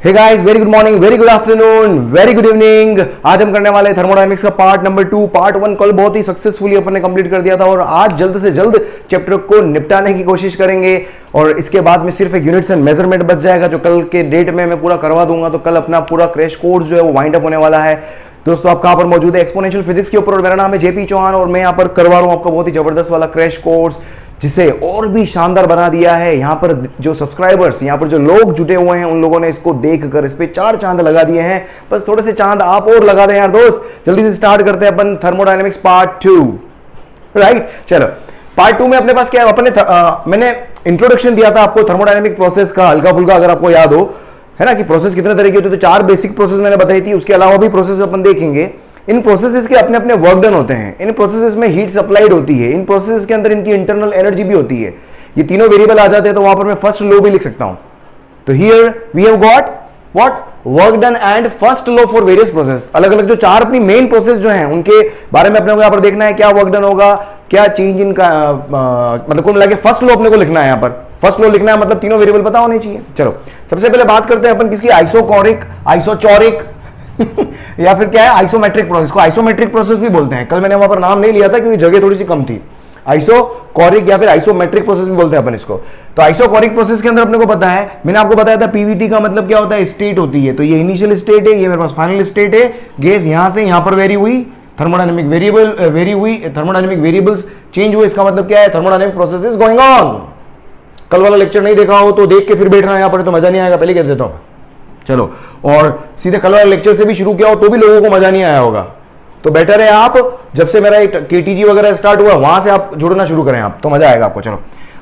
हे guys, very good morning, very good afternoon, very good evening. आज हम करने वाले थर्मोडायनेमिक्स का पार्ट नंबर 2। पार्ट 1 कल बहुत ही सक्सेसफुली अपन ने कंप्लीट कर दिया था और आज जल्द से जल्द चैप्टर को निपटाने की कोशिश करेंगे और इसके बाद में सिर्फ एक यूनिट्स एंड मेजरमेंट बच जाएगा जो कल के डेट में मैं पूरा करवा दूंगा। तो कल अपना पूरा क्रैश कोर्स जो है वो वाइंड अप होने वाला है। दोस्तों, आप कहां पर मौजूद है? एक्सपोनेंशियल फिजिक्स के ऊपर और मेरा नाम है जेपी चौहान और मैं यहां पर करवा रहा हूं आपका बहुत ही जबरदस्त वाला क्रैश कोर्स जिसे और भी शानदार बना दिया है। यहां पर जो सब्सक्राइबर्स, यहां पर जो लोग जुटे हुए हैं उन लोगों ने इसको देखकर इस पे 4 चांद लगा दिए हैं। बस थोड़े से चांद आप और लगा दें यार दोस्त। जल्दी से स्टार्ट करते हैं अपन थर्मोडायनेमिक्स पार्ट 2। राइट, चलो पार्ट 2 में अपने पास क्या है? अपने मैंने इंट्रोडक्शन दिया था आपको थर्मोडायनेमिक प्रोसेस का, हल्का फुल्का अगर आपको याद हो, है ना, कि प्रोसेस कितने तरह की होती है। तो 4 बेसिक प्रोसेस मैंने बताई थी, उसके अलावा भी प्रोसेस अपन देखेंगे। इन प्रोसेसेस के अपने अपने वर्क डन होते हैं, इन प्रोसेसेस में हीट सप्लाइड होती है, इन प्रोसेसेस के अंदर इनकी इंटरनल एनर्जी भी होती है। ये तीनों वेरिएबल आ जाते हैं तो वहां पर मैं फर्स्ट लॉ भी लिख सकता हूं। तो here we have got what? Work done and first law for various process. अलग अलग जो 4 अपनी मेन प्रोसेस जो हैं उनके बारे में अपने को यहां पर देखना है, क्या वर्क डन होगा, क्या चेंज इनका, मतलब कुल मिला के फर्स्ट लॉ अपने को लिखना है। यहां पर फर्स्ट लॉ लिखना है मतलब तीनों वेरिएबल पता होने चाहिए। चलो सबसे पहले बात करते हैं अपन किसकी? आइसोकोरिक, आइसोचोरिक या फिर क्या है? आइसोमेट्रिक प्रोसेस को आइसोमेट्रिक प्रोसेस भी बोलते हैं। कल मैंने वहां पर नाम नहीं लिया था क्योंकि जगह थोड़ी सी कम थी। आइसोकोरिक या फिर आइसोमेट्रिक प्रोसेस भी बोलते हैं अपन इसको। तो आइसोकोरिक प्रोसेस के अंदर अपने को पता है, मैंने आपको बताया था पीवीटी का मतलब क्या होता है? स्टेट होती है। तो ये इनिशियल स्टेट है, ये मेरे पास फाइनल स्टेट है। गैस यहां से यहां पर वेरी हुई, थर्मोडायनेमिक वेरिएबल वेरी हुई, थर्मोडायनेमिक वेरिएबल्स चेंज हुए। इसका मतलब क्या है? Thermodynamic process is going on. कल वाला लेक्चर नहीं देखा हो तो देख के फिर बैठना यहां पर, तो मजा नहीं आएगा, पहले कह देता हूं। चलो, और सीधे कल वाले लेक्चर से भी शुरू किया हो तो भी लोगों को मजा नहीं आया होगा। तो बेटर है आप जब से मेरा केटीजी वगैरह स्टार्ट हुआ वहां से आप जुड़ना शुरू करें आप, तो मजा आएगा आपको। चलो,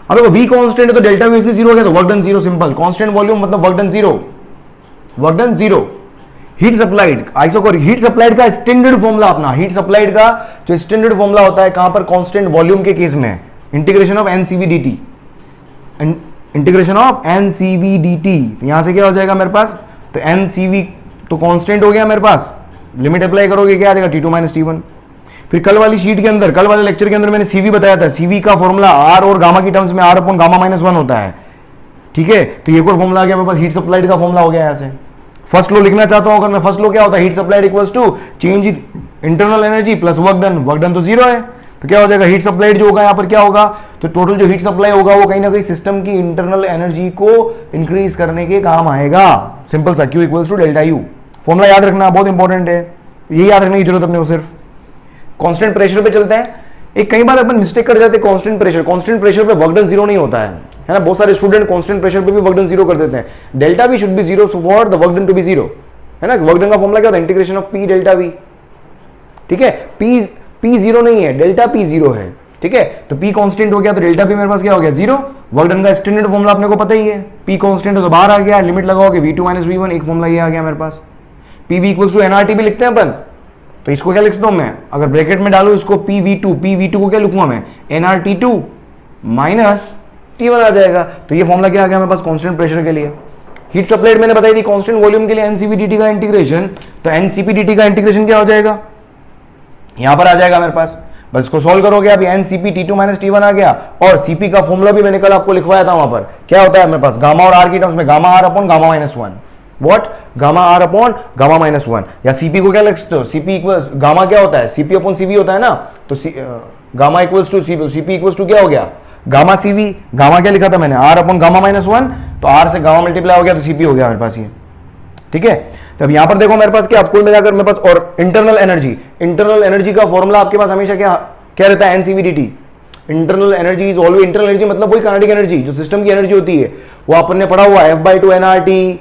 अब देखो वी कांस्टेंट है तो डेल्टा वी से 0 हो गया तो work done 0। Simple. Constant volume मतलब work done 0, work done 0। Heat supplied, isochoric heat supplied का स्टैंडर्ड फॉर्मूला अपना, हीट सप्लाइड का जो स्टैंडर्ड फॉर्मूला होता है कहां पर? कांस्टेंट वॉल्यूम के केस में integration of NCV DT, integration of NCV DT. यहां से क्या हो जाएगा मेरे पास? तो एनसीवी तो कांस्टेंट हो गया मेरे पास, लिमिट अप्लाई करोगे क्या आ जाएगा? T2 - T1। फिर कल वाली शीट के अंदर, कल वाले लेक्चर के अंदर मैंने सीवी बताया था। सीवी का फॉर्मूला आर और गामा की टर्म्स में आर अपॉन गामा -1 होता है। ठीक है, तो ये कोई फॉर्मूला आ गया मेरे पास, हीट सप्लाइड का फॉर्मूला हो गया। यहां से फर्स्ट लॉ लिखना चाहता हूं अगर मैं, फर्स्ट लॉ क्या होता है? Heat supplied equals to change in internal energy plus work done. Work done तो 0 है तो क्या हो जाएगा? हीट सप्लाइड जो होगा यहां पर क्या होगा? तो टोटल जो हीट सप्लाई होगा वो कहीं ना कहीं सिस्टम की इंटरनल एनर्जी को इंक्रीज करने के काम आएगा। सिंपल सा, Q equals to delta U. Formula याद रखना बहुत इंपॉर्टेंट है, ये याद रखने की जरूरत अपने को। सिर्फ कांस्टेंट प्रेशर पे चलते हैं। एक कई बार अपन मिस्टेक कर जाते हैं कांस्टेंट प्रेशर। कांस्टेंट प्रेशर पे वर्क डन 0 नहीं होता है ना। बहुत सारे स्टूडेंट कांस्टेंट प्रेशर पे भी वर्क डन 0 कर देते हैं। Delta V should be 0 for the work done to be 0, है ना। वर्क डन का फॉर्मूला क्या होता है? Integration of P delta we. ठीक है, पी 0 नहीं है, डेल्टा पी 0 है। ठीक है, तो पी कांस्टेंट हो गया तो डेल्टा पी मेरे पास क्या हो गया? 0। वर्क डन का स्टैंडर्ड फॉर्मूला अपने को पता ही है, पी कांस्टेंट है तो बाहर आ गया, लिमिट लगाओगे V2 - V1, एक फॉर्मूला ये आ गया मेरे पास। पीवी इक्वल्स टू एनआरटी भी लिखते हैं अपन, तो इसको क्या लिखता हूं मैं? अगर ब्रैकेट में डालू इसको पीवी2 को क्या लिखूंगा मैं? nRT2 - T1 आ जाएगा। तो ये फॉर्मूला क्या आ गया मेरे पास? कांस्टेंट प्रेशर के लिए। हीट सप्लाइड मैंने बताई थी कांस्टेंट वॉल्यूम के लिए एनसीपीडीटी का इंटीग्रेशन, तो एनसीपीडीटी का इंटीग्रेशन क्या हो जाएगा? यहां पर आ जाएगा मेरे पास। बस इसको सॉल्व करोगे अभी एनसीपी T2 - T1 आ गया। और सीपी का फॉर्मूला भी मैंने कल आपको लिखवाया था। वहां पर क्या होता है मेरे पास? गामा और आर की टर्म्स में gamma R upon gamma -1। What? Gamma R upon gamma -1। या सीपी को क्या लिखते हो? सीपी इक्वल्स गामा क्या होता है? सीपी अपॉन सीवी होता है ना। तो gamma equals to CP equals to क्या हो गया? Gamma CV. गामा क्या लिखा था मैंने? आर अपॉन गामा -1, तो आर से गामा मल्टीप्लाई हो गया तो सीपी हो गया मेरे पास ये। ठीक है, तो अब यहां पर देखो मेरे पास क्या, कुल मिलाकर मेरे पास, और इंटरनल एनर्जी का फॉर्मूला आपके पास हमेशा क्या क्या रहता है? NCVDT. Internal energy is always, internal energy मतलब वही काइनेटिक एनर्जी जो सिस्टम की एनर्जी होती है, वो अपन ने पढ़ा हुआ F/2 nRT।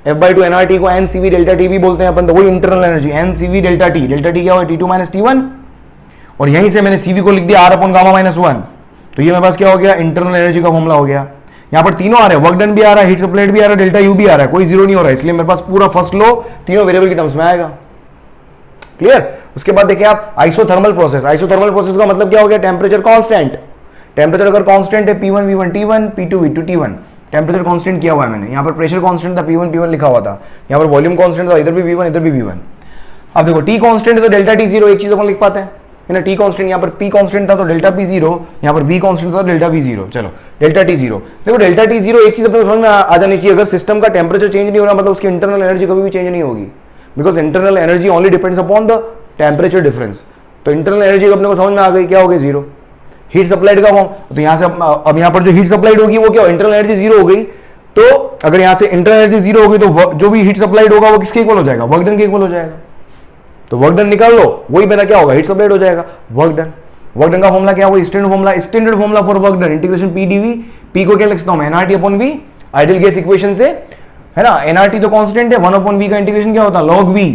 F/2 nRT को एनसीवी डेल्टा टी भी बोलते हैं अपन, तो वही internal energy NCV delta T. Delta T क्या हुआ? T2 - T1। और यहीं से मैंने सीवी को लिख दिया आर अपॉन गामा -1, तो ये मेरे पास क्या हो गया? इंटरनल एनर्जी का फॉर्मूला हो गया। यहां पर तीनों आ रहे हैं, वर्क डन भी आ रहा है, हीट सप्लाइड भी आ रहा है, डेल्टा यू भी आ रहा है, कोई 0 नहीं हो रहा है। इसलिए मेरे पास पूरा फर्स्ट लॉ तीनों वेरिएबल की टर्म्स में आएगा। क्लियर? उसके बाद देखिए आप आइसोथर्मल प्रोसेस। आइसोथर्मल प्रोसेस का मतलब क्या हो गया? Temperature constant. टेम्परेचर अगर कांस्टेंट है P1 V1 T1, P2 V2 T1, temperature constant किया हुआ है मैंने। यहां पर प्रेशर कांस्टेंट था, P1 P1 लिखा हुआ था। यहां पर वॉल्यूम कांस्टेंट था, इधर भी V1 इधर भी V1। अब देखो T कांस्टेंट है तो डेल्टा T 0, एक चीज अपन लिख पाते हैं। है ना। टी कांस्टेंट, यहाँ पर पी कांस्टेंट था तो डेल्टा पी जीरो, यहाँ पर वी कांस्टेंट था तो डेल्टा वी जीरो। चलो डेल्टा टी जीरो, देखो डेल्टा टी जीरो एक चीज अपने समझ में आ जानी चाहिए, अगर सिस्टम का टेम्परेचर चेंज नहीं हो रहा मतलब उसकी इंटरनल एनर्जी कभी भी चेंज नहीं होगी, because internal energy only depends upon the temperature difference. तो इंटरनल एनर्जी अपने को समझ में आ गई, क्या हो गई, जीरो। हीट सप्लाइड का फॉर्म, तो यहाँ से अब यहाँ पर जो हीट सप्लाइड होगी वो क्या, इंटरनल एनर्जी जीरो हो गई। तो अगर यहाँ से इंटरनल एनर्जी जीरो हो गई तो जो भी हीट सप्लाइड होगा वो किसके इक्वल हो जाएगा, वर्क डन के इक्वल हो जाएगा। तो वर्क डन निकाल लो, वही मेरा क्या होगा, हीट सप्लाइड हो जाएगा, वर्क डन। वर्क डन का फॉर्मूला क्या हुआ, standard formula for work done, integration P DV, P को क्या लिखता हूं मैं, NRT upon V, ideal gas equation से, है ना। एनआरटी तो कांस्टेंट है, 1 अपॉन वी का इंटीग्रेशन क्या होता है, log V,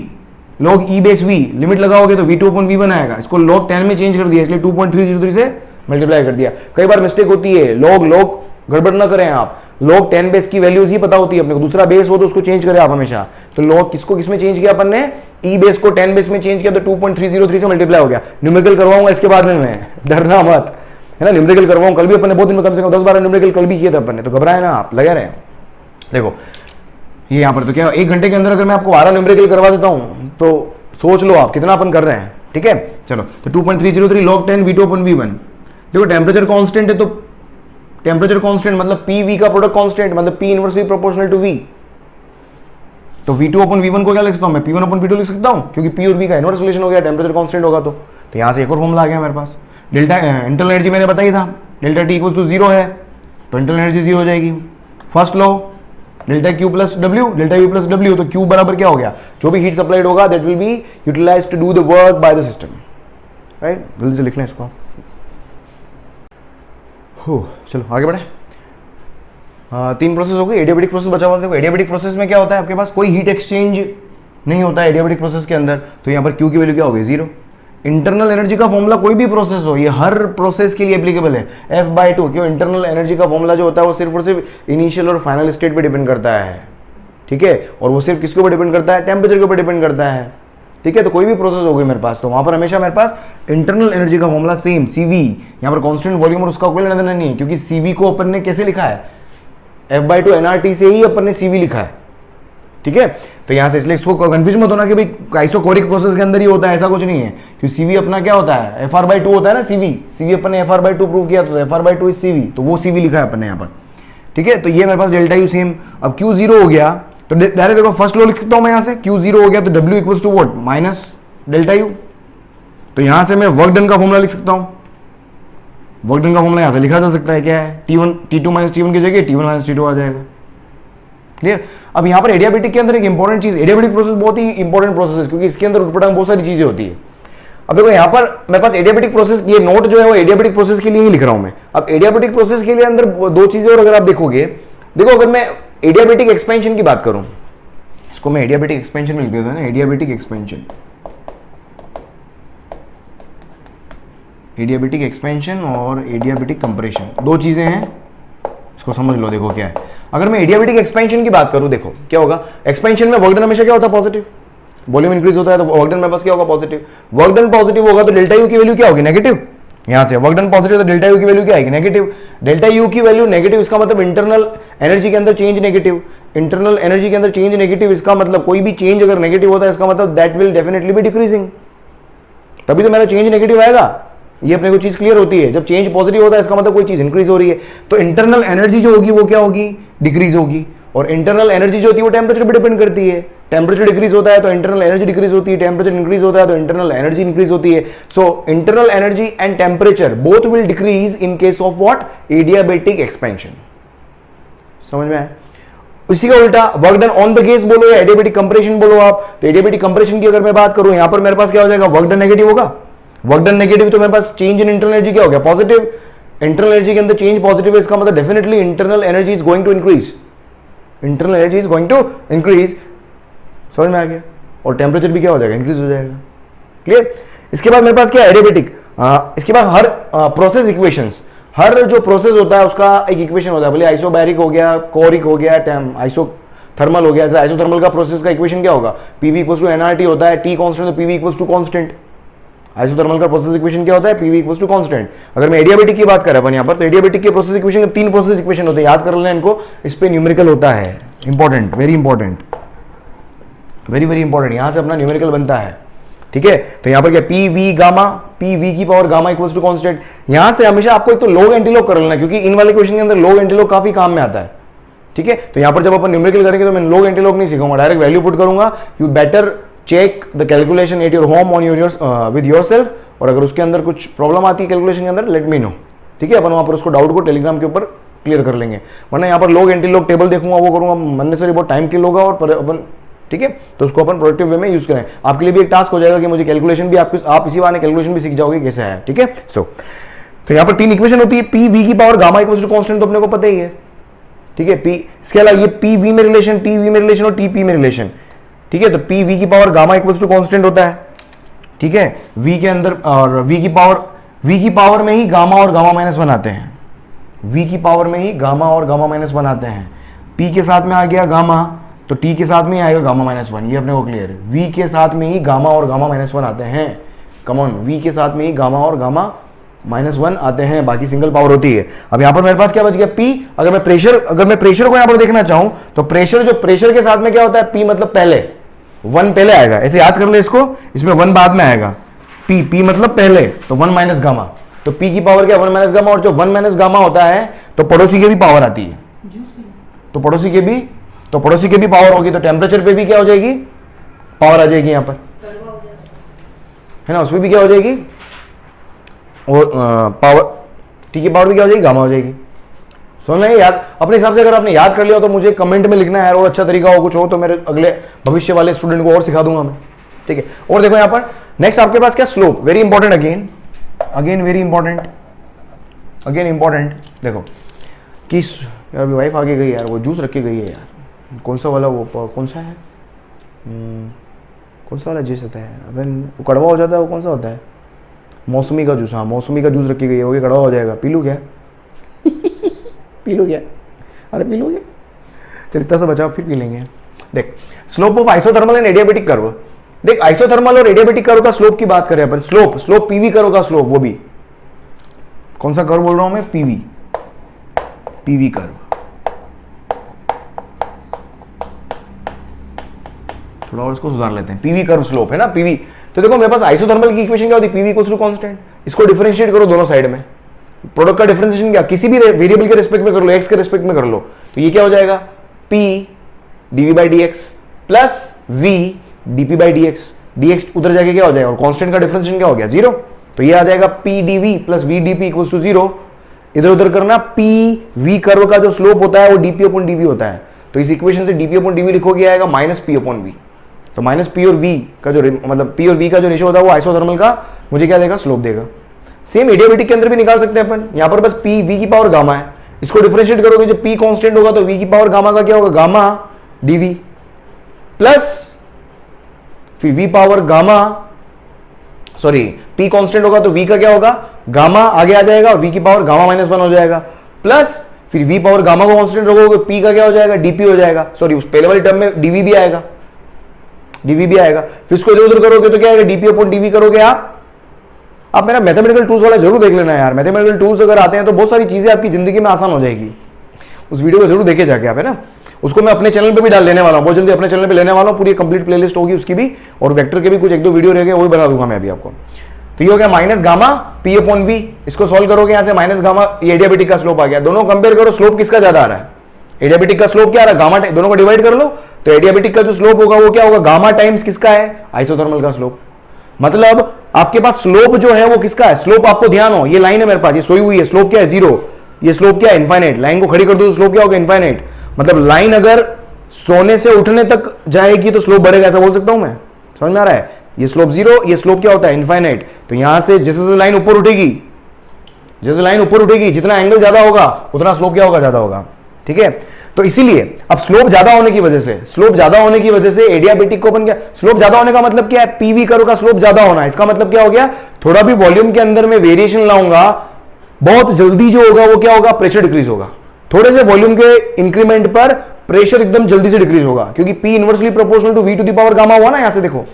log E base V, limit लगाओगे तो v2 अपॉन v1 आएगा, इसको log 10 में चेंज कर दिया, इसलिए 2.303 से मल्टीप्लाई कर दिया। कई बार मिस्टेक होती है, log गड़बड़ ना करें आप, log 10 बेस की वैल्यूज ही पता होती है अपने को, दूसरा बेस हो तो उसको चेंज करें आप हमेशा। तो log किसको किस में चेंज किया अपन ने, ई बेस को 10 बेस में चेंज किया तो 2.303 से मल्टीप्लाई हो गया। न्यूमेरिकल करवाऊंगा इसके बाद में मैं, डरना मत, है ना। न्यूमेरिकल करवाऊंगा, कल भी अपन ने बहुत दिन में कम से कम 10-12 न्यूमेरिकल कल भी किए थे अपन ने, तो घबराए ना आप, लगे रहे। देखो ये यहाँ पर तो क्या, 1 घंटे के अंदर अगर मैं आपको 12 न्यूमेरिकल करवा देता हूँ तो सोच लो आप कितना अपन कर रहे हैं, ठीक है। चलो तो 2.303 log 10 v2 upon v1, देखो टेम्परेचर कांस्टेंट है तो टेम्परेचर कांस्टेंट मतलब पी वी का प्रोडक्ट कांस्टेंट मतलब P inversely proportional to V. तो v2 upon v1 को क्या लिख सकता हूं मैं, p1 upon p2 लिख सकता हूं, क्योंकि p और v का इनवर्स रिलेशन हो गया, टेम्परेचर कांस्टेंट होगा तो यहां से एक और फॉर्मूला आ गया मेरे पास। डेल्टा इंटरनल एनर्जी मैंने बताई था, डेल्टा टी इक्वल्स टू 0 है तो इंटरनल एनर्जी 0 हो जाएगी। First law delta Q plus W, delta U plus W, तो क्यू बराबर क्या हो गया, जो भी हीट सप्लाइड होगा that will be utilised to do the work by the system, right. जल्दी से लिख लें इसको। चलो आगे बढ़े। 3 प्रोसेस हो गई, एडियाबेटिक प्रोसेस बचा हुआ। देखो एडियाबेटिक प्रोसेस में क्या होता है, आपके पास कोई हीट एक्सचेंज नहीं होता है एडियाबेटिक प्रोसेस के अंदर, तो यहाँ पर क्यू की वैल्यू क्या होगी, 0। इंटरनल एनर्जी का फॉर्मूला कोई भी प्रोसेस हो, ये हर प्रोसेस के लिए एप्लीकेबल है, F/2, क्यों, इंटरनल एनर्जी का फॉर्मूला जो होता है वो सिर्फ और सिर्फ इनिशियल और फाइनल स्टेट पे डिपेंड करता है, ठीक है। और वो सिर्फ किसके ऊपर डिपेंड करता है, टेम्परेचर के ऊपर डिपेंड करता है, ठीक है। तो कोई भी प्रोसेस होगी मेरे पास तो वहां पर हमेशा मेरे पास इंटरनल एनर्जी का फॉर्मूला सेम CV, यहाँ पर कांस्टेंट वॉल्यूम और उसका कोई लेना देना नहीं है, क्योंकि CV को अपन ने कैसे लिखा है, F/2 nRT से ही अपन ने CV लिखा है, ठीक है। तो यहां से इसलिए इसको कंफ्यूज मत होना कि भाई आइसोकोरिक प्रोसेस के अंदर ही होता है, ऐसा कुछ नहीं है, क्योंकि CV अपना क्या होता है, FR/2 होता है ना, CV अपन ने FR/2 प्रूव किया तो FR/2 इज CV, तो वो CV लिखा है अपन ने यहाँ पर, ठीक है। तो ये मेरे पास डेल्टा यू सेम। अब Q 0 हो गया तो डायरेक्ट देखो फर्स्ट लो लिख सकता हूं मैं यहाँ से, Q 0 हो गया तो W equals to what, minus delta U. तो यहां से मैं वर्क डन का फॉर्मूला लिख सकता हूं, वर्क डन का फॉर्मूला यहां से लिखा जा सकता है, क्या है, T2 माइनस T1 की जगह T1 माइनस T2 आ जाएगा, क्लियर। अब यहाँ पर एडियाबेटिक के अंदर एक इंपॉर्टेंट चीज, एडियाबेटिक प्रोसेस बहुत ही इंपॉर्टेंट प्रोसेस है, क्योंकि इसके अंदर उठपटांग बहुत सारी चीजें होती है। अब देखो यहाँ पर मेरे पास एडियाबेटिक प्रोसेस, ये नोट जो है वो एडियाबेटिक प्रोसेस के लिए ही लिख रहा हूं मैं। अब एडियाबेटिक प्रोसेस के लिए अंदर 2 चीजें और अगर आप देखोगे, देखो अगर मैं एडियाबेटिक एक्सपेंशन की बात करूं, इसको मैं एडियाबेटिक एक्सपेंशन में लिख देता हूं ना, एडियाबेटिक एक्सपेंशन, एडियाबेटिक एक्सपेंशन और एडियाबेटिक कंप्रेशन 2 चीजें हैं, इसको समझ लो। देखो क्या है, अगर मैं एडियाबेटिक एक्सपेंशन की बात करूं, देखो क्या होगा, एक्सपेंशन में वर्क डन हमेशा क्या होता है, पॉजिटिव, वॉल्यूम इंक्रीज होता है तो वर्क डन मेरे पास क्या होगा, पॉजिटिव। वर्क डन पॉजिटिव होगा तो डेल्टा यू की वैल्यू क्या होगी, नेगेटिव। यहां से वर्क डन पॉजिटिव तो डेल्टा यू की वैल्यू क्या आएगी, नेगेटिव। डेल्टा यू की वैल्यू नेगेटिव, इसका मतलब इंटरनल एनर्जी के अंदर चेंज नेगेटिव, इंटरनल एनर्जी के अंदर चेंज नेगेटिव, इसका मतलब कोई भी चेंज अगर नेगेटिव होता है इसका मतलब that will definitely be decreasing, तभी तो मेरा चेंज नेगेटिव आएगा। ये अपने को चीज क्लियर होती है, जब चेंज पॉजिटिव होता है इसका मतलब कोई चीज इंक्रीज हो रही है, तो इंटरनल एनर्जी जो होगी वो क्या होगी, डिक्रीज होगी। और इंटरनल एनर्जी जो होती है वो टेम्परेचर पे डिपेंड करती है, टेम्परेचर डिक्रीज होता है तो इंटरनल एनर्जी डिक्रीज होती है, टेम्परेचर इंक्रीज होता है तो इंटरनल एनर्जी इंक्रीज होती है। So internal energy and temperature both will decrease in case of what, adiabatic expansion. समझ में आया। इसी का उल्टा work done on the gas बोलो या एडियाबेटिक कंप्रेशन बोलो आप, तो एडियाबेटिक कंप्रेशन की अगर मैं बात करूं, यहां पर मेरे पास क्या हो जाएगा, वर्क डन नेगेटिव होगा, वर्क डन नेगेटिव तो मेरे पास चेंज इन इंटरनल एनर्जी क्या हो गया, पॉजिटिव। इंटरनल एनर्जी के अंदर चेंज पॉजिटिव है, इसका मतलब definitely internal energy is going to increase, internal energy is going to increase, समझ में आ गया। और टेम्परेचर भी क्या हो जाएगा, इंक्रीज हो जाएगा, क्लियर। इसके बाद मेरे पास क्या है, एडियाबेटिक। इसके बाद हर प्रोसेस इक्वेशंस, हर जो प्रोसेस होता है उसका एक इक्वेशन होता है, बोले आइसोबैरिक हो गया, कोरिक हो गया, आइसोथर्मल हो गया। जैसे आइसोथर्मल का प्रोसेस का इक्वेशन क्या होगा, पीवी इक्वल्स टू एनआरटी होता है, टी कांस्टेंट तो PV equals to constant. Isothermal का प्रोसेस इक्वेशन क्या होता है, पीवी इक्वल्स टू कांस्टेंट। अगर मैं एडियाबेटिक की बात करें अपन यहाँ पर, तो एडियाबेटिक के प्रोसेस इक्वेशन 3 प्रोसेस इक्वेशन होते हैं, याद कर लेना इनको, इस पे न्यूमेरिकल होता है, important, very important, very very important, यहां से अपना न्यूमेरिकल बनता है, ठीक है। तो यहां पर क्या, P V gamma P V की power gamma equals to constant. यहां से हमेशा आपको एक तो लॉग एंटी लॉग कर लेना, क्योंकि इन वाले क्वेश्चन के अंदर लॉग एंटी लॉग काफी काम में आता है, ठीक है। तो यहां पर जब अपन न्यूमेरिकल करेंगे तो मैं लॉग एंटी लॉग नहीं सीखूंगा, डायरेक्ट वैल्यू पुट करूंगा। You better check the calculation at your home on your with yourself, और अगर उसके अंदर कुछ प्रॉब्लम आती है कैलकुलेशन के अंदर, लेट मी नो, ठीक है। अपन वहां पर उसको डाउट को टेलीग्राम के ऊपर क्लियर कर लेंगे, वरना यहाँ पर लॉग एंटी लॉग टेबल देखूंगा, वो करूंगा, मन से बहुत टाइम किल होगा और अपन, ठीक है। तो उसको अपन प्रोडक्टिव वे में यूज करें। आपके लिए भी एक टास्क हो जाएगा कि मुझे कैलकुलेशन भी आप इसी बहाने कैलकुलेशन भी सीख जाओगे कैसे है, ठीक है। तो यहाँ पर 3 इक्वेशन होती है, पी वी की power gamma equals to constant, तो अपने को पता ही है, ठीक है। पी इसके अलावा ये पी वी में रिलेशन, टी वी में रिलेशन और टी पी में रिलेशन, ठीक है। तो पी वी की power gamma equals to constant होता है, ठीक है। वी के अंदर और वी की पावर में ही गामा और गामा माइनस 1 आते हैं, वी की पावर में ही गामा और गामा माइनस 1 आते हैं। पी के साथ में आ गया गामा, तो टी के साथ में ही आएगा गामा माइनस 1, ये अपने को क्लियर है। वी के साथ में ही गामा और गामा माइनस 1 आते हैं, कमॉन, वी के साथ में ही गामा और गामा माइनस 1 आते हैं, बाकी सिंगल पावर होती है। अब यहां पर मेरे पास क्या बच गया, पी। अगर मैं प्रेशर को यहां पर देखना चाहूं तो प्रेशर के साथ में क्या होता है, पी मतलब पहले, 1 पहले आएगा, ऐसे याद कर ले इसको, इसमें 1 बाद में आएगा। पी मतलब पहले, तो 1 माइनस गामा, तो पी की पावर क्या 1 माइनस गामा, और जो 1 माइनस गामा होता है तो पड़ोसी के भी पावर आती है, तो पड़ोसी के भी पावर होगी, तो टेम्परेचर पे भी क्या हो जाएगी, पावर आ जाएगी यहां पर, है ना, उसमें भी क्या हो जाएगी, और पावर, टी की पावर भी क्या हो जाएगी, गामा हो जाएगी। समझ में याद, अपने हिसाब से अगर आपने याद कर लिया तो मुझे कमेंट में लिखना है, और अच्छा तरीका हो कुछ हो तो मेरे अगले भविष्य वाले स्टूडेंट को और सिखा दूंगा मैं, ठीक है। और देखो यहां पर नेक्स्ट आपके पास क्या, slope, very important, again very important, देखो कि यार वाइफ आगे गई यार, वो जूस रख के गई है यार, कौन सा वाला, वो कौन सा है, कौन सा वाला जूस होता है, अब वो कड़वा हो जाता है, वो कौन सा होता है, मौसमी का जूस, हाँ मौसमी का जूस रखी गई है, वो कड़वा हो जाएगा, पी लूँ क्या पी लूँ क्या, अरे पी लूँ क्या, चल इतना सा बचाओ फिर पी लेंगे। देख slope of isothermal and adiabatic curve, देख आइसोथर्मल और एडियाबेटिक कर्व का स्लोप की बात करें अपन, स्लोप पीवी कर्व का स्लोप, वो भी कौन सा कर्व बोल रहा हूं मैं, पीवी कर्व, थोड़ा और इसको सुधार लेते हैं, पीवी कर्व स्लोप है ना, पीवी। तो देखो मेरे पास आइसोथर्मल की इक्वेशन क्या होती है, पीवी इक्वल्स टू कांस्टेंट, इसको डिफरेंशिएट करो दोनों साइड में, प्रोडक्ट का डिफरेंशिएशन क्या, किसी भी वेरिएबल के रिस्पेक्ट में कर लो, एक्स के रिस्पेक्ट में कर लो, तो ये क्या हो जाएगा, P dV by d x plus V dP by d x उधर जाके क्या हो जाएगा, और कांस्टेंट का डिफरेंशिएशन क्या हो गया, 0, तो ये आ जाएगा P dV plus V dP equals to 0। इधर उधर करना, पी वी कर्व का जो स्लोप होता है वो डीपी अपॉन डीवी होता है, तो इस इक्वेशन से डीपी अपॉन डीवी लिखोगे आएगा माइनस पी अपॉन वी, तो माइनस पी और वी का जो मतलब पी और वी का जो रेशियो होता है वो आइसोथर्मल का मुझे क्या देगा, स्लोप देगा। सेम एडियाबेटिक के अंदर भी निकाल सकते हैं अपन, यहां पर बस पी वी की पावर गामा है, इसको डिफरेंशिएट करोगे, जब पी कांस्टेंट होगा तो वी की पावर गामा का क्या होगा, गामा डीवी प्लस फिर we power gamma, sorry P constant होगा तो वी का क्या होगा, गामा आगे आ जाएगा और वी की पावर गामा माइनस 1 हो जाएगा, प्लस फिर वी पावर गामा को कांस्टेंट रखोगे, पी का क्या हो जाएगा, डीपी हो जाएगा, सॉरी उस पहले वाली टर्म में डीवी भी आएगा, फिर इसको इधर उधर करोगे तो क्या आएगा, डीपी अपॉन डीवी करोगे आप मेरा मैथमेटिकल टूल्स वाला जरूर देख लेना यार, मैथमेटिकल टूल्स अगर आते हैं तो बहुत सारी चीजें आपकी जिंदगी में आसान हो जाएगी। उस वीडियो को जरूर देखे जाके आप, है ना, उसको मैं अपने चैनल पे भी डाल लेने वाला हूँ, बहुत जल्दी अपने चैनल पे लेने वाला हूँ, पूरी कंप्लीट प्लेलिस्ट होगी उसकी भी, और वेक्टर के भी कुछ 1-2 वीडियो रह गए वो भी बता दूंगा मैं अभी आपको। तो ये हो गया minus gamma P upon V, इसको सॉल्व करोगे यहां से माइनस गामा, ये एडियाबेटिक का स्लोप आ गया, दोनों कंपेयर करो, स्लोप किसका ज्यादा आ रहा है, एडियाबेटिक का स्लोप क्या आ रहा है, गामा, दोनों को डिवाइड कर लो, तो एडियाबेटिक का जो स्लोप होगा वो क्या होगा, गामा टाइम्स किसका है, आइसोथर्मल का स्लोप। मतलब आपके पास स्लोप जो है वो किसका है, स्लोप आपको ध्यान हो, ये लाइन है मेरे पास, ये सोई हुई है, स्लोप क्या है 0, ये स्लोप क्या है इनफाइनाइट, लाइन को खड़ी कर दो तो स्लोप क्या होगा इनफाइनाइट, मतलब लाइन अगर सोने से उठने तक जाएगी तो स्लोप बढ़ेगा, ऐसा बोल सकता हूं मैं, समझ में आ रहा है, ये स्लोप 0, ये स्लोप क्या होता है इनफाइनाइट, तो यहां से जैसे लाइन ऊपर उठेगी, जितना एंगल ज्यादा होगा उतना स्लोप क्या होगा, ज्यादा होगा, ठीक है। तो इसीलिए अब स्लोप ज्यादा होने की वजह से एडियाबेटिक को अपन क्या, स्लोप ज्यादा होने का मतलब क्या है, पीवी कर्व का स्लोप ज्यादा होना, इसका मतलब क्या हो गया, थोड़ा भी वॉल्यूम के अंदर में वेरिएशन लाऊंगा, बहुत जल्दी जो होगा वो क्या होगा, प्रेशर डिक्रीज होगा, थोड़े से वॉल्यूम के इंक्रीमेंट पर प्रेशर एकदम जल्दी से डिक्रीज होगा, क्योंकि P inversely proportional to V to the power gamma हुआ ना, यहां से देखो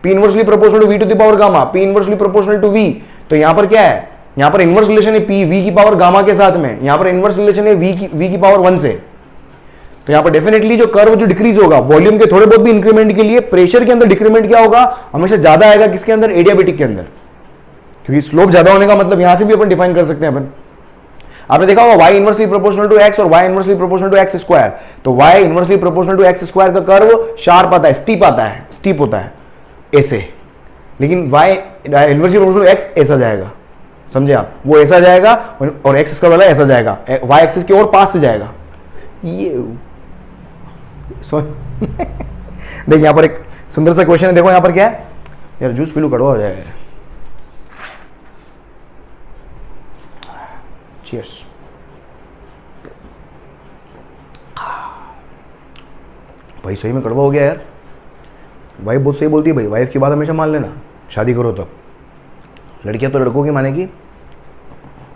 P inversely proportional to V to the power gamma, P inversely proportional to V, तो यहां पर क्या है, यहां पर इनवर्स रिलेशन है पी वी की पावर गामा के साथ में, यहां पर इनवर्स रिलेशन है वी की पावर 1 से, तो यहां पर डेफिनेटली जो कर्व जो डिक्रीज होगा वॉल्यूम के थोड़े बहुत भी इंक्रीमेंट के लिए, प्रेशर के अंदर डिक्रीमेंट क्या होगा, हमेशा ज्यादा आएगा, किसके अंदर, एडियाबेटिक के अंदर, क्योंकि स्लोप ज्यादा होने का मतलब यहां से भी अपन डिफाइन कर सकते हैं अपन। आपने देखा होगा y inversely proportional to x और y inversely proportional to x square, तो y inversely proportional to x square का कर्व शार्प आता है, स्टीप आता है, स्टीप होता है ऐसे, लेकिन y inversely proportional to x ऐसा जाएगा, समझे आप, वो ऐसा जाएगा और x इसका वाला ऐसा जाएगा, y एक्सिस की ओर पास से जाएगा ये देख यहां पर एक सुंदर सा क्वेश्चन है, देखो यहां पर क्या है यार, जूस पीलू कड़वा हो जाएगा। चीयर्स। भाई सही में कड़वा हो गया यार, वाइफ बहुत सही बोलती है भाई, वाइफ की बात हमेशा मान लेना, शादी करो तब। लड़कियां तो लड़कों की मानेगी,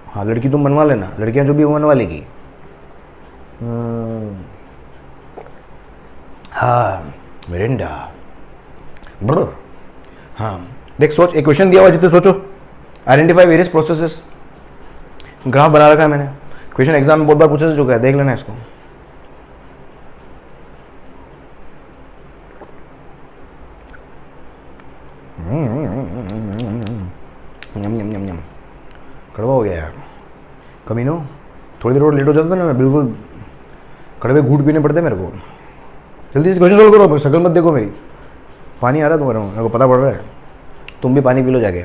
हाँ लड़की तुम बनवा लेना, लड़कियां जो भी बनवा लेगी। हाँ मिरिंडा ब्रो। हाँ देख सोच, एक क्वेश्चन दिया हुआ जितने सोचो, आइडेंटिफाई वेरियस प्रोसेसेस, ग्राफ बना रखा है मैंने, क्वेश्चन एग्जाम में बहुत बार पूछा चुका है, देख लेना इसको। कड़वा हो गया यार, कमीनो, थोड़ी देर और लेट हो जाता ना, मैं बिल्कुल कड़वे घूट पीने पड़ते मेरे को। जल्दी से क्वेश्चन सोल्व करो, शक्ल मत देखो मेरी, पानी आ रहा है तुम्हारे, मेरे को पता पड़ रहा है, तुम भी पानी पी लो जाके,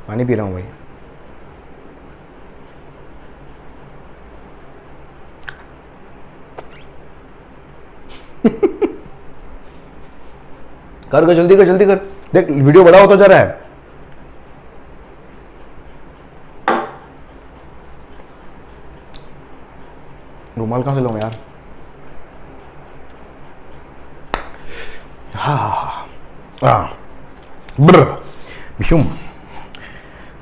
पानी पी रहा हूँ भाई। कर जल्दी कर, जल्दी कर, देख वीडियो बड़ा होता जा रहा है। रुमाल कहां से लाऊं यार,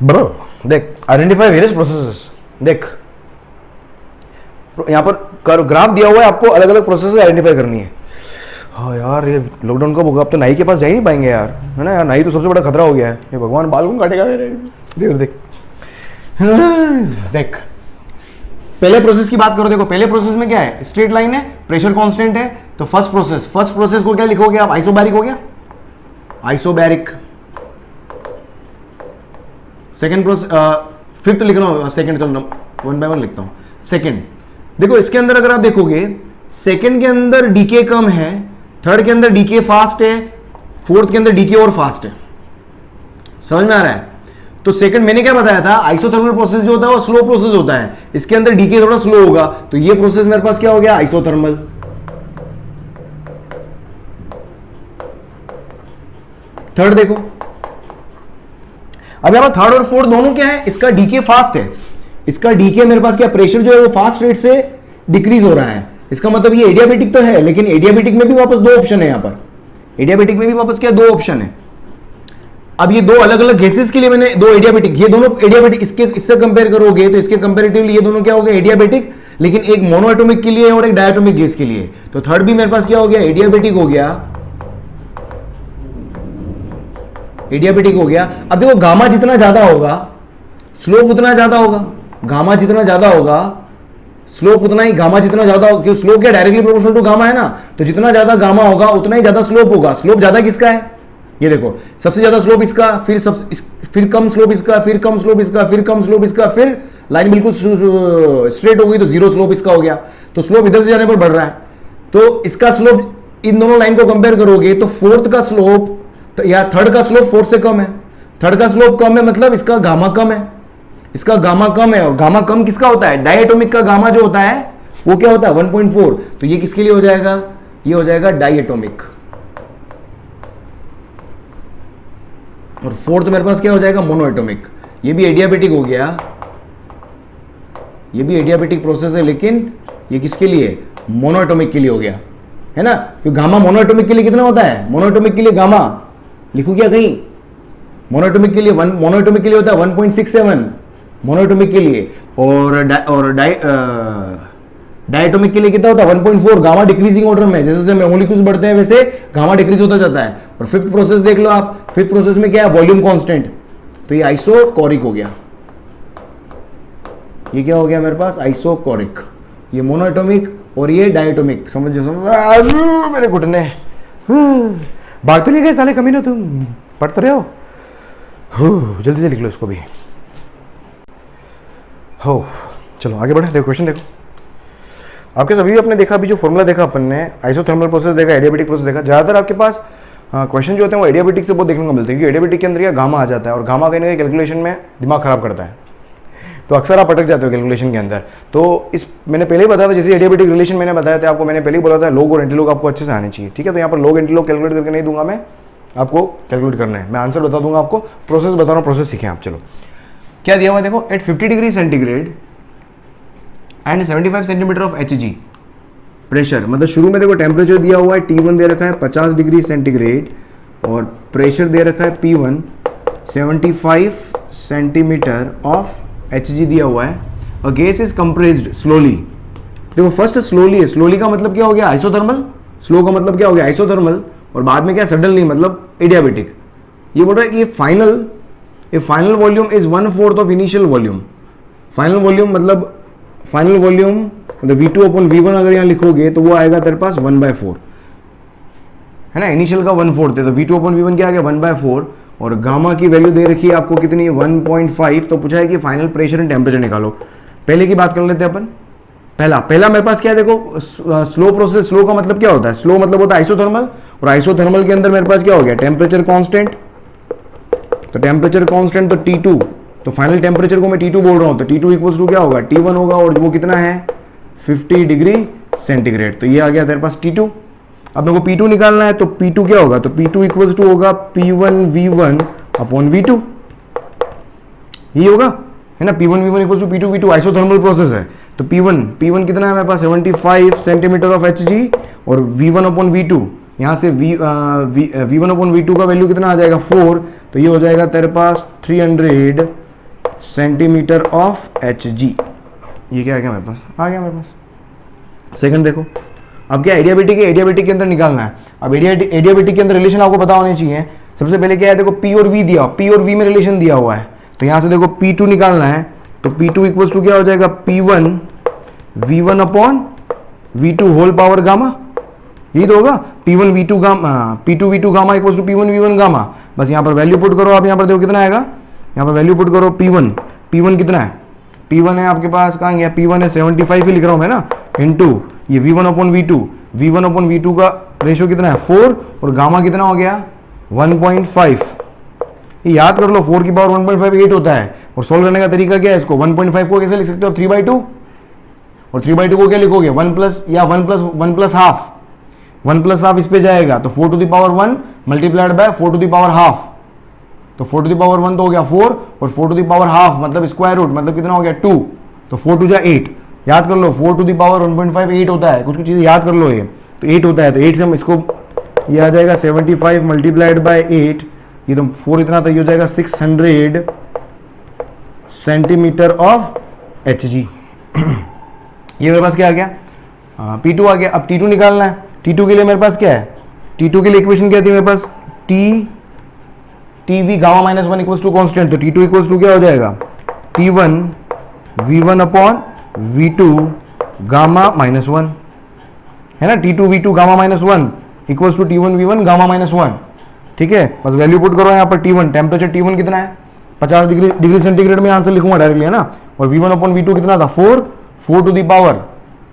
ब्रो देख, आइडेंटिफाई वेरियस प्रोसेसेस, देख यहां पर ग्राफ दिया हुआ है, आपको अलग अलग प्रोसेसेस आइडेंटिफाई करनी है। हाँ यार ये लॉकडाउन कब होगा, अब तो नाई के पास जा ही नहीं पाएंगे यार, है ना यार, नाई तो सबसे बड़ा खतरा हो गया है, ये भगवान बाल कौन काटेगा मेरे, देख देख देख पहले प्रोसेस की बात करो, देखो पहले प्रोसेस में क्या है, स्ट्रेट लाइन है, प्रेशर कांस्टेंट है, तो फर्स्ट प्रोसेस को क्या लिखोगे आप, आइसोबैरिक हो गया, आइसोबैरिक। सेकंड प्रोसेस, फिफ्थ लिख रहा हूं, सेकंड, चलो वन बाय वन लिखता हूं। सेकंड देखो, इसके अंदर अगर आप देखोगे, सेकंड के अंदर डीके कम है, थर्ड के अंदर डीके फास्ट है, फोर्थ के अंदर डीके और फास्ट है, समझ में आ रहा है। तो सेकंड मैंने क्या बताया था, आइसोथर्मल प्रोसेस जो होता है वो स्लो प्रोसेस होता है, इसके अंदर डीके थोड़ा स्लो होगा, तो ये प्रोसेस मेरे पास क्या हो गया, आइसोथर्मल। थर्ड देखो, अब यहां पर थर्ड और फोर्थ दोनों क्या है, इसका डीके फास्ट है, इसका डीके मेरे पास क्या, प्रेशर जो है वो फास्ट रेट से डिक्रीज हो रहा है, इसका मतलब ये एडियाबेटिक तो है, लेकिन एडियाबेटिक में भी वापस दो ऑप्शन है, यहां पर एडियाबेटिक में भी वापस क्या, दो ऑप्शन है। अब ये दो अलग अलग गैसेस के लिए मैंने दो एडियाबेटिक, ये दोनों एडियाबेटिक, इससे कंपेयर करोगे तो इसके कंपेरेटिवली ये दोनों क्या हो गए, एडियाबेटिक, लेकिन एक मोनोएटॉमिक के लिए और एक डायटोमिक गैस के लिए, तो थर्ड भी मेरे पास क्या हो गया, एडियाबेटिक हो गया, एडियाबेटिक हो गया। अब देखो गामा जितना ज्यादा होगा स्लोप उतना ज्यादा होगा, गामा जितना ज्यादा होगा स्लोप उतना ही, गामा जितना ज्यादा होगा, क्योंकि स्लोप क्या डायरेक्टली प्रोपोर्शनल टू गामा है ना, तो जितना ज्यादा गामा होगा उतना ही ज्यादा स्लोप होगा। स्लोप ज्यादा किसका है, ये देखो सबसे ज्यादा स्लोप इसका, फिर कम स्लोप इसका, फिर कम स्लोप इसका, फिर कम स्लोप इसका, फिर लाइन बिल्कुल स्ट्रेट हो गई तो जीरो स्लोप इसका हो गया, तो स्लोप इधर से जाने पर बढ़ रहा है। तो इसका स्लोप, इन दोनों लाइन को कंपेयर करोगे तो फोर्थ का स्लोप या थर्ड का स्लोप फोर्थ से कम है, थर्ड का स्लोप कम है, मतलब इसका गामा कम है, इसका गामा कम है, और गामा कम किसका होता है, डायएटॉमिक का गामा जो होता है वो क्या होता है 1.4, तो ये किसके लिए हो जाएगा, ये हो जाएगा डायएटॉमिक। और फोर्थ मेरे पास क्या हो जाएगा, मोनोएटॉमिक। ये भी एडियाबेटिक हो गया, ये भी एडियाबेटिक प्रोसेस है, लेकिन ये किसके लिए, मोनोएटॉमिक के लिए हो गया, है ना, क्योंकि गामा मोनोएटॉमिक के लिए कितना होता है, मोनोएटॉमिक के लिए गामा लिखूं क्या कहीं, मोनोएटॉमिक के लिए मोनोएटॉमिक के लिए होता है 1.67 मोनोएटॉमिक के लिए, और डायटोमिक के लिए कितना होता है 1.4। गामा डिक्रीजिंग ऑर्डर में, जैसे जैसे मोलिक्यूल्स बढ़ते हैं वैसे गामा डिक्रीज होता जाता है। और फिफ्थ प्रोसेस देख लो आप, फिफ्थ प्रोसेस में क्या है, वॉल्यूम कांस्टेंट, तो ये आइसोकोरिक हो गया, ये क्या हो गया मेरे पास, आइसोकोरिक, ये मोनोएटॉमिक और ये डायटोमिक। समझ मेरे घुटने भाग तो नहीं गए साले, कमीने तुम पढ़ते रहे हो, जल्दी से लिख लो इसको भी। हो चलो आगे बढ़े। देखो क्वेश्चन देखो, आपके सभी आपने देखा, अभी जो फॉर्मूला देखा अपन ने, आइसोथर्मल प्रोसेस देखा, एडियाबेटिक प्रोसेस देखा। ज़्यादातर आपके पास क्वेश्चन जो होते हैं वो एडियाबेटिक से बहुत देखने को मिलते हैं, क्योंकि एडियाबेटिक के अंदर क्या गामा आ जाता है और गामा कहीं ना कहीं कैलकुलेशन में दिमाग खराब करता है, तो अक्सर आप अटक जाते हो कैलकुलेशन के अंदर। तो इस मैंने पहले ही बताया था, जैसे एडियाबेटिक रिलेशन मैंने बताया था आपको, मैंने पहले ही बोला था लोग और एंटीलोग आपको अच्छे से आने चाहिए, ठीक है। तो यहाँ पर लोग एंटीलोग कैलकुलेट करके नहीं दूंगा मैं, आपको कैलकुलेट करना है, मैं आंसर बता दूंगा आपको, प्रोसेस बता रहा हूँ, प्रोसेस सीखें आप। चलो क्या दिया हुआ है देखो, at 50 degree centigrade and 75 centimetre of Hg pressure, मतलब शुरू में देखो टेम्परेचर दिया हुआ है T1 दे रखा है 50 डिग्री सेंटीग्रेड और प्रेशर दे रखा है P1 75 सेंटीमीटर ऑफ Hg दिया हुआ है, और गैस इज कंप्रेस्ड स्लोली। देखो फर्स्ट स्लोली है, स्लोली का मतलब क्या हो गया आइसोथर्मल, स्लो का मतलब क्या हो गया आइसोथर्मल, और बाद में क्या सडनली मतलब एडियाबेटिक। ये बोल रहा है कि ये final volume is 1/4 of initial volume. Final volume मतलब V2 अपॉन V1 अगर यहाँ लिखोगे तो वो आएगा तेरे पास 1/4, है ना, इनिशियल का 1/4 है, तो V2 अपॉन V1 क्या आ गया 1/4, और गामा की वैल्यू दे रखी है आपको कितनी 1.5, तो पूछा है कि फाइनल प्रेशर एंड टेम्परेचर निकालो। पहले की बात कर लेते हैं अपन, पहला मेरे पास क्या है देखो, स्लो प्रोसेस, स्लो का मतलब क्या होता है, स्लो मतलब होता है आइसोथर्मल, और आइसोथर्मल के अंदर मेरे पास क्या हो गया टेम्परेचर कांस्टेंट, तो टेम्परेचर कांस्टेंट तो T2, तो फाइनल टेम्परेचर को मैं T2 बोल रहा हूं, तो T2 इक्वल्स टू क्या होगा T1 होगा, और वो कितना है 50 डिग्री सेंटीग्रेड, तो ये आ गया तेरे पास T2। अब मेरे को P2 निकालना है, तो P2 क्या होगा, तो P2 इक्वल्स टू होगा P1 V1 अपॉन V2, ये होगा, है ना, P1 V1 equals to P2 V2, isothermal process है, तो P1 कितना है मेरे पास 75 सेंटीमीटर ऑफ Hg, और V1 अपॉन V2, यहाँ से V1 अपॉन V2 का वैल्यू कितना आ जाएगा 4, तो ये हो जाएगा तेरे पास 300 सेंटीमीटर ऑफ Hg। ये क्या आ गया मेरे पास, आ गया मेरे पास। सेकंड देखो, अब क्या एडियाबेटिक है, एडियाबेटिक के अंदर निकालना है। अब एडियाबेटिक के अंदर रिलेशन आपको पता होने चाहिए। सबसे पहले क्या है देखो, P और V दिया, P और V में रिलेशन दिया हुआ है, तो यहाँ से देखो P2 निकालना है, तो P2 इक्वल्स टू क्या हो जाएगा P1 V1 upon V2 whole power gamma, यही तो होगा P1 V2 gamma, P2 V2 gamma equals to P1 V1 gamma. बस यहाँ पर वैल्यू पुट करो आप, यहाँ पर देखो कितना आएगा, यहाँ पर वैल्यू पुट करो P1 कितना है, P1 है आपके पास, कहाँ गया P1 है 75 ही लिख रहा हूँ मैं ना, इनटू ये V1 अपॉन V2 का रेशियो कितना है 4, और गामा कितना हो गया 1.5। ये याद कर लो, 4 की पावर 1.5 8 होता है, और सोल्व करने का तरीका क्या है, इसको 1.5 को कैसे लिख सकते हो 3/2, और 3/2 को क्या लिखोगे 1 प्लस या 1 प्लस हाफ इस पे जाएगा, तो 4 to the power 1 multiplied by 4 to the power half, तो 4 टू द पावर 1 तो हो गया 4, और 4 टू द पावर हाफ मतलब स्क्वायर रूट, मतलब कितना हो गया 2, तो 4 टू जा 8, याद कर लो 4 टू द पावर 1.5 8 होता है, कुछ चीज़ें याद कर लो, ये तो 8 होता है, तो 8 से हम इसको, ये आ जाएगा 75 मल्टीप्लाइड बाय 8, ये तो 4 इतना था, ये हो जाएगा 600 सेंटीमीटर ऑफ Hg। ये मेरे पास क्या आ गया, P2 आ गया। अब T2 निकालना है, T2 के लिए मेरे पास क्या है, T2 के लिए इक्वेशन क्या थी मेरे पास, TV gamma minus 1 equals to constant, तो T2 इक्वल्स टू क्या हो जाएगा T1 V1 upon V2 gamma minus 1, है ना, T2 V2 gamma minus 1 equals to T1 V1 gamma minus 1, ठीक है। बस वैल्यू पुट करो यहाँ पर T1, टेम्परेचर T1 कितना है 50 डिग्री सेंटीग्रेड में आंसर लिखूंगा डायरेक्टली, है ना, और V1 अपॉन V2 कितना था 4 टू द पावर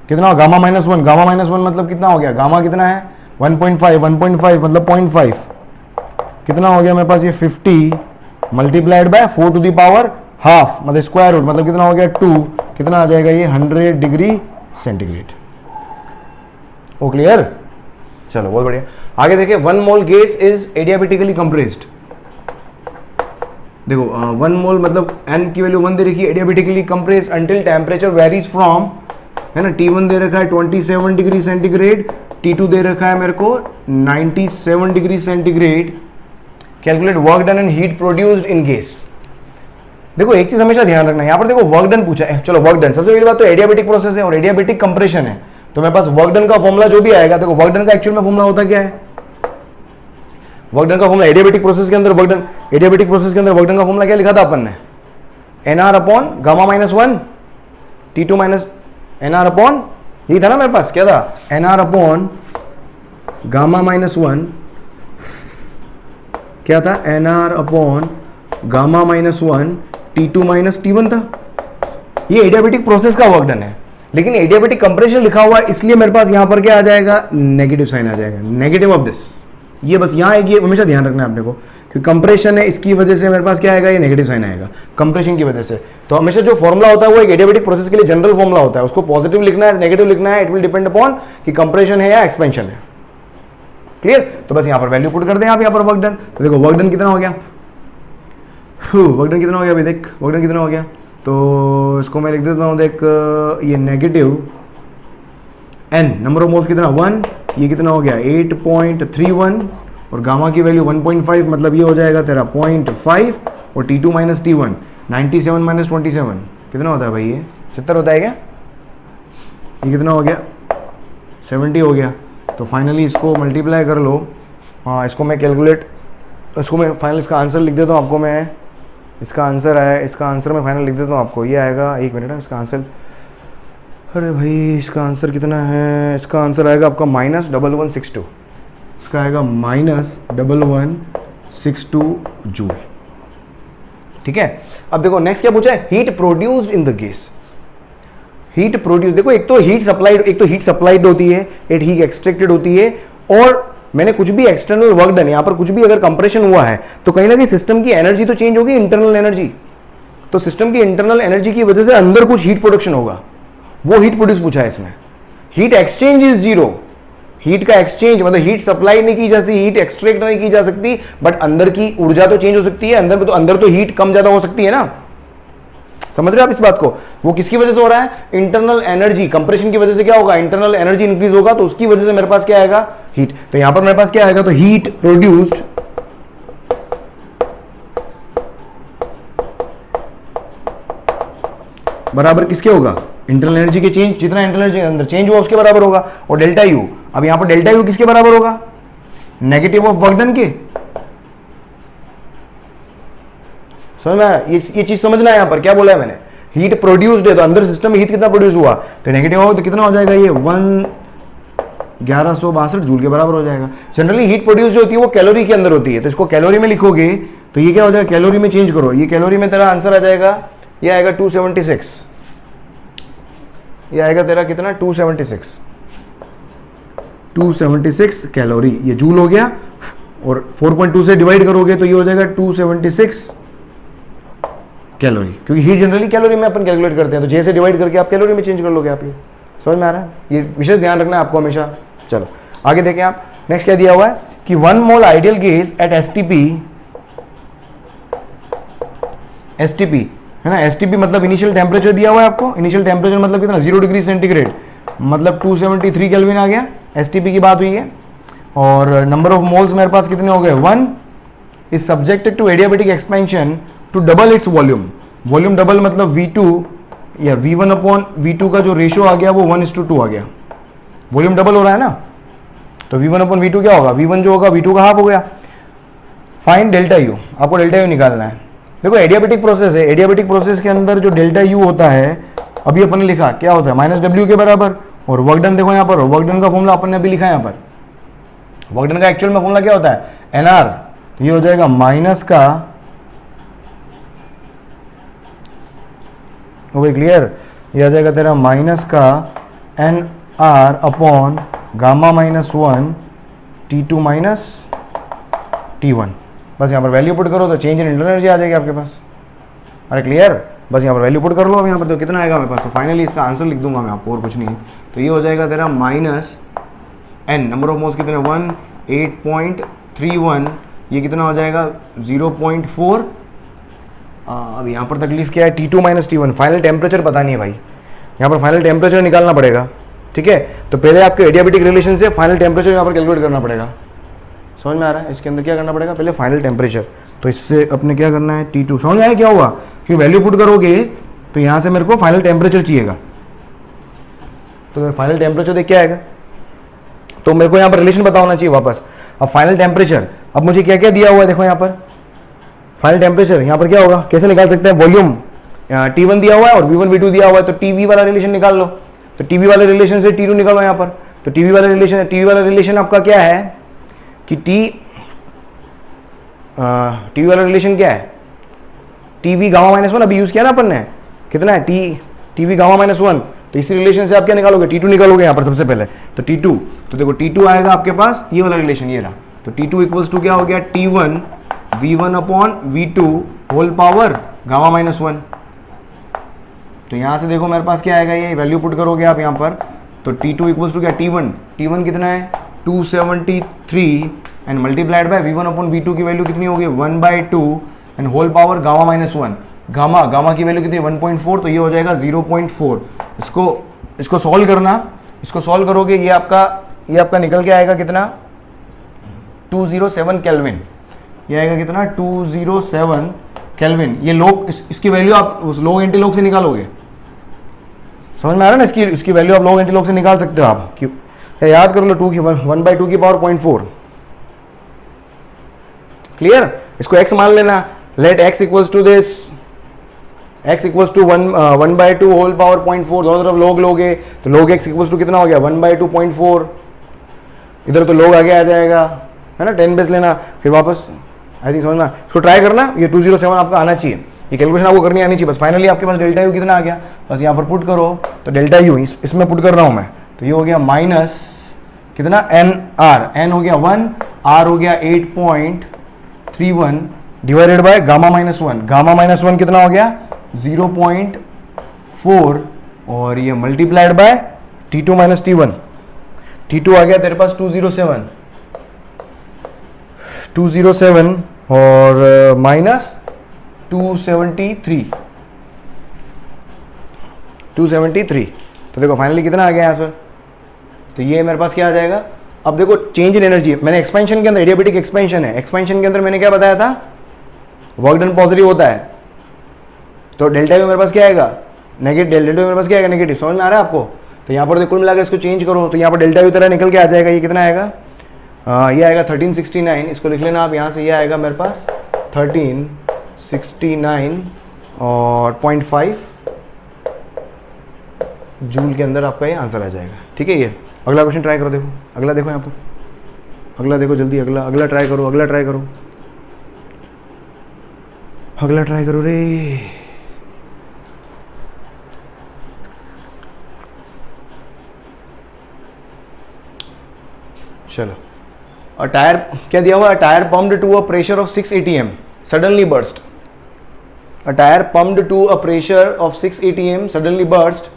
कितना, गामा माइनस 1, गामा माइनस 1 मतलब कितना हो गया, गामा कितना है 1.5 मतलब 0.5, कितना हो गया मेरे पास ये 50 multiplied by 4 to the power half मतलब स्क्वायर रूट, मतलब कितना हो गया 2, कितना आ जाएगा ये 100 डिग्री सेंटीग्रेड। ओ क्लियर, चलो बहुत बढ़िया। आगे देखिए, 1 मोल गैस इज एडियाबेटिकली कंप्रेस्ड। देखो 1 मोल मतलब n की वैल्यू 1 दे रखी है, adiabatically compressed until temperature varies from, है ना, T1 दे रखा है 27 डिग्री सेंटीग्रेड, T2 दे रखा है मेरे को 97 degree centigrade. Calculate work done and heat produced in gas. देखो एक चीज हमेशा ध्यान रखना, यहाँ पर देखो वर्क डन पूछा है, चलो वर्क डन, सबसे पहली बात तो एडियाबेटिक प्रोसेस है और एडियाबेटिक कंप्रेशन है, तो मेरे पास वर्क डन का फॉर्मूला जो भी आएगा, देखो वर्क डन का एक्चुअल में फॉर्मूला होता क्या है, वर्क डन का फॉर्मूला एडियाबेटिक प्रोसेस के अंदर एडियाबेटिक प्रोसेस के अंदर वर्क डन का फॉर्मूला क्या लिखा था अपन ने, NR upon gamma minus 1 T2 minus NR upon, यही था ना मेरे पास, क्या था NR अपॉन गामा माइनस 1, क्या था NR upon gamma minus 1 T2 minus T1 था, ये एडियाबेटिक प्रोसेस का वर्क डन है, लेकिन एडियाबेटिक कंप्रेशन लिखा हुआ है इसलिए मेरे पास यहां पर क्या आ जाएगा, नेगेटिव साइन आ जाएगा, नेगेटिव ऑफ दिस। ये बस यहां एक, ये हमेशा ध्यान रखना है अपने को, क्योंकि कंप्रेशन है इसकी वजह से मेरे पास क्या आएगा, ये नेगेटिव साइन आएगा कंप्रेशन की वजह से। तो हमेशा जो फॉर्मुला होता है वो एक एडियाबेटिक प्रोसेस के लिए जनरल फॉर्मुला होता है, उसको पॉजिटिव लिखना है नेगेटिव लिखना है, इट विल डिपेंड अपॉन कि कंप्रेशन है या एक्सपेंशन है। क्लियर? तो बस यहां पर वैल्यू पुट कर दें आप, यहां पर वर्क डन। तो देखो वर्क डन कितना हो गया, वर्क डन कितना हो गया अभी देख, वर्क डन कितना हो गया, तो इसको मैं लिख देता हूं, देख ये negative n, number of moles कितना 1, ये कितना हो गया 8.31 और गामा की वैल्यू 1.5, मतलब ये हो जाएगा तेरा 0.5 और T2 माइनस T1 97 माइनस 27 कितना होता है भाई, ये 70 होता है क्या, ये कितना हो गया 70 हो गया। तो फाइनली इसको मल्टीप्लाई कर लो, हाँ इसको मैं कैलकुलेट, इसको मैं फाइनल इसका आंसर लिख देता हूँ आपको, मैं इसका आंसर आया, इसका आंसर मैं फाइनल लिख देता हूँ आपको, ये आएगा, एक मिनट है इसका आंसर, अरे भाई इसका आंसर कितना है, इसका आंसर आएगा आपका -1162, इसका आएगा -1162 जूल। ठीक है, अब देखो नेक्स्ट क्या पूछा है, heat produced in the gas, heat produce, देखो एक तो हीट सप्लाइड होती है, एक हीट एक्सट्रैक्टेड होती है, और मैंने कुछ भी एक्सटर्नल वर्क डन, यहां पर कुछ भी अगर कंप्रेशन हुआ है तो कहीं ना कहीं सिस्टम की एनर्जी तो चेंज होगी, इंटरनल एनर्जी, तो सिस्टम की इंटरनल एनर्जी की वजह से अंदर कुछ हीट प्रोडक्शन होगा, वो हीट प्रोड्यूस पूछा है इसमें। Heat exchange is zero, heat का एक्सचेंज मतलब हीट सप्लाई नहीं की जा सकती, हीट एक्सट्रैक्ट नहीं की जा सकती, बट अंदर की ऊर्जा तो चेंज हो सकती है, अंदर तो हीट कम ज्यादा हो सकती है ना, समझ रहे हो आप इस बात को। वो किसकी वजह से हो रहा है, इंटरनल एनर्जी, कंप्रेशन की वजह से क्या होगा, इंटरनल एनर्जी इंक्रीज होगा, तो उसकी वजह से मेरे पास क्या आएगा, हीट। तो यहां पर मेरे पास क्या आएगा, तो हीट प्रोड्यूस्ड बराबर किसके होगा, इंटरनल एनर्जी के चेंज, जितना इंटरनल एनर्जी अंदर चेंज हुआ उसके बराबर होगा, और डेल्टा यू, अब यहां पर डेल्टा यू किसके बराबर होगा, नेगेटिव ऑफ वर्क डन के। समझ में आया, ये चीज समझना है, यहां पर क्या बोला है मैंने, हीट प्रोड्यूस्ड है तो अंदर सिस्टम में हीट कितना प्रोड्यूस हुआ, तो नेगेटिव होगा तो कितना हो जाएगा, ये 1162 जूल के बराबर हो जाएगा। जनरली हीट प्रोड्यूस जो होती है वो कैलोरी के अंदर होती है, तो इसको कैलोरी में लिखोगे तो ये क्या हो जाएगा, कैलोरी में चेंज करो, ये कैलोरी में तेरा आंसर आ जाएगा, ये आएगा 276, ये आएगा तेरा कितना 276 कैलोरी, ये जूल हो गया, और 4.2 से डिवाइड करोगे तो ये हो जाएगा 276 कैलोरी, क्योंकि हीट जनरली कैलोरी में अपन कैलकुलेट करते हैं, तो जे से डिवाइड करके आप कैलोरी में चेंज कर लोगे आप। ये समझ में आ रहा है, ये विशेष ध्यान रखना है आपको हमेशा। चलो आगे देखें आप, नेक्स्ट क्या दिया हुआ है कि 1 मोल आइडियल गैस एट एसटीपी है ना, एसटीपी मतलब इनिशियल टेम्परेचर दिया हुआ है आपको, इनिशियल टेम्परेचर मतलब कितना 0 डिग्री सेंटीग्रेड, मतलब 273 केल्विन आ गया, एसटीपी की बात हुई है, और नंबर ऑफ मोल्स मेरे पास कितने हो गए 1, is subjected to adiabatic expansion to double its volume, volume double मतलब V2 या V1 अपॉन V2 का जो रेशियो आ गया वो 1:2 आ गया, वॉल्यूम डबल हो रहा है ना, तो V1 अपॉन V2 क्या होगा, V1 जो होगा V2 का हाफ हो गया। फाइंड डेल्टा यू, आपको डेल्टा यू निकालना है। देखो एडियाबेटिक प्रोसेस है, एडियाबेटिक प्रोसेस के अंदर जो डेल्टा यू होता है, अभी अपन ने लिखा क्या होता है -W के बराबर, और वर्क डन देखो यहाँ पर, वर्क डन का फॉर्मूला अपन ने अभी लिखा है यहाँ पर, वर्क डन का एक्चुअल में फॉर्मूला क्या होता है NR, तो ये हो जाएगा माइनस का, वो क्लियर, ये आ जाएगा तेरा माइनस का NR upon gamma -1 T2 minus T1, बस यहाँ पर वैल्यू पुट करो तो चेंज इन इंटरनल एनर्जी आ जाएगी आपके पास। अरे क्लियर, बस यहाँ पर वैल्यू पुट कर लो, अब यहाँ पर तो कितना आएगा मेरे पास, तो फाइनली इसका आंसर लिख दूंगा मैं आपको, और कुछ नहीं है, तो ये हो जाएगा तेरा -N, नंबर ऑफ मोल्स कितने 1, 8.31, ये कितना हो जाएगा 0.4, अब यहाँ पर तकलीफ क्या है, T2 minus T1, final temperature पता नहीं है भाई, यहाँ पर फाइनल टेम्परेचर निकालना पड़ेगा। ठीक है, तो पहले आपके एडियाबेटिक रिलेशन से फाइनल टेम्परेचर यहाँ पर कैलकुलेट करना पड़ेगा, समझ में आ रहा है, इसके अंदर क्या करना पड़ेगा, पहले फाइनल टेम्परेचर, तो इससे अपने क्या करना है T2, समझ में आया क्या होगा, कि वैल्यू पुट करोगे तो यहाँ से मेरे को फाइनल टेम्परेचर चाहिएगा, तो फाइनल टेम्परेचर देख क्या आएगा, तो मेरे को यहाँ पर रिलेशन पता होना चाहिए वापस। अब फाइनल टेम्परेचर, अब मुझे क्या क्या दिया हुआ है देखो यहाँ पर, फाइनल टेम्परेचर यहाँ पर क्या होगा, कैसे निकाल सकते हैं, वॉल्यूम T1 दिया हुआ है और V1 V2 दिया हुआ है, तो TV वाला रिलेशन निकाल लो, तो TV वाले रिलेशन से T2 निकालो यहाँ पर, तो TV वाला रिलेशन आपका क्या है कि TV वाला रिलेशन क्या है, TV गामा -1 अभी यूज किया ना अपन ने, कितना है T T V gamma minus one, तो इसी रिलेशन से आप क्या निकालोगे, T2 निकालोगे यहाँ पर सबसे पहले। तो T2, तो देखो T2 आएगा आपके पास, ये वाला रिलेशन ये रहा। तो T2 इक्वल्स टू क्या हो गया, T1 V1 upon V2 whole power gamma minus one. तो यहाँ से देखो मेरे पास क्या आएगा, ये वैल्यू पुट करोगे आप यहाँ पर, तो T2 इक्वल्स टू क्या, T1 कितना है 273 and multiplied by V1 upon V2 की वैल्यू कितनी होगी 1/2 and whole power gamma minus one. Gamma की वैल्यू कितनी 1.4, तो ये हो जाएगा 0.4। इसको सॉल्व करना, इसको सॉल्व करोगे ये आपका निकल के आएगा कितना 207 केल्विन। ये आएगा कितना 207 केल्विन। ये लोग इसकी वैल्यू आप लोग एंटी लोग से निकालोगे, समझ में आ रहा है ना, इसकी वैल्यू आप लोग एंटी लोग से निकाल सकते हो आप। क्यों, याद कर लो 1/2 की पावर 0.4, क्लियर। इसको x मान लेना, let x equals to this, x equals to 1/2 whole power 0.4, दोनों तरफ लोग लोगे तो लोग x इक्वल्स टू कितना हो गया 1/2.4, इधर तो लोग आगे आ जाएगा, है ना, 10 बेस लेना, फिर वापस आई थिंक समझना। इसको ट्राई करना, ये 207 आपका आना चाहिए, ये कैलकुलेशन आपको करनी आनी चाहिए बस। फाइनली आपके पास डेल्टा यू कितना आ गया, बस यहाँ पर पुट करो, तो डेल्टा यू इसमें पुट कर रहा हूँ मैं, तो ये हो गया माइनस कितना एन आर, एन हो गया 1, आर हो गया 8.31 divided by gamma minus one. Gamma minus one कितना हो गया 0.4 और ये multiplied by T2 minus T1। T2 आ गया तेरे पास 207 और माइनस 273। तो देखो फाइनली कितना आ गया आंसर, तो ये मेरे पास क्या आ जाएगा। अब देखो चेंज इन एनर्जी, मैंने एक्सपेंशन के अंदर, एडियाबेटिक एक्सपेंशन है, एक्सपेंशन के अंदर मैंने क्या बताया था, वर्क डन पॉजिटिव होता है, तो डेल्टा यू मेरे पास क्या आएगा नेगेटिव, डेल्टा यू मेरे पास क्या आएगा नेगेटिव, समझ में आ रहा है आपको। तो यहाँ पर कुल मिलाकर इसको चेंज करो, तो यहाँ पर डेल्टा यू तरह निकल के आ जाएगा, ये कितना आएगा, ये आएगा 1369, इसको लिख लेना आप यहाँ से, ये आएगा मेरे पास 1369 और 0.5 जूल के अंदर आपका ये आंसर आ जाएगा, ठीक है। ये अगला क्वेश्चन ट्राई करो, देखो अगला देखो यहाँ पर, अगला देखो जल्दी, अगला ट्राई करो, अगला ट्राई करो रे। चलो, अ टायर क्या दिया हुआ है, tyre pumped to a pressure of 6 atm suddenly burst. A tyre pumped to a pressure of 6 atm suddenly burst,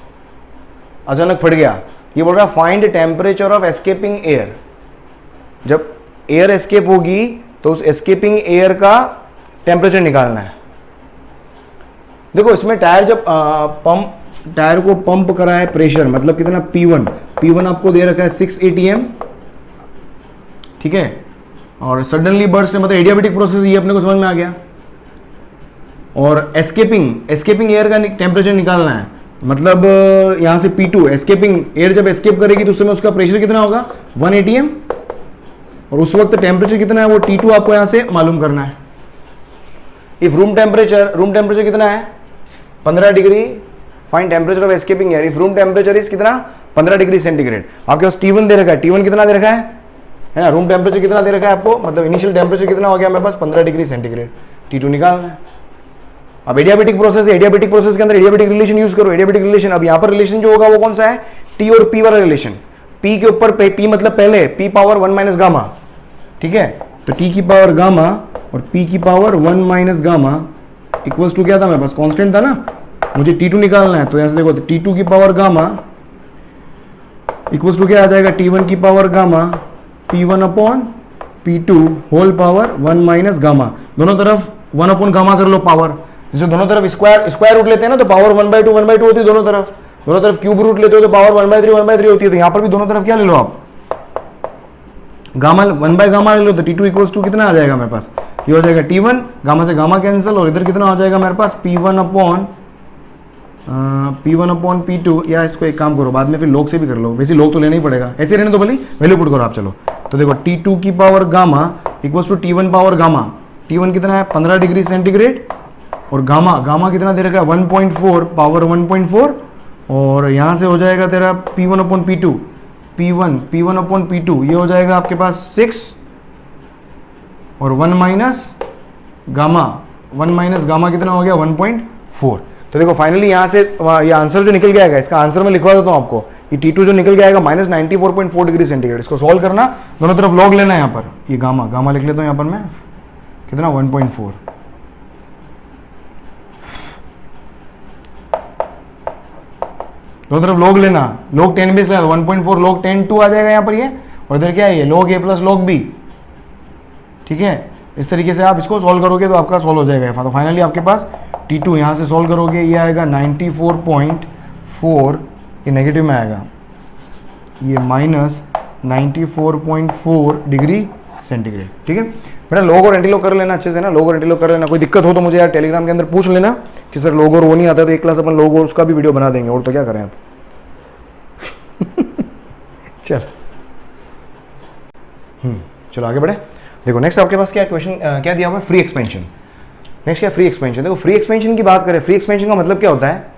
अचानक फट गया। ये बोल रहा है find temperature of escaping air. जब एयर एस्केप होगी तो उस एस्केपिंग एयर का टेम्परेचर निकालना है। देखो इसमें टायर जब टायर को पंप करा है प्रेशर, मतलब कितना P1 आपको दे रखा है 6 atm, ठीक है, और सडनली बर्स्ट मतलब एडियाबेटिक प्रोसेस, ये अपने को समझ में आ गया। और एस्केपिंग एयर का टेम्परेचर निकालना है, मतलब यहां से P2, एस्केपिंग एयर जब एस्केप करेगी तो उस समय उसका प्रेशर कितना होगा 1 atm, और उस वक्त टेम्परेचर कितना है वो T2 आपको यहां से मालूम करना है। इफ रूम टेम्परेचर कितना है 15 degree, find temperature of escaping air if room temperature is कितना 15 डिग्री सेंटीग्रेड। आपके पास T1 दे रखा है, T1 कितना दे रखा है ना, रूम टेम्परेचर कितना दे रखा है आपको, मतलब इनिशियल टेम्परेचर कितना हो गया मेरे पास 15 डिग्री सेंटीग्रेड, T2 निकालना है। अब एडियाबेटिक प्रोसेस है, एडियाबेटिक प्रोसेस के अंदर एडियाबेटिक रिलेशन यूज करो, एडियाबेटिक रिलेशन। अब यहाँ पर रिलेशन जो होगा वो कौन सा है, T और P वाला रिलेशन। P के ऊपर P मतलब पहले P पावर 1 माइनस गामा, ठीक है, तो T की पावर गामा और P की power 1 minus gamma equals to क्या था मेरे पास, कांस्टेंट था ना, मुझे T2 निकालना है। तो यहां से देखो T2 की पावर गामा इक्वल्स टू क्या आ जाएगा, T1 की power gamma P1 upon P2 whole power 1 minus gamma. दोनों तरफ 1 अपॉन गामा कर लो पावर, जैसे दोनों तरफ स्क्वायर रूट लेते हैं ना तो पावर 1/2 होती है, दोनों तरफ क्यूब रूट लेते हो तो पावर 1/3 होती है। तो यहाँ पर भी दोनों तरफ क्या ले लो आप, गामा 1 गामा ले लो, तो T2 इक्वल्स टू कितना आ जाएगा मेरे पास, ये हो जाएगा T1, गामा से गामा कैंसिल, और इधर कितना हो जाएगा मेरे पास P1 अपॉन P2। या इसको एक काम करो, बाद में फिर लोग से भी कर लो, वैसे लोग तो लेना ही पड़ेगा, ऐसे रहने तो भले वैल्यू पुट करो आप। चलो तो देखो T2 की power gamma equals to T1 power gamma, T1 कितना है 15 डिग्री सेंटीग्रेड, और गामा कितना दे रखा है 1.4 पावर 1.4, और यहाँ से हो जाएगा तेरा P1 upon P2, P1 upon P2, ये हो जाएगा आपके पास 6 और 1 माइनस गामा कितना हो गया 1.4। तो देखो फाइनली यहाँ से ये आंसर जो निकल गया, इसका आंसर मैं लिखवा देता हूँ आपको। ये T2 जो निकल गया -94.4 डिग्री सेंटीग्रेड। इसको सॉल्व करना, दोनों तरफ लॉग लेना है। यहाँ पर ये गामा लिख लेता हूँ यहाँ पर मैं, कितना 1.4। दोनों तरफ लॉग लेना, log 10 बेस लेना, 1.4 log 10 2 आ जाएगा यहाँ पर ये, और इधर क्या है ये log a plus log b। ठीक है, इस तरीके से आप इसको सॉल्व करोगे तो आपका सॉल्व हो जाएगा। तो फाइनली आपके पास T2 यहाँ से सॉल्व करोगे, ये आएगा 94.4, ये नेगेटिव में आएगा, ये -94.4 डिग्री सेंटीग्रेड। ठीक है बेटा, लॉग और एंटी लॉग कर लेना अच्छे से ना, लॉग और एंटी लॉग कर लेना। कोई दिक्कत हो तो मुझे यार टेलीग्राम के अंदर पूछ लेना कि सर लॉग और वो नहीं आता, तो एक क्लास अपन लॉग और उसका भी वीडियो बना देंगे, और तो क्या करें आप। चल चलो आगे बढ़े। देखो नेक्स्ट आपके पास क्या क्वेश्चन क्या दिया हुआ है, फ्री एक्सपेंशन। नेक्स्ट क्या, फ्री एक्सपेंशन। देखो फ्री एक्सपेंशन की बात करें, फ्री एक्सपेंशन का मतलब क्या होता है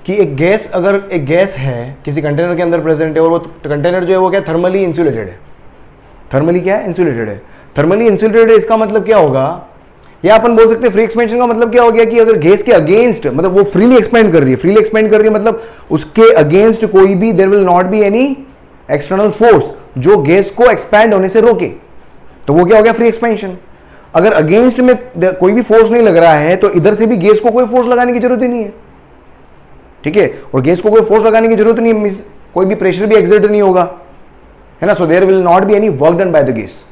कि एक गैस, अगर एक गैस है किसी कंटेनर के अंदर प्रेजेंट है, और वो कंटेनर जो है वो क्या थर्मली इंसुलेटेड है। थर्मली क्या है, इंसुलेटेड है। थर्मली इंसुलेटेड है, इसका मतलब क्या होगा, या अपन बोल सकते हैं फ्री एक्सपेंशन का मतलब क्या हो गया कि अगर गैस के अगेंस्ट, मतलब वो फ्रीली एक्सपेंड कर रही है, फ्रीली एक्सपेंड कर रही है मतलब उसके अगेंस्ट कोई भी, there will not be any external force जो गैस को एक्सपैंड होने से रोके, तो वो क्या हो गया, फ्री एक्सपेंशन। अगर अगेंस्ट में कोई भी फोर्स नहीं लग रहा है तो इधर से भी गैस को कोई फोर्स लगाने की जरूरत ही नहीं है। ठीक है, और गैस को कोई फोर्स लगाने की जरूरत नहीं है, कोई भी प्रेशर भी एक्सर्ट नहीं होगा, है ना। So there will not be any work done by the gas.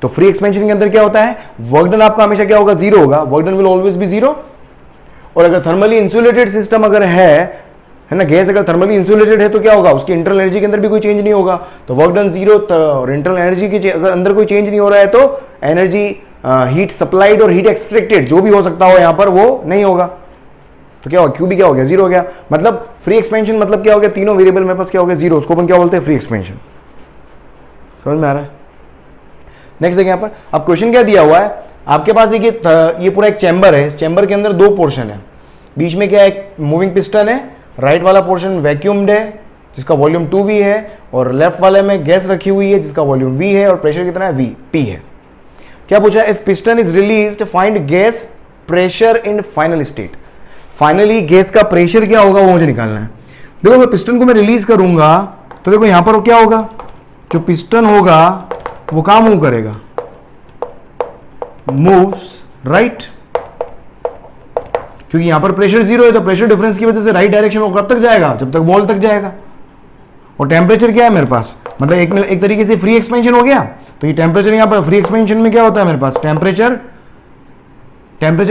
तो फ्री एक्सपेंशन के अंदर क्या होता है, वर्क डन आपका हमेशा क्या होगा, जीरो होगा, work done will always be zero. और अगर थर्मली इंसुलेटेड सिस्टम अगर है ना, गैस अगर थर्मली इंसुलेटेड है तो क्या होगा, उसकी इंटरनल एनर्जी के अंदर भी कोई चेंज नहीं होगा, तो वर्क डन जीरो। और इंटरनल एनर्जी के अगर अंदर कोई चेंज नहीं हो रहा है तो एनर्जी हीट सप्लाइड और हीट एक्सट्रैक्टेड जो भी हो सकता हो यहां पर वो नहीं होगा, तो क्या होगा, क्यू भी क्या हो गया, जीरो हो गया। मतलब फ्री एक्सपेंशन मतलब क्या हो गया, तीनों वेरिएबल मेरे पास क्या हो गया, जीरो, उसको अपन क्या बोलते हैं, फ्री एक्सपेंशन। समझ में आ रहा है। नेक्स्ट देखिए यहाँ पर, अब क्वेश्चन क्या दिया हुआ है आपके पास, ये पूरा एक चैम्बर है, इस चैम्बर के अंदर दो पोर्शन है, बीच में क्या है, एक मूविंग पिस्टन है, राइट वाला पोर्शन वैक्यूम्ड है जिसका वॉल्यूम 2V है, और लेफ्ट वाले में गैस रखी हुई है जिसका वॉल्यूम V है, और प्रेशर कितना है, P है। क्या पूछा, if piston is released find gas pressure in final state. Finally gas का प्रेशर क्या होगा वो मुझे निकालना है। देखो मैं पिस्टन को मैं रिलीज करूंगा तो देखो यहां पर क्या होगा, जो पिस्टन होगा वो कहां मूव करेगा, मूव्स राइट, क्योंकि यहां पर प्रेशर जीरो है, तो प्रेशर डिफरेंस की वजह से राइट डायरेक्शन में कब तक जाएगा, जब तक वॉल तक जाएगा। और टेम्परेचर क्या है मेरे पास, मतलब एक तरीके से फ्री एक्सपेंशन हो गया। तो ये टेम्परेचर यहां पर फ्री एक्सपेंशन में क्या होता है मेरे पास, टेम्परेचर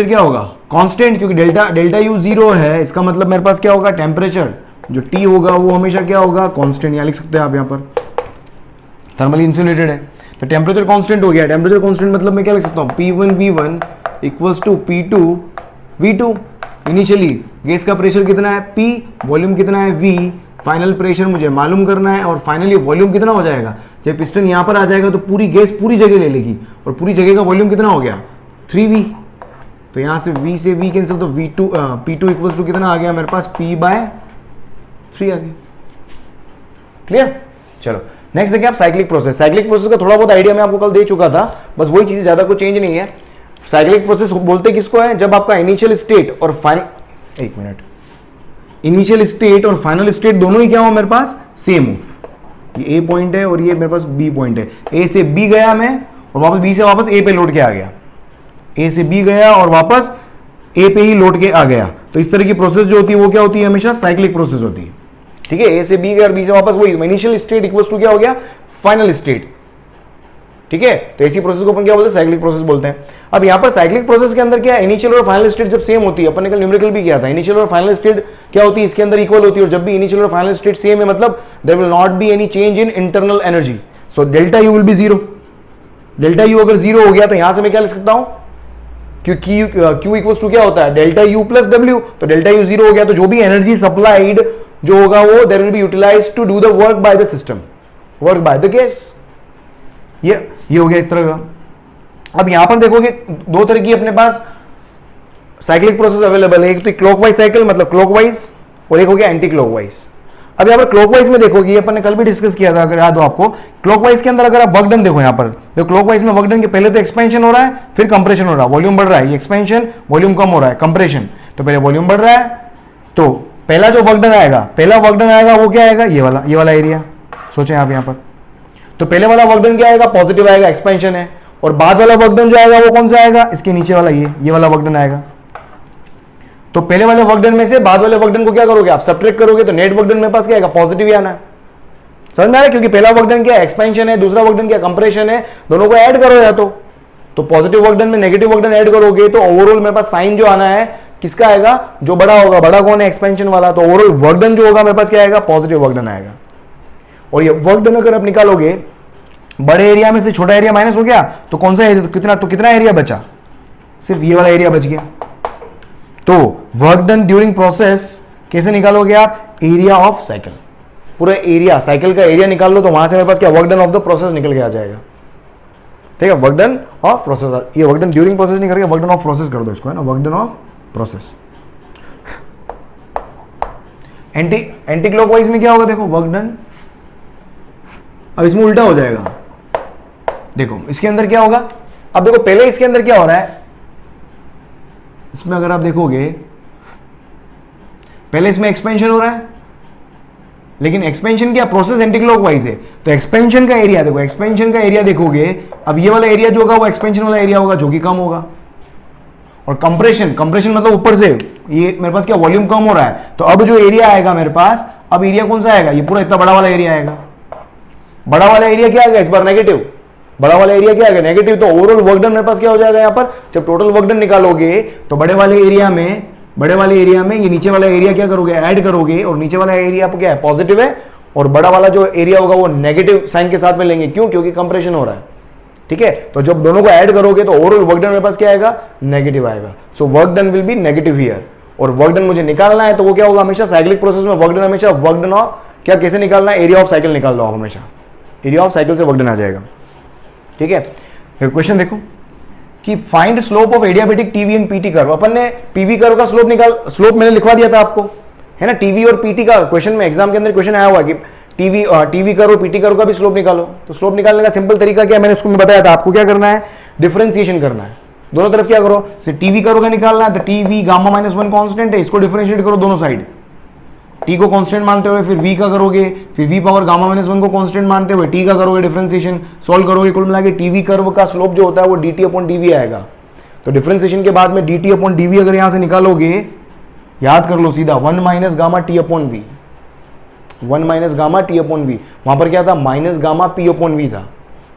क्या होगा, कांस्टेंट, क्योंकि डेल्टा यू जीरो है, इसका मतलब मेरे पास क्या होगा, टेम्परेचर जो टी होगा वो हमेशा क्या होगा, कांस्टेंट। यहां लिख सकते हैं आप, यहां पर थर्मली इंसुलेटेड है तो टेम्परेचर कांस्टेंट हो गया। टेम्परेचर कांस्टेंट मतलब मैं क्या लिख सकता हूं, P1 V1 equals to P2 V2। Initially gas का प्रेशर कितना है P, वॉल्यूम कितना है V, फाइनल प्रेशर मुझे मालूम करना है, और फाइनली वॉल्यूम कितना हो जाएगा, जब पिस्टन यहां पर आ जाएगा तो पूरी गैस पूरी जगह ले लेगी, और पूरी जगह का वॉल्यूम कितना हो गया 3V। तो यहां से V से V कैंसिल, तो V2 P2 इक्वल्स टू कितना आ गया मेरे पास, P/3 आ गया। क्लियर। चलो नेक्स्ट देखिए आप, साइक्लिक प्रोसेस। साइक्लिक प्रोसेस का थोड़ा बहुत आइडिया मैं आपको कल दे चुका था, बस वही चीज, ज्यादा कोई चेंज नहीं है। साइक्लिक प्रोसेस बोलते किसको है, जब आपका इनिशियल स्टेट और फाइनल, एक मिनट, इनिशियल स्टेट और फाइनल स्टेट दोनों ही क्या हो मेरे पास, सेम हो। ये A पॉइंट है और ये मेरे पास B पॉइंट है, A से B गया मैं और वापस B से वापस A पे लौट के आ गया, A से B गया और वापस A पे ही लौट के आ गया। तो इस तरह की प्रोसेस जो होती है वो क्या होती है, हमेशा साइक्लिक प्रोसेस होती है। ठीक है, A से B गया और B से वापस वही, इनिशियल स्टेट इक्वल्स टू क्या हो गया, फाइनल स्टेट। ठीक है, तो ऐसी प्रोसेस को अपन क्या बोलते हैं, साइक्लिक प्रोसेस बोलते हैं। अब यहां पर साइक्लिक प्रोसेस के अंदर क्या है, इनिशियल और फाइनल स्टेट जब सेम होती है, अपन ने कल न्यूमेरिकल भी किया था, इनिशियल और फाइनल स्टेट क्या होती है, इसके अंदर इक्वल होती है, और जब भी इनिशियल और फाइनल स्टेट सेम है मतलब there will not be any change in internal energy, so delta U will be zero. Delta U अगर जीरो हो गया तो यहां से मैं क्या लिख सकता हूं, क्योंकि Q इक्वल्स टू क्या होता है, डेल्टा यू प्लस डब्ल्यू, तो डेल्टा यू जीरो हो गया तो जो भी एनर्जी सप्लाइड जो होगा वो there will be utilised to do the work by the system, work by the gas. ये हो गया इस तरह का। अब यहां पर देखोगे दो तरह की अपने पास साइक्लिक प्रोसेस अवेलेबल है, एक तो क्लॉकवाइज साइकिल मतलब क्लॉकवाइज, और एक हो गया एंटी क्लॉकवाइज। अब यहां पर क्लॉकवाइज में देखोगे, अपन ने कल भी डिस्कस किया था अगर याद हो आपको, क्लॉकवाइज के अंदर अगर आप वर्क डन देखो, यहां पर तो क्लॉकवाइज में वर्क डन के पहले तो एक्सपेंशन हो रहा है, फिर कंप्रेशन हो रहा है, वॉल्यूम बढ़ रहा है, एक्सपेंशन, वॉल्यूम कम हो रहा है, कंप्रेशन। तो पहले वॉल्यूम बढ़ रहा है, तो पहला जो वर्क डन आएगा, पहला वर्क डन आएगा वो क्या आएगा, ये वाला एरिया। सोचें आप यहां पर, तो पहले वाला वर्क डन क्या आएगा, पॉजिटिव आएगा, एक्सपेंशन है। और बाद वाला वर्क डन जो आएगा वो कौन सा आएगा, इसके नीचे वाला ये वाला वर्क डन आएगा। तो पहले वाले वर्क डन में से बाद वाले वर्क डन को क्या करोगे आप, सब्ट्रैक्ट करोगे, तो नेट वर्क डन मेरे पास क्या आएगा, पॉजिटिव ही आना है। समझ में आ रहा है, क्योंकि पहला वर्क डन क्या है, एक्सपेंशन है, दूसरा वर्क डन क्या, कंप्रेशन है, दोनों को ऐड करो या तो पॉजिटिव वर्क डन में नेगेटिव वर्क डन ऐड करोगे तो ओवरऑल मेरे पास साइन जो आना है किसका आएगा, जो बड़ा होगा, बड़ा कौन है, एक्सपेंशन वाला। तो ओवरऑल वर्क डन जो होगा मेरे पास क्या आएगा, पॉजिटिव वर्क डन आएगा। और ये वर्क डन अगर आप निकालोगे, बड़े एरिया में से छोटा एरिया माइनस हो गया तो कौन सा एरिया, तो कितना एरिया बचा, सिर्फ ये वाला एरिया बच गया। तो वर्क डन ड्यूरिंग प्रोसेस कैसे निकालोगे आप, एरिया ऑफ साइकिल, पूरा एरिया, साइकिल का एरिया निकाल लो, तो वहां से मेरे पास क्या, work done of the process निकल के आ जाएगा। ठीक है, वर्क डन ऑफ प्रोसेस, ये वर्क डन ड्यूरिंग प्रोसेस नहीं करेगा, वर्क डन ऑफ प्रोसेस कर दो इसको, है ना, work done of process. Anti clockwise में क्या होगा, देखो वर्क डन, अब इसमें उल्टा हो जाएगा। देखो इसके अंदर क्या होगा, अब देखो पहले इसके अंदर क्या हो रहा है, इसमें अगर आप देखोगे पहले इसमें एक्सपेंशन हो रहा है, लेकिन एक्सपेंशन क्या, प्रोसेस एंटी क्लॉकवाइज है, तो एक्सपेंशन का एरिया देखो, एक्सपेंशन का एरिया देखोगे, अब ये वाला एरिया जो होगा वो एक्सपेंशन वाला एरिया होगा, जो कि कम होगा। और कंप्रेशन मतलब ऊपर से ये मेरे पास क्या, वॉल्यूम कम हो रहा है, तो अब जो एरिया आएगा मेरे पास, अब एरिया कौन सा आएगा, ये पूरा इतना बड़ा वाला एरिया आएगा। बड़ा वाला एरिया क्या आएगा इस बार, नेगेटिव, बड़ा वाला एरिया क्या आएगा, नेगेटिव। तो ओवरऑल वर्क डन मेरे पास क्या हो जाएगा, यहां पर जब टोटल वर्क डन निकालोगे तो बड़े वाले एरिया में ये नीचे वाला एरिया क्या करोगे, ऐड करोगे, और नीचे वाला एरिया क्या है, पॉजिटिव है, और बड़ा वाला जो एरिया होगा वो नेगेटिव साइन के साथ में लेंगे, क्यों, क्योंकि कंप्रेशन हो रहा है। ठीक है, तो जब दोनों को ऐड करोगे तो ओवरऑल वर्क डन मेरे पास क्या आएगा, नेगेटिव आएगा। So work done will be negative here. और वर्क डन मुझे निकालना है तो वो क्या होगा, हमेशा साइक्लिक प्रोसेस में वर्क डन हमेशा वर्क डन ऑफ क्या, कैसे निकालना है, एरिया ऑफ साइकिल निकाल लो, हमेशा एरिया ऑफ साइकिल से वर्क डन आ जाएगा। ठीक है, क्वेश्चन देखो कि find slope of adiabatic TV and PT curve. अपन ने पीवी कर्व का स्लोप मैंने लिखवा दिया था आपको, है ना, टीवी और पीटी का क्वेश्चन में, एग्जाम के अंदर क्वेश्चन आया हुआ कि टीवी कर्व पीटी कर्व का भी स्लोप निकालो। तो स्लोप निकालने का सिंपल तरीका क्या, मैंने उसको बताया था आपको, क्या करना है, डिफरेंशिएशन करना है, दोनों तरफ क्या करो, टीवी कर्व का निकालना है तो टीवी गामा -1 कांस्टेंट है, इसको डिफरेंशिएट करो दोनों साइड, टी को कांस्टेंट मानते हुए फिर वी का करोगे, फिर वी पावर गामा -1 को कांस्टेंट मानते हुए टी का करोगे, डिफरेंशिएशन सॉल्व करोगे, कुल मिला के टीवी कर्व का स्लोप जो होता है वो dt अपॉन dv आएगा। तो डिफरेंशिएशन के बाद में dt अपॉन dv अगर यहां से निकालोगे, याद कर लो सीधा 1 minus gamma T upon V, 1 minus gamma T upon V, वहां पर क्या था, minus gamma P upon V था।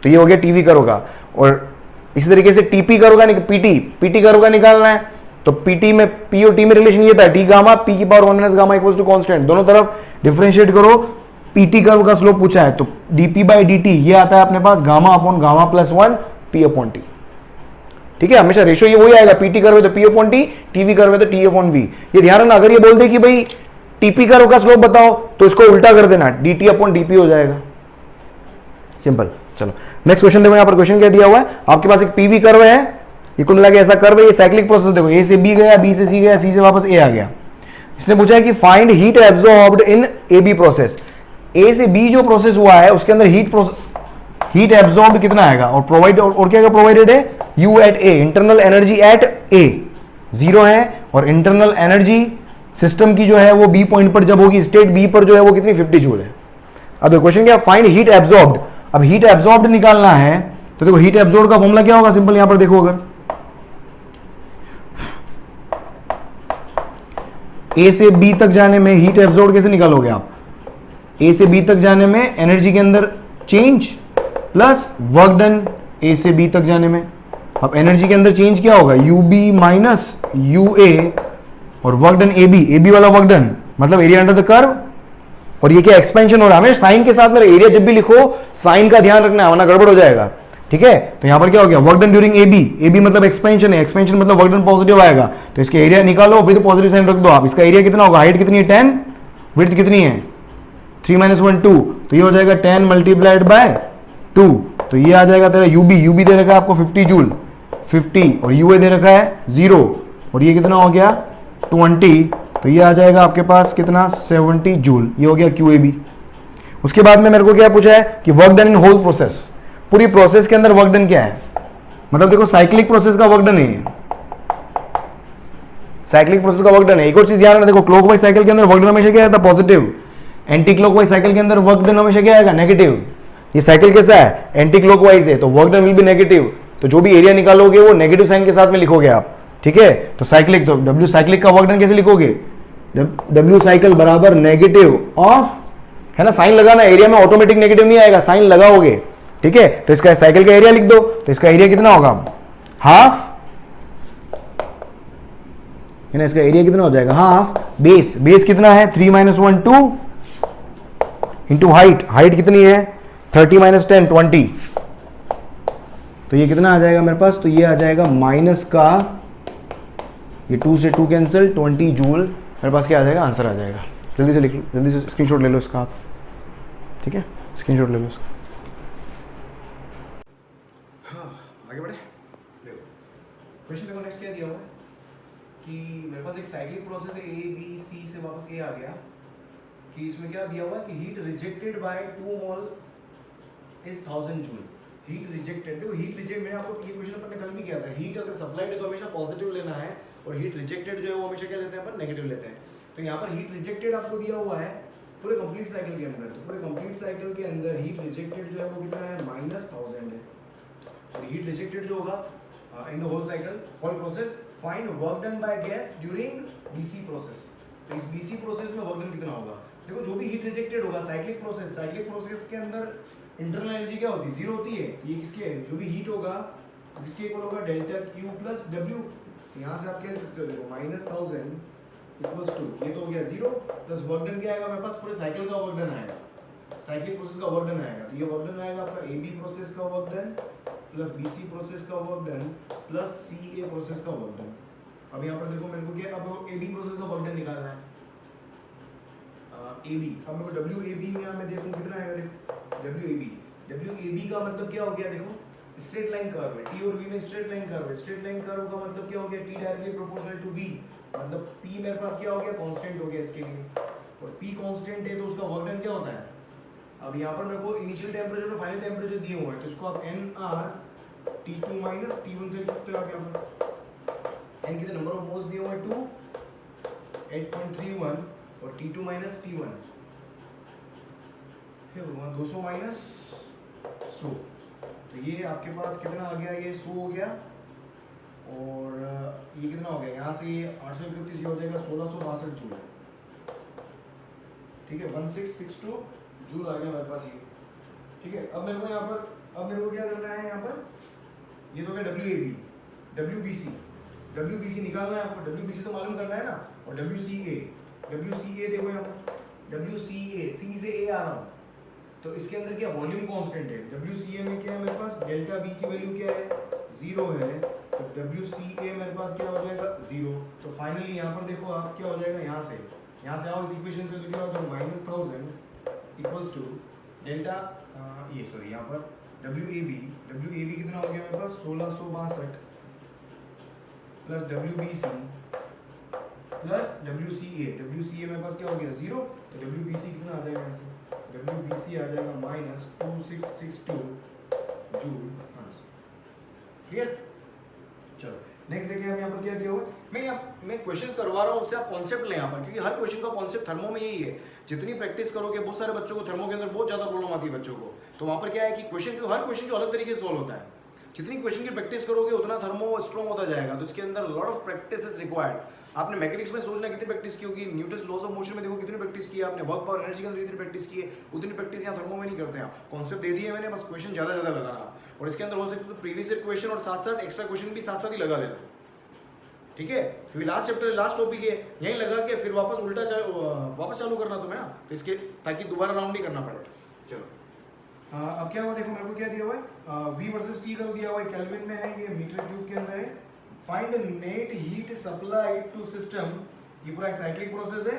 तो ये हो गया टीवी कर्व का। और इसी तरीके से टीपी कर्व का, पीटी कर्व का निकालना है तो पीटी में, पी और टी में रिलेशन ये था, टी गामा पी की power 1 minus gamma equals to constant, दोनों तरफ डिफरेंशिएट करो, पीटी कर्व का स्लोप पूछा है तो डीपी बाई डी ये आता है अपने पास gamma upon gamma plus 1 P upon T. ठीक है, हमेशा रेशियो ये वही आएगा, पीटी कर्व है तो P upon T, TV curve है तो टी अपॉन वी। ये ध्यान रखना, अगर ये बोल दे कि भाई टीपी कर्व का स्लोप बताओ तो इसको उल्टा कर देना, dt अपॉन dp हो जाएगा, सिंपल। चलो नेक्स्ट क्वेश्चन देखो, यहां पर क्वेश्चन क्या दिया हुआ है, आपके पास एक पीवी कर्व है, ये कुल मिला के ऐसा कर्व है, ये साइक्लिक प्रोसेस देखो, ए से बी गया, बी से सी गया, सी से वापस ए आ गया। इसने पूछा है कि find heat absorbed in A B process. A से बी जो प्रोसेस हुआ है उसके अंदर हीट एब्जॉर्ब्ड कितना आएगा, और प्रोवाइड और क्या प्रोवाइडेड है, U at A, internal energy at A 0 है, और इंटरनल एनर्जी सिस्टम की जो है वो बी पॉइंट पर जब होगी, स्टेट बी पर जो है वो कितनी 50 जूल है। अब क्वेश्चन क्या, फाइंड हीट एब्जॉर्ब्ड। अब हीट एब्जॉर्ब्ड निकालना है तो देखो हीट एब्जॉर्ब का फॉर्मूला क्या होगा, सिंपल यहां पर देखो, अगर ए से बी तक जाने में हीट एब्जॉर्ब कैसे निकालोगे आप, ए से बी तक जाने में एनर्जी के अंदर चेंज प्लस वर्क डन ए से बी तक जाने में। अब एनर्जी के अंदर चेंज क्या होगा, you B minus U A, और वर्क डन ए बी वाला वर्क डन मतलब एरिया अंडर द कर्व, और ये क्या एक्सपेंशन हो रहा है, हमें साइन के साथ मेरा एरिया जब भी लिखो साइन का ध्यान रखना है वरना गड़बड़ हो जाएगा। ठीक है, तो यहां पर क्या हो गया, work done during A B मतलब एक्सपेंशन है, एक्सपेंशन मतलब वर्क डन पॉजिटिव आएगा, तो इसके एरिया निकालो फिर पॉजिटिव साइन रख दो आप। इसका एरिया कितना होगा, हाइट कितनी है 10, विड्थ कितनी है 3 - 1 2, तो ये हो जाएगा 10 मल्टीप्लाइड बाय 2, तो ये आ जाएगा तेरा यूबी दे रखा है आपको 50 जूल 50, और यूए दे रखा है 0, और ये कितना हो गया 20, तो ये आ जाएगा आपके पास कितना 70 जूल, ये हो गया QAB। उसके बाद में मेरे को क्या पूछा है कि work done in whole process, पूरी प्रोसेस के अंदर वर्क डन क्या है, मतलब देखो साइक्लिक प्रोसेस का वर्क डन है, साइक्लिक प्रोसेस का वर्क डन है। एक और चीज ध्यान रखना, देखो क्लॉकवाइज साइकिल के अंदर वर्क डन हमेशा क्या आता है, पॉजिटिव। एंटी क्लॉकवाइज साइकिल के अंदर वर्क डन हमेशा क्या आएगा, नेगेटिव। ये साइकिल कैसा है, एंटी क्लॉकवाइज है, तो work done will be negative. तो जो भी एरिया निकालोगे वो नेगेटिव साइन के साथ में लिखोगे आप, ठीक है। तो साइक्लिक, तो डब्ल्यू साइक्लिक का वर्क डन कैसे लिखोगे, डब्ल्यू साइकिल बराबर नेगेटिव ऑफ, है ना, साइन लगाना, एरिया में ऑटोमेटिक नेगेटिव नहीं आएगा, साइन लगाओगे, ठीक है। तो इसका साइकिल का एरिया लिख दो, तो इसका एरिया कितना होगा, हाफ, है ना, इसका एरिया कितना हो जाएगा, हाफ बेस। बेस कितना है 3 - 1 2 इंटू हाइट, हाइट कितनी है 30 - 10 20, तो ये कितना आ जाएगा मेरे पास, तो ये आ जाएगा माइनस का, ये 2 से 2 कैंसिल, 20 जूल मेरे पास क्या आ जाएगा, आंसर आ जाएगा। जल्दी से लिख लो, जल्दी से स्क्रीनशॉट ले लो इसका आप, ठीक है, स्क्रीनशॉट ले लो इसका। हाँ, आगे बढ़े, देखो क्वेश्चन देखो नेक्स्ट क्या दिया हुआ है कि मेरे पास एक साइक्लिक प्रोसेस है, ए बी सी से वापस ए आ गया, कि इसमें क्या दिया हुआ है कि heat rejected by 2 mole is 1000 joule. Heat rejected, देखो हीट रिजेक्ट, मैंने आपको ये क्वेश्चन अपन ने कल भी किया था, हीट अगर सप्लाइड है तो हमेशा पॉजिटिव लेना है, और हीट रिजेक्टेड जो है वो हमेशा क्या लेते हैं अपन, नेगेटिव लेते हैं। तो यहाँ पर हीट रिजेक्टेड आपको दिया हुआ है पूरे कंप्लीट साइकिल के अंदर, तो पूरे कंप्लीट साइकिल के अंदर हीट रिजेक्टेड जो है वो कितना है, -1000 है। और हीट रिजेक्टेड जो होगा in the whole cycle, whole process, find work done by gas during BC process. तो इस बीसी प्रोसेस में वर्क डन कितना होगा, देखो जो भी हीट रिजेक्टेड होगा साइक्लिक प्रोसेस के अंदर इंटरनल एनर्जी क्या होती है, जीरो होती है। ये किसके है, जो भी हीट होगा किसके इक्वल होगा, डेल्टा क्यू प्लस डब्ल्यू। यहाँ से आप क्या लिख सकते हो, देखो -1000 इक्वल्स टू, ये तो हो गया 0 प्लस वर्क डन क्या आएगा मेरे पास, पूरे साइकिल का वर्क डन आएगा, साइक्लिक प्रोसेस का वर्क डन आएगा। तो ये वर्क डन आएगा आपका ए बी प्रोसेस का work done plus B C process का work done plus C A process का वर्क डन। अब यहाँ पर देखो मेरे को क्या, अब ए बी प्रोसेस का वर्क डन निकालना है, ए बी। अब मेरे को डब्ल्यू ए बी में मैं देखूँ कितना आएगा, देखो डब्ल्यू ए बी का मतलब क्या हो गया, देखो स्ट्रेट लाइन कर्व है, टी और वी में स्ट्रेट लाइन कर्व है, स्ट्रेट लाइन कर्व का मतलब क्या हो गया, T directly proportional to V, मतलब पी मेरे पास क्या हो गया, कांस्टेंट हो गया इसके लिए, और पी कांस्टेंट है तो उसका वर्क डन क्या होता है। अब यहाँ पर मेरे को इनिशियल टेम्परेचर और फाइनल टेम्परेचर दिए हुए हैं, तो इसको आप एन आर T2 - T1 से लिख सकते हो आप यहाँ पर। एन कितने नंबर ऑफ मोल्स दिए हुए हैं 2 8.31 और T2 - T1 फिर 200 - 100, तो ये आपके पास कितना आ गया, ये 100 हो गया, और ये कितना हो गया, यहाँ से ये 831 ये हो जाएगा 1662 जूल, ठीक है, 1662 जूल आ गया मेरे पास ये, ठीक है। अब मेरे को यहाँ पर, अब मेरे को क्या करना है यहाँ पर, ये तो क्या W A B, W B C निकालना है आपको, डब्ल्यू बी सी तो मालूम करना है ना, और डब्ल्यू सी ए देखो यहाँ पर डब्ल्यू सी से ए आ रहा हूँ, तो इसके अंदर क्या वॉल्यूम कांस्टेंट है, डब्ल्यू सी ए में क्या है मेरे पास, डेल्टा वी की वैल्यू क्या है 0 है, तो डब्ल्यू सी ए मेरे पास क्या हो जाएगा 0। तो फाइनली यहाँ पर देखो आप क्या हो जाएगा, यहाँ से आओ इस इक्वेशन से, तो क्या हो जाएगा -1000 इक्वल्स टू डेल्टा, ये सॉरी यहाँ पर डब्ल्यू ए बी कितना हो गया मेरे पास 1662 plus W B C plus W C A मेरे पास क्या हो गया 0, तो डब्ल्यू बी सी कितना आ जाएगा ऐसे, डब्ल्यू बी सी आ जाएगा -2662 जूल आंसर। क्लियर, चलो नेक्स्ट देखिए हम यहाँ पर क्या दिया हुआ है, मैं क्वेश्चंस करवा रहा हूँ उससे आप कॉन्सेप्ट लें यहाँ पर, क्योंकि हर क्वेश्चन का कॉन्सेप्ट थर्मो में यही है। जितनी प्रैक्टिस करोगे, बहुत सारे बच्चों को थर्मो के अंदर बहुत ज्यादा प्रॉब्लम आती है बच्चों को, तो वहाँ पर क्या है कि क्वेश्चन जो हर क्वेश्चन जो अलग तरीके से सॉल्व होता है, जितनी क्वेश्चन की प्रैक्टिस करोगे उतना थर्मो स्ट्रॉन्ग होता जाएगा। तो इसके अंदर lot of practice is required. आपने मैकेनिक्स में सोचना कितनी प्रैक्टिस की होगी, न्यूटन लॉज ऑफ मोशन में देखो कितनी प्रैक्टिस की है आपने, वर्क पावर एनर्जी के अंदर कितनी प्रैक्टिस की है, उतनी प्रैक्टिस यहाँ थर्मो में नहीं करते हैं। कॉन्सेप्ट दे दिए मैंने, बस क्वेश्चन ज्यादा लगाना, और इसके अंदर हो सकता है प्रीवियस ईयर क्वेश्चन और साथ साथ एक्स्ट्रा क्वेश्चन भी साथ साथ ही लगा लेना, ठीक है, क्योंकि लास्ट चैप्टर लास्ट टॉपिक है, यहीं लगा के फिर वापस उल्टा वापस चालू करना तुम्हें ना, तो इसके ताकि दोबारा राउंड नहीं करना पड़े। चलो अब क्या हुआ, देखो मेरे को क्या दिया हुआ है, V वर्सेस T का दिया हुआ है, केल्विन में है, ये मीटर क्यूब के अंदर है। Find net heat supplied to system, ये पूरा एक साइक्लिक प्रोसेस है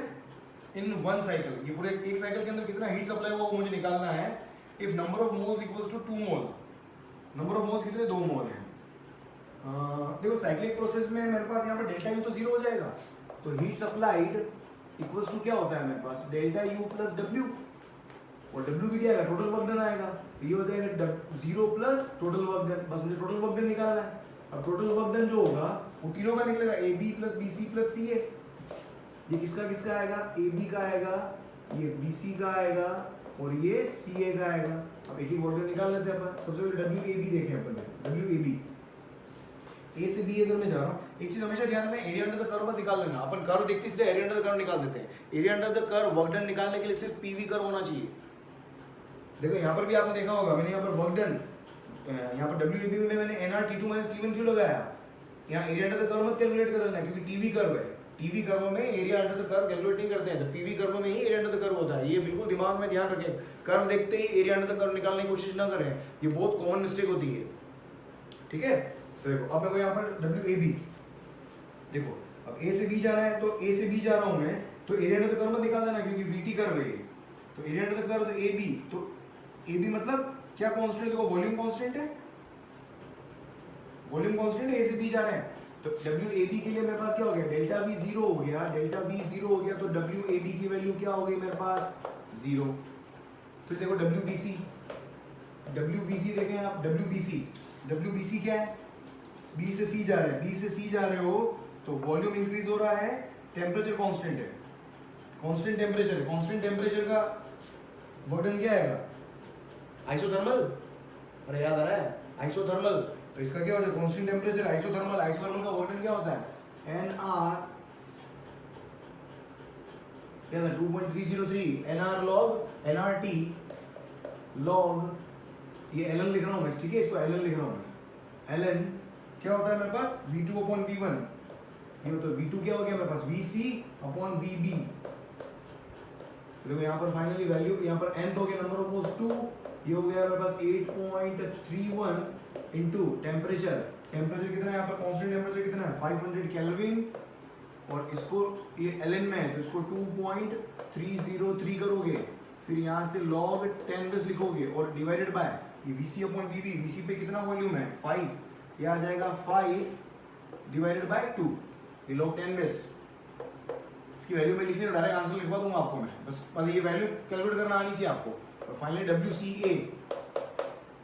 इन वन साइकिल, ये पूरे एक साइकिल के अंदर कितना हीट सप्लाई हुआ वो मुझे निकालना है। If number of moles equals to 2 mole, number of moles कितने 2 मोल हैं। देखो साइक्लिक प्रोसेस में मेरे पास यहाँ पर डेल्टा यू तो 0 हो जाएगा, तो हीट सप्लाइड इक्वल्स टू क्या होता है मेरे पास डेल्टा यू प्लस डब्ल्यू, और डब्ल्यू भी क्या आएगा टोटल वर्क डन आएगा, ये हो जाएगा 0 प्लस टोटल वर्क डन, बस मुझे टोटल वर्क डन निकालना है। अब टोटल वर्क डन जो होगा वो तीनों का निकलेगा, A B plus B C plus C A. ये किसका किसका आएगा, ए बी का आएगा, ये बी सी का आएगा और ये सी ए का आएगा। अब एक एक वर्क डन निकाल लेते हैं अपन। सबसे पहले डब्ल्यू ए बी देखें अपन, डब्ल्यू ए बी, ए से बी अगर मैं जा रहा हूँ, एक चीज हमेशा ध्यान में, एरिया अंडर द कर्व मत निकाल लेना। अपन कर्व देखते इसलिए एरिया अंडर द कर्व निकाल देते हैं। Area under the curve work done निकालने के लिए सिर्फ पीवी कर्व होना चाहिए। देखो यहाँ पर भी आपने देखा होगा, मैंने यहाँ पर वर्क डन, यहाँ पर डब्ल्यू ए बी में मैंने एनआर टी2 माइनस टी1 क्यों लगाया। यहाँ एरिया अंडर द कर्व मत कैलकुलेट कर लेना, क्योंकि टीवी कर्व है। टीवी कर्व में area under the curve calculate नहीं करते हैं, तो पीवी कर्व में ही एरिया अंडर द कर्व होता है। ये बिल्कुल दिमाग में ध्यान रखें। कर्व देखते ही एरिया अंडर द कर्व निकालने की कोशिश ना करें, ये बहुत कॉमन मिस्टेक होती है। ठीक है, तो देखो अब मेरे को यहाँ पर डब्ल्यू ए बी, देखो अब ए से बी जाना है, तो ए से बी जा रहा हूँ मैं, तो एरिया अंडर द कर्व मत निकाल देना, क्योंकि वीटी कर्व है। तो area under the curve A B, तो ए बी मतलब क्या कांस्टेंट, देखो वॉल्यूम कांस्टेंट है, वॉल्यूम कांस्टेंट है, ए से बी जा रहे हैं। तो डब्ल्यू ए बी के लिए मेरे पास क्या हो गया, डेल्टा बी जीरो हो गया, डेल्टा बी जीरो हो गया, तो डब्ल्यू ए बी की वैल्यू क्या हो गई मेरे पास, जीरो। फिर देखो W B C, W B C देखें आप, डब्ल्यू बी सी क्या है, बी से सी जा रहे हैं, बी से सी जा रहे हो तो वॉल्यूम इंक्रीज हो रहा है, टेम्परेचर कांस्टेंट है, कांस्टेंट टेम्परेचर, कांस्टेंट टेम्परेचर का वर्क डन क्या आएगा, आइसोथर्मल। अरे याद आ रहा है, आइसोथर्मल। तो इसका क्या होता है, कांस्टेंट टेम्परेचर आइसोथर्मल, आइसोथर्मल का वर्क डन क्या होता है, एन आर क्या है 2.303, n R log n R T log, ये एल एन लिख रहा हूँ मैं, ठीक है, इसको एल एन लिख रहा हूँ मैं। एल एन क्या होता है मेरे पास, V2 अपॉन V1, ये तो V2 क्या हो गया मेरे पास, VC अपॉन VB। देखो यहाँ पर फाइनली वैल्यू, यहाँ पर n तो हो गया नंबर ऑफ मोल्स 2, ये हो गया मेरे पास 8.31 इनटू टेम्परेचर, टेम्परेचर कितना है यहाँ पर, कांस्टेंट टेम्परेचर कितना है 500 केल्विन, और इसको ये ln में है तो इसको 2.303 करोगे, फिर यहाँ से log 10 बस लिखोगे और डिवाइडेड बाय ये VC अपॉन VB, VC पे कितना वॉल्यूम है 5, ये आ जाएगा 5 डिवाइडेड बाय 2, ये log 10 बेस। इसकी वैल्यू में लिखनी है, डायरेक्ट आंसर लिखवा दूंगा आपको मैं, बस ये वैल्यू कैलकुलेट करना आनी चाहिए आपको। और फाइनली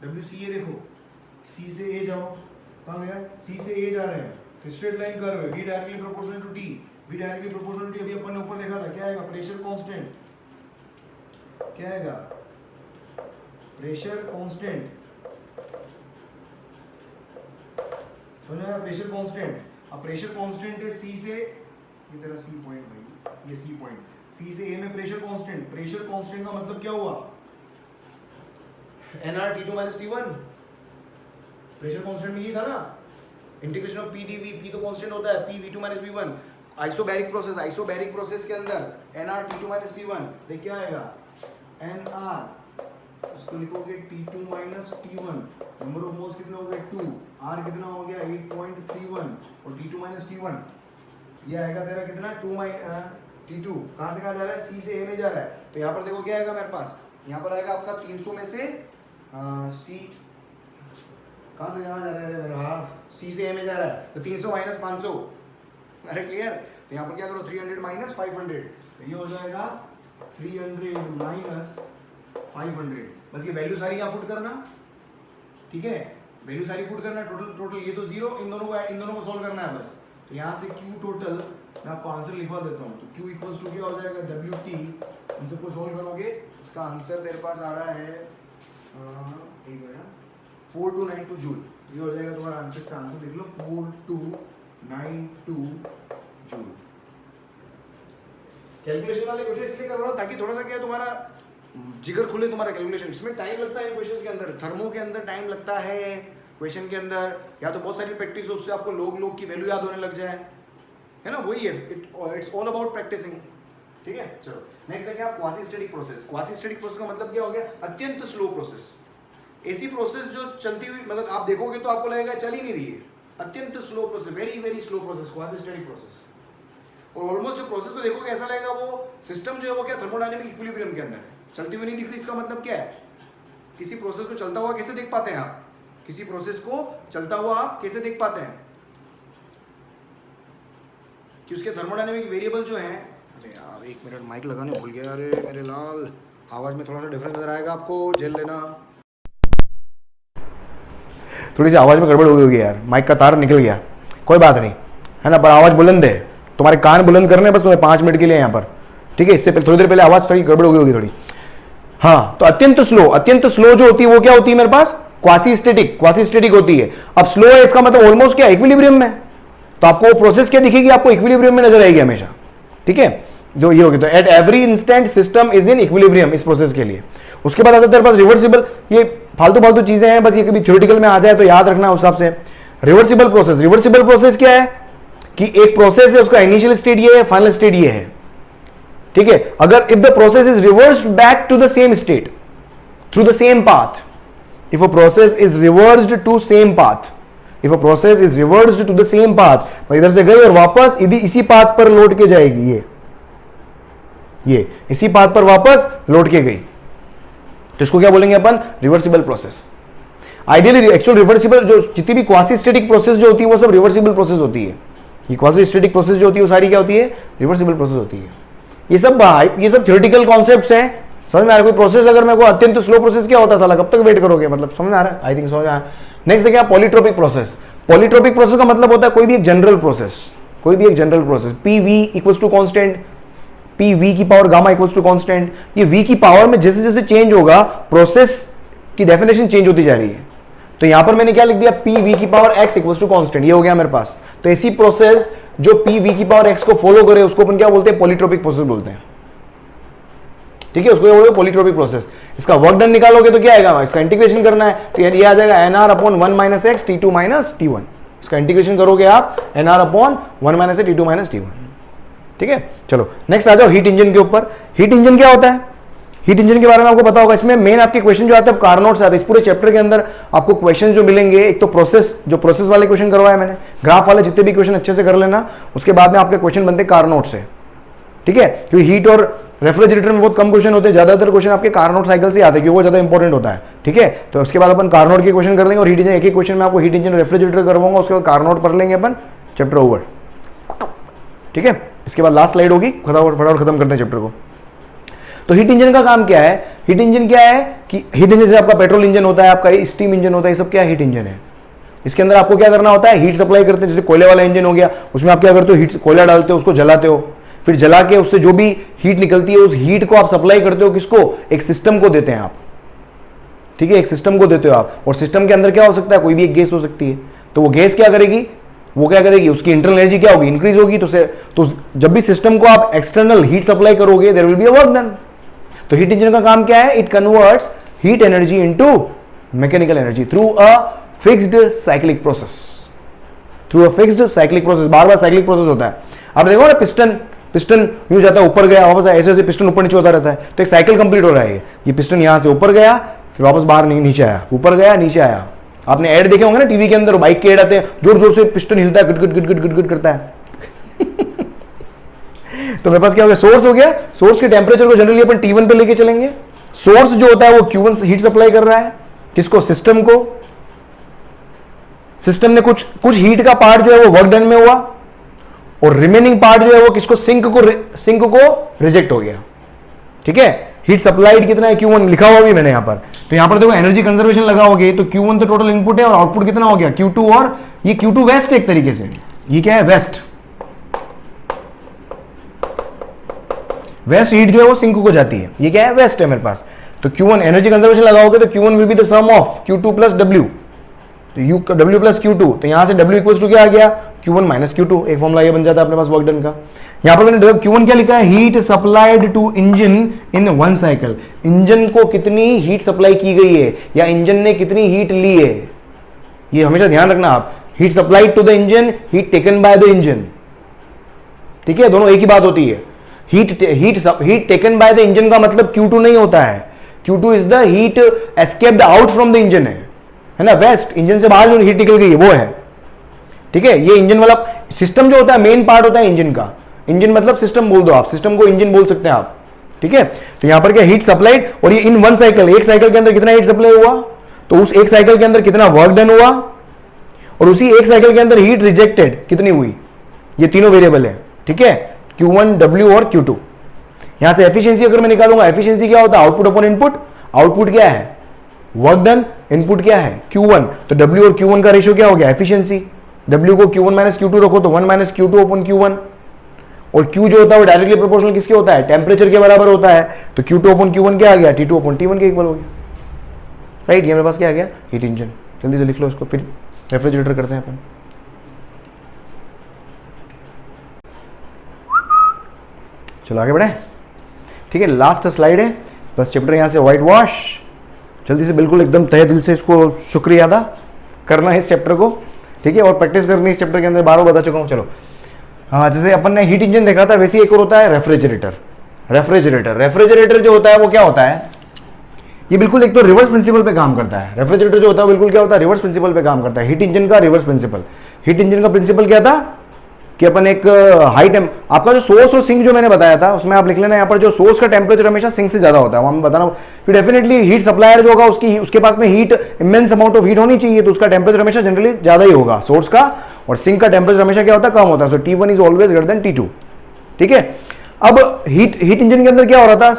WCA देखो, C से A जाओ, कहाँ गया, C से A जा रहे हैं, तो स्ट्रेट लाइन कर्व है, V directly proportional to T, V directly proportional to T, अभी अपन ने ऊपर देखा था, क्या आएगा, प्रेशर कांस्टेंट, क्या आएगा, प्रेशर कांस्टेंट, समझा, प्रेशर कांस्टेंट। अब प्रेशर कांस्टेंट है C से, ये तेरा C पॉइंट भाई, ये C पॉइंट, C से A में प्रेशर कांस्टेंट, प्रेशर कांस्टेंट का मतलब क्या हुआ, NR T2 minus T1, pressure constant में ये था ना, integration of P dV, P तो कांस्टेंट होता है, P V2 minus V1, isobaric process, isobaric process के अंदर NR T2 माइनस T1, देख क्या आएगा, NR, इसको लिखोगे T2 minus T1, number of moles कितने हो गए 2, R कितना हो गया 8.31, और T2 माइनस T1, ये आएगा तेरा कितना T2, कहाँ से कहाँ जा रहा है, C से A में जा रहा है, तो यहाँ पर देखो क्या आएगा मेरे पास, यहाँ पर आएगा आपका 300 में से C, कहाँ से कहाँ जा रहा है मेरा, हाँ C से A में जा रहा है, तो 300 माइनस 500, अरे क्लियर। तो यहाँ पर क्या करो 300 माइनस 500, तो ये हो जाएगा 300 माइनस 500, बस ये वैल्यू सारी यहाँ पुट करना, ठीक है, वैल्यू सारी पुट करना, टोटल ये तो जीरो, इन दोनों को सॉल्व करना है बस। तो यहाँ से Q टोटल मैं आपको आंसर लिखवा देता हूँ, तो Q इक्वल्स टू क्या हो जाएगा, WT, इन सबको सॉल्व करोगे, इसका आंसर तेरे पास आ रहा है एक मिनट, 4292 जूल, ये हो जाएगा तुम्हारा आंसर, का आंसर लिख लो 4292 जूल। कैलकुलेशन वाले क्वेश्चन इसलिए कर रहा हूँ ताकि थोड़ा सा क्या तुम्हारा जिगर खुले, तुम्हारा कैलकुलेशन, इसमें टाइम लगता है इन क्वेश्चंस के अंदर, थर्मो के अंदर टाइम लगता है क्वेश्चन के अंदर, या तो बहुत सारी प्रैक्टिस हो उससे आपको लोग की वैल्यू याद होने लग जाए, है ना, वही है, इट्स ऑल अबाउट प्रैक्टिसिंग। ठीक है, चलो नेक्स्ट देखिए आप quasi static process. Quasi static process का मतलब क्या हो गया, अत्यंत स्लो प्रोसेस, ऐसी प्रोसेस जो चलती हुई, मतलब आप देखोगे तो आपको लगेगा चल ही नहीं रही है, अत्यंत slow process, very very slow process, quasi static process. और ऑलमोस्ट जो प्रोसेस को देखोगे ऐसा लगेगा वो सिस्टम जो है वो क्या थर्मोडायनेमिक इक्विलिब्रियम के अंदर है, चलती हुई नहीं दिख रही। इसका मतलब क्या है, किसी प्रोसेस को चलता हुआ कैसे देख पाते हैं आप, किसी प्रोसेस को चलता हुआ आप कैसे देख पाते हैं कि उसके थर्मोडायनेमिक वेरिएबल जो हैं, अरे यार एक मिनट माइक लगाने भूल गया, अरे मेरे लाल, आवाज़ में थोड़ा सा डिफरेंस नजर आएगा आपको, झेल लेना। थोड़ी सी आवाज में गड़बड़ हो गई होगी यार, माइक का तार निकल गया, कोई बात नहीं है ना, पर आवाज बुलंद है, तुम्हारे कान बुलंद करने बस तुम्हें 5 मिनट के लिए यहाँ पर, ठीक है। इससे पहले थोड़ी देर पहले आवाज थोड़ी गड़बड़ हो गई होगी थोड़ी। हाँ, तो अत्यंत स्लो जो होती है वो क्या होती है मेरे पास, क्वासी स्टेटिक होती है। अब स्लो है इसका मतलब ऑलमोस्ट क्या, इक्विलिब्रियम में, तो आपको वो प्रोसेस क्या दिखेगी, आपको इक्विलिब्रियम में नजर आएगी हमेशा, ठीक है। जो ये होगी तो at every instant system is in equilibrium इस प्रोसेस के लिए। उसके बाद आता है तेरे पास रिवर्सिबल, ये फालतू चीजें हैं, बस ये कभी थ्योरेटिकल में आ जाए तो याद रखना उस हिसाब से। रिवर्सिबल प्रोसेस क्या है कि एक प्रोसेस है, उसका इनिशियल स्टेट ये है, फाइनल स्टेट ये है, ठीक है। अगर if the process is reversed back to the same state through the same path, if a process is reversed to same path, if a process is reversed to the same path, इधर से गई और वापस इसी path पर लौट के जाएगी, ये इसी पाथ पर वापस लौट के गई, तो इसको क्या बोलेंगे अपन, reversible process. Ideally actual reversible जो जितनी भी क्वासी स्टैटिक प्रोसेस जो होती है वो सब रिवर्सिबल प्रोसेस होती है। ये क्वासी स्टैटिक प्रोसेस जो होती है वो सारी क्या होती है, रिवर्सिबल प्रोसेस होती है। ये सब थ्योरेटिकल कॉन्सेप्ट्स हैं, समझ में आ रहा है। कोई प्रोसेस अगर मेरे को अत्यंत स्लो प्रोसेस क्या होता है साला, कब तक वेट करोगे, मतलब समझ में आ रहा है, आई थिंक समझ में आ रहा है। नेक्स्ट देखिए पॉलीट्रोपिक प्रोसेस। पॉलीट्रोपिक प्रोसेस का मतलब होता है कोई भी एक general process, P V equals to constant, P V की power gamma equals to constant. ये वी की पावर में जैसे जैसे चेंज होगा प्रोसेस की डेफिनेशन चेंज होती जा रही है। तो यहां पर मैंने क्या लिख दिया, पी वी की power x equals to constant, ये हो गया मेरे पास। तो ऐसी प्रोसेस जो पी वी की पावर एक्स को फॉलो करे उसको अपन क्या बोलते हैं, पॉलीट्रोपिक प्रोसेस बोलते हैं, ठीक है। उसको बोलते हैं पॉलीट्रोपिक प्रोसेस। इसका वर्क डन निकालोगे तो क्या आएगा, इसका इंटीग्रेशन करना है, तो ये आ जाएगा n R upon 1 minus x T two minus T one. इसका इंटीग्रेशन करोगे आप n R upon 1 minus T two minus T one, ठीक है। चलो नेक्स्ट आ जाओ हीट इंजन के ऊपर। हीट इंजन क्या होता है, हीट इंजन के बारे में आपको पता होगा। इसमें मेन आपके क्वेश्चन जो आते हैं कार्नोट से आते हैं। इस पूरे चैप्टर के अंदर आपको क्वेश्चन जो मिलेंगे, एक तो प्रोसेस वाले क्वेश्चन करवाए मैंने, ग्राफ वाले जितने भी क्वेश्चन अच्छे से कर लेना, उसके बाद में आपके क्वेश्चन बनते हैं कार्नोट से, ठीक है। क्योंकि हीट और रेफ्रिजरेटर में बहुत कम क्वेश्चन होते हैं, ज्यादातर क्वेश्चन आपके कार्नोट साइकिल से आते हैं क्योंकि वो ज्यादा इंपॉर्टेंट होता है, ठीक है। तो उसके बाद अपन कार्नोट के क्वेश्चन कर लेंगे और हीट इंजन एक क्वेश्चन में आपको हीट इंजन रेफ्रिजरेटर करवाऊंगा, उसके बाद कार्नोट पढ़ लेंगे अपन, चैप्टर ओवर, ठीक है। इसके बाद लास्ट स्लाइड होगी, फटाफट खत्म करते हैं चैप्टर को। तो हीट इंजन का काम क्या है, हीट इंजन क्या है कि हीट इंजन से आपका पेट्रोल इंजन होता है, आपका स्टीम इंजन होता है, ये सब क्या हीट इंजन है। इसके अंदर आपको क्या करना होता है, हीट सप्लाई करते हैं। जैसे कोयले वाला इंजन हो गया, उसमें आप क्या करते हो, हीट कोयला डालते हो, उसको जलाते हो, फिर जला के उससे जो भी हीट निकलती है उस हीट को आप सप्लाई करते हो किसको, एक सिस्टम को देते हैं आप, ठीक है। एक सिस्टम को देते हो आप, और सिस्टम के अंदर क्या हो सकता है, कोई भी एक गैस हो सकती है। तो वो गैस क्या करेगी, उसकी इंटरनल एनर्जी क्या होगी, इंक्रीज होगी। तो जब भी सिस्टम को आप एक्सटर्नल हीट सप्लाई करोगे there will be a work done. तो हीट इंजन का काम क्या है, it converts heat energy into mechanical energy through a fixed cyclic process, बार बार साइक्लिक प्रोसेस होता है। आप देखो ना पिस्टन यूं जाता है, ऊपर गया वापस, ऐसे ऐसे पिस्टन ऊपर नीचे होता रहता है, तो एक साइकिल कंप्लीट हो रहा है। ये पिस्टन यहां से ऊपर गया, फिर वापस बाहर नीचे आया, ऊपर गया नीचे आया। आपने ऐड देखे होंगे ना टीवी के अंदर, बाइक के ऐड आते हैं, जोर जोर से पिस्टन हिलता है, गट करता है। तो मेरे पास क्या हो गया, सोर्स हो गया। सोर्स के टेम्परेचर को जनरली अपन T1 पे लेके चलेंगे। सोर्स जो होता है वो Q1 हीट सप्लाई कर रहा है किसको, सिस्टम को। सिस्टम ने कुछ हीट का पार्ट जो है वो वर्क डन में हुआ, और रिमेनिंग पार्ट जो है वो किसको, सिंक को रिजेक्ट हो गया, ठीक है। हीट सप्लाइड कितना है, Q1 लिखा हुआ भी मैंने यहां पर। तो यहां पर देखो एनर्जी कंजर्वेशन लगाओगे तो Q1 तो टोटल इनपुट है, और आउटपुट कितना हो गया Q2, और ये Q2 वेस्ट एक तरीके से, ये क्या है, वेस्ट हीट जो है वो सिंक को जाती है, ये क्या है, वेस्ट है मेरे पास। तो Q1 एनर्जी कंजर्वेशन लगाओगे तो Q1 will be the sum of Q2 plus W, तो W प्लस Q2, तो यहां से W इक्वल्स टू क्या आ गया, Q1 माइनस Q2, एक फॉर्मूला ये बन जाता है अपने पास वर्क डन का। यहां पर मैंने Q1 क्या लिखा है, heat supplied to engine in one cycle. Engine को कितनी हीट सप्लाई की गई है, या इंजन ने कितनी हीट ली है, ये हमेशा ध्यान रखना आप। Heat supplied to the engine, heat taken by the engine, ठीक है, दोनों एक ही बात होती है। Heat taken by the engine का मतलब Q2 नहीं होता है, Q2 is the heat escaped out from the engine है ना, वेस्ट, इंजन से बाहर जो हीट निकल गई है वो है, ठीक है। ये इंजन वाला सिस्टम जो होता है मेन पार्ट होता है इंजन का। इंजन मतलब सिस्टम बोल दो आप, सिस्टम को इंजन बोल सकते हैं आप, ठीक है। तो यहां पर क्या हीट सप्लाइड, और ये इन वन साइकिल, एक साइकिल के अंदर कितना हीट सप्लाई हुआ, तो उस एक साइकिल के अंदर कितना वर्क डन हुआ, और उसी एक साइकिल के अंदर हीट रिजेक्टेड कितनी हुई, ये तीनों वेरिएबल है, ठीक है, Q1, W और Q2। यहां से एफिशिएंसी अगर मैं निकालूंगा, एफिशिएंसी क्या होता है, आउटपुट अपॉन इनपुट। आउटपुट क्या है, वर्क डन, इनपुट क्या है Q1, तो W और Q1 का रेशियो क्या हो गया, एफिशिएंसी। W को Q1 माइनस Q2 रखो तो 1 माइनस Q2 ओपन Q1, और Q जो होता है वो डायरेक्टली प्रोपोर्शनल किसके होता है, टेम्परेचर के बराबर होता है। तो Q2 ओपन Q1 क्या आ गया, T2 ओपन T1 के इक्वल हो गया, राइट। ये मेरे पास क्या आ गया, हीट इंजन। जल्दी से लिख लो इसको, फिर रेफ्रिजरेटर करते हैं अपन। चलो आगे बढ़े, ठीक है। लास्ट स्लाइड है बस, चैप्टर यहाँ से व्हाइट वॉश। जल्दी से बिल्कुल एकदम तहे दिल से इसको शुक्रिया अदा करना है इस चैप्टर को, ठीक है, और प्रैक्टिस करनी है इस चैप्टर के अंदर। 12 बता चुका हूँ। चलो हाँ, जैसे अपन ने हीट इंजन देखा था वैसे एक और होता है रेफ्रिजरेटर। रेफ्रिजरेटर जो होता है वो क्या होता है, ये बिल्कुल एक तो रिवर्स प्रिंसिपल पे काम करता है। रेफ्रिजरेटर जो होता है बिल्कुल क्या होता है, रिवर्स प्रिंसिपल पे काम करता है। हीट इंजन का रिवर्स प्रिंसिपल, हीट इंजन का प्रिंसिपल क्या था कि अपन एक हाई टेम, आपका जो सोर्स और सिंक जो मैंने बताया था उसमें आप लिख लेना यहाँ पर, जो सोर्स का टेम्परेचर हमेशा सिंक से ज्यादा होता है, मैं बता रहा हूँ। फिर डेफिनेटली हीट सप्लायर जो होगा उसके पास में heat, immense amount of heat होनी चाहिए, तो उसका टेम्परेचर हमेशा जनरली ज्यादा ही होगा सोर्स का, और सिंक का टेम्परेचर हमेशा क्या होता है, कम होता है। सो T1 is always greater than T2, ठीक है। अब हीट इंजन के अंदर क्या हो रहा था,